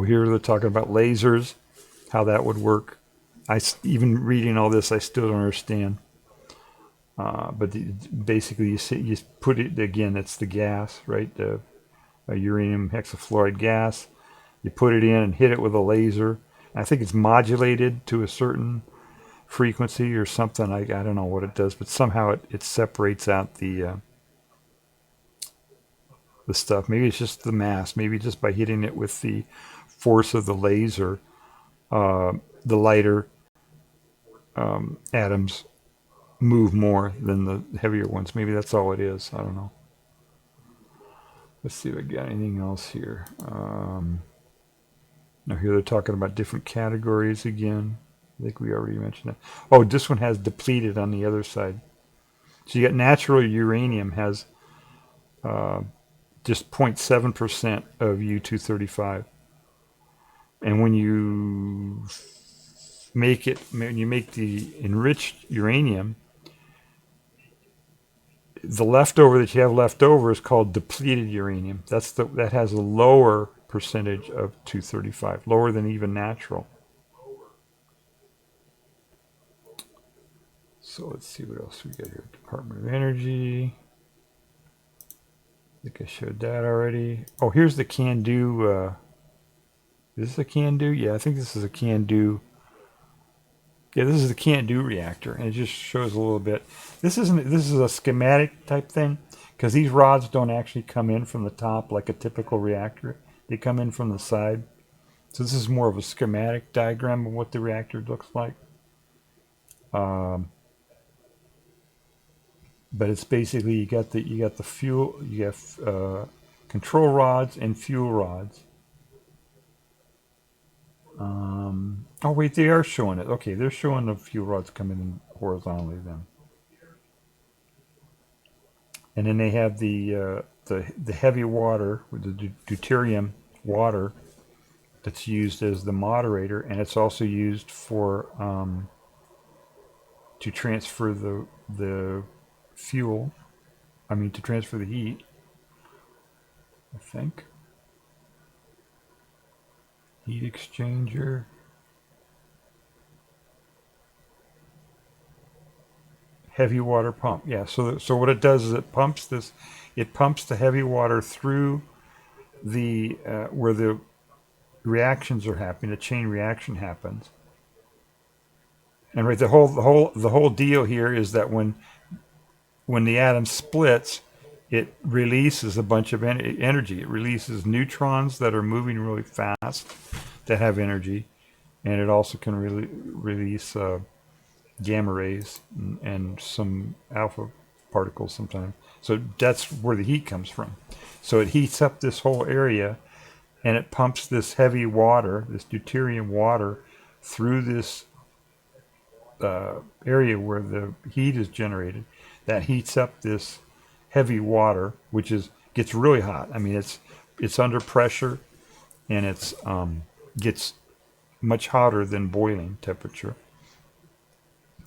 Here they're talking about lasers, how that would work. Even reading all this, I still don't understand. But basically, you put it, again, it's the gas, right? The uranium hexafluoride gas. You put it in and hit it with a laser. I think it's modulated to a certain frequency or something. I don't know what it does, but somehow it separates out the stuff. Maybe it's just the mass. Maybe just by hitting it with the force of the laser, the lighter atoms move more than the heavier ones. Maybe that's all it is. I don't know. Let's see if I got anything else here. Now here they're talking about different categories again. I think we already mentioned that. Oh, this one has depleted on the other side. So you got natural uranium has just 0.7% of U-235. And when you make the enriched uranium, the leftover that you have left over is called depleted uranium. That has a lower percentage of 235, lower than even natural. So let's see what else we got here. Department of Energy. I think I showed that already. Oh, here's the CANDO. Is this a CANDO? Yeah, I think this is a CANDO. Yeah, this is the CANDO reactor, and it just shows a little bit. This is a schematic type thing, because these rods don't actually come in from the top like a typical reactor. They come in from the side. So this is more of a schematic diagram of what the reactor looks like. But it's basically you got the fuel, you have control rods and fuel rods. Oh wait, they are showing it. Okay, they're showing the fuel rods coming in horizontally then. And then they have the heavy water with the deuterium water that's used as the moderator, and it's also used for to transfer the fuel. I mean, to transfer the heat, I think. Heat exchanger. Heavy water pump. Yeah, so what it does is it pumps the heavy water through the where the reactions are happening, the chain reaction happens. And right, the whole deal here is that when the atom splits, it releases a bunch of energy. It releases neutrons that are moving really fast that have energy, and it also can release gamma rays and some alpha particles sometimes. So that's where the heat comes from. So it heats up this whole area, and it pumps this heavy water, this deuterium water, through this area where the heat is generated. That heats up this heavy water, which gets really hot. I mean, it's under pressure, and it's gets much hotter than boiling temperature.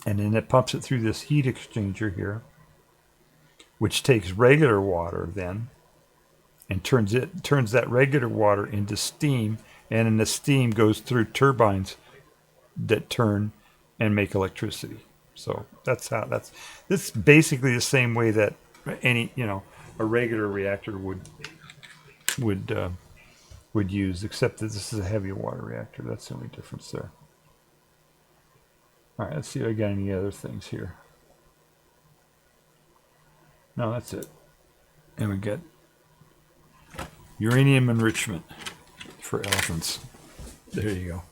And then it pumps it through this heat exchanger here, which takes regular water then and turns that regular water into steam, and then the steam goes through turbines that turn and make electricity. So that's basically the same way that any a regular reactor would use, except that this is a heavy water reactor. That's the only difference there. All right, let's see if I got any other things here. No, that's it. And we get uranium enrichment for elephants. There you go.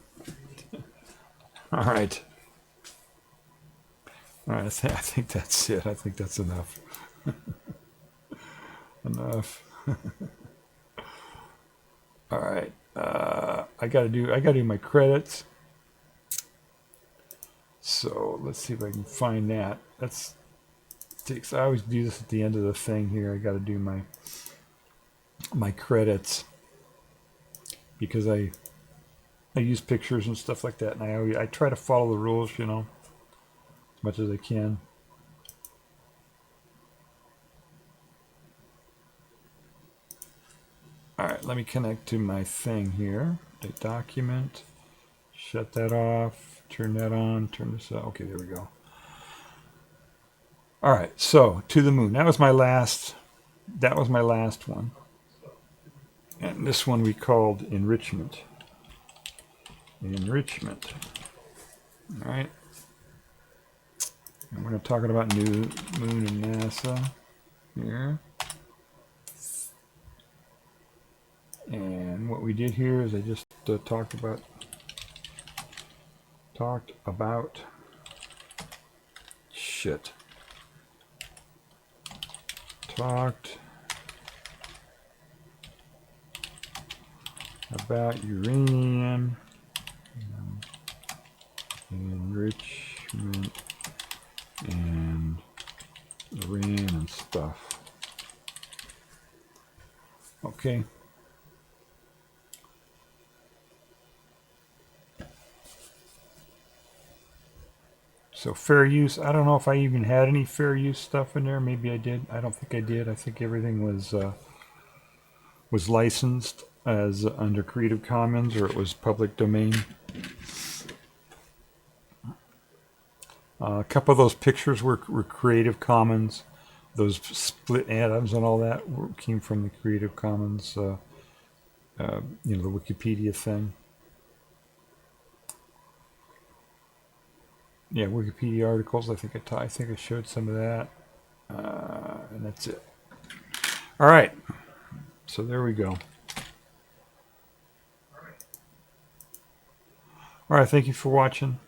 All right. All right, I think that's it. I think that's enough. Enough. All right. I gotta do my credits. So let's see if I can find that. I always do this at the end of the thing here. I got to do my credits because I use pictures and stuff like that, and I try to follow the rules, as much as I can. All right, let me connect to my thing here. The document. Shut that off. Turn that on. Turn this off. Okay, there we go. All right, so to the moon. That was my last one. And this one we called Enrichment. Enrichment. All right. And we're talking about new moon and NASA here. And what we did here is I just talked about shit. Talked about uranium enrichment and Iran and stuff. Okay. So fair use, I don't know if I even had any fair use stuff in there. Maybe I did. I don't think I did. I think everything was licensed as under Creative Commons, or it was public domain. A couple of those pictures were Creative Commons. Those split atoms and all that came from the Creative Commons, the Wikipedia thing. Yeah, Wikipedia articles. I think I showed some of that, and that's it. All right, so there we go. All right, thank you for watching.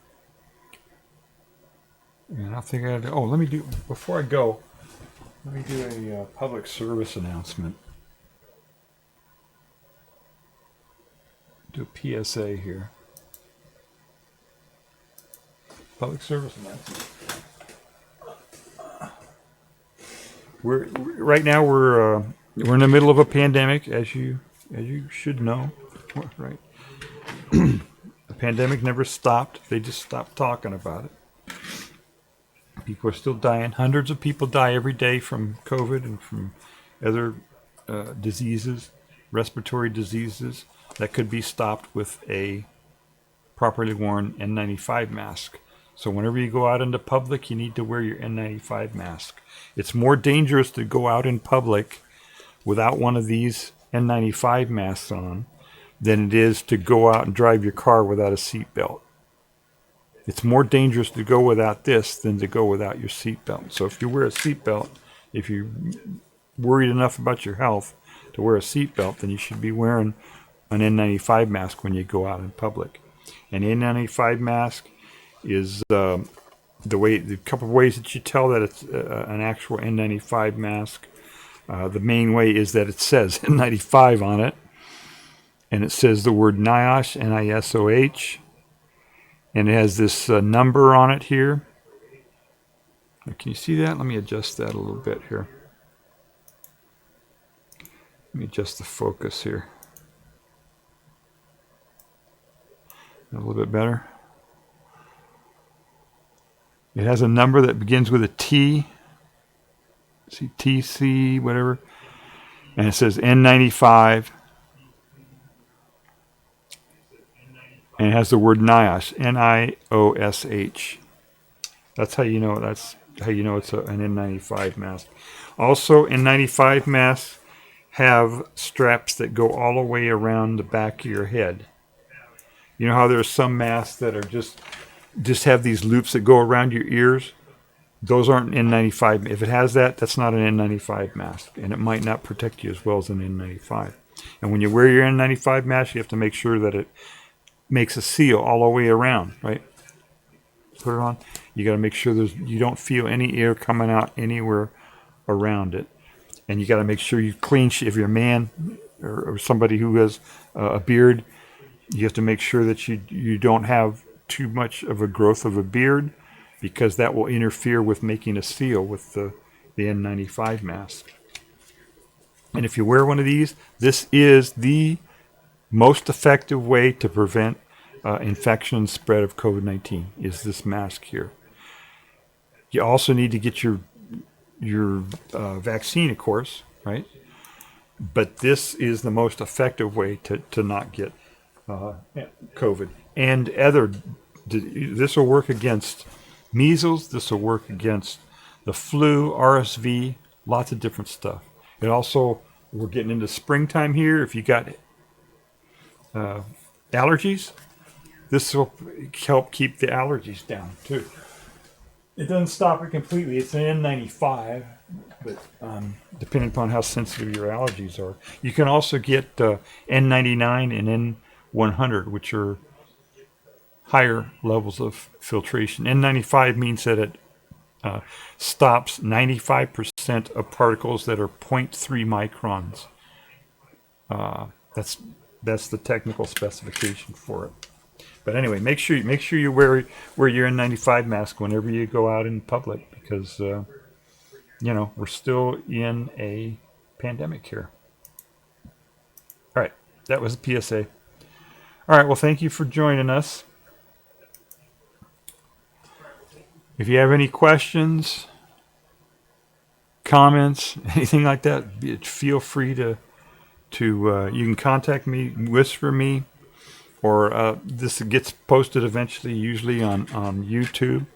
And I think before I go, let me do a public service announcement. Do a PSA here. Public service announcement. Right now we're in the middle of a pandemic, as you should know, right? The pandemic never stopped. They just stopped talking about it. People are still dying. Hundreds of people die every day from COVID and from other diseases, respiratory diseases that could be stopped with a properly worn N95 mask. So whenever you go out into public, you need to wear your N95 mask. It's more dangerous to go out in public without one of these N95 masks on than it is to go out and drive your car without a seat belt. It's more dangerous to go without this than to go without your seatbelt. So if you wear a seatbelt, if you're worried enough about your health to wear a seatbelt, then you should be wearing an N95 mask when you go out in public. An N95 mask is the couple of ways that you tell that it's an actual N95 mask. The main way is that it says N95 on it, and it says the word NIOSH, N-I-S-O-H, and it has this number on it here. Now, can you see that? Let me adjust that a little bit here. Let me adjust the focus here. A little bit better. It has a number that begins with a T. See, TC, whatever. And it says N95. And it has the word NIOSH, N-I-O-S-H. That's how you know. That's how you know it's an N95 mask. Also, N95 masks have straps that go all the way around the back of your head. You know how there's some masks that are just have these loops that go around your ears? Those aren't N95. If it has that, that's not an N95 mask, and it might not protect you as well as an N95. And when you wear your N95 mask, you have to make sure that it makes a seal all the way around, right? Put it on. You got to make sure you don't feel any air coming out anywhere around it, and you got to make sure you clean. If you're a man or somebody who has a beard, you have to make sure that you don't have too much of a growth of a beard, because that will interfere with making a seal with the N95 mask. And if you wear one of these, this is the most effective way to prevent infection and spread of COVID-19 is this mask here. You also need to get your vaccine, of course, right? But this is the most effective way to not get COVID. And this will work against measles, this will work against the flu, RSV, lots of different stuff. It also, we're getting into springtime here. If you got allergies, this will help keep the allergies down too. It doesn't stop it completely. It's an N95, but depending upon how sensitive your allergies are. You can also get N99 and N100, which are higher levels of filtration. N95 means that it stops 95% of particles that are 0.3 microns. That's the technical specification for it. But anyway, make sure you wear your N95 mask whenever you go out in public, because we're still in a pandemic here. All right, that was the PSA. All right, well, thank you for joining us. If you have any questions, comments, anything like that, feel free to you can contact me, whisper me, or this gets posted eventually, usually on YouTube.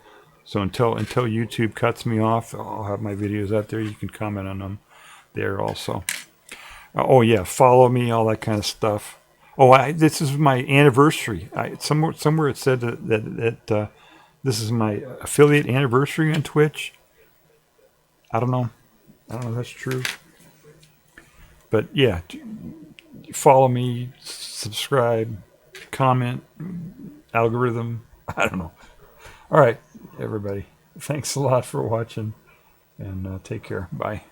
So until YouTube cuts me off, I'll have my videos out there. You can comment on them there also. Oh yeah, follow me, all that kind of stuff. Oh, this is my anniversary. Somewhere it said that this is my affiliate anniversary on Twitch. I don't know if that's true. But yeah, follow me, subscribe, comment, algorithm. I don't know. All right, everybody. Thanks a lot for watching, and take care. Bye.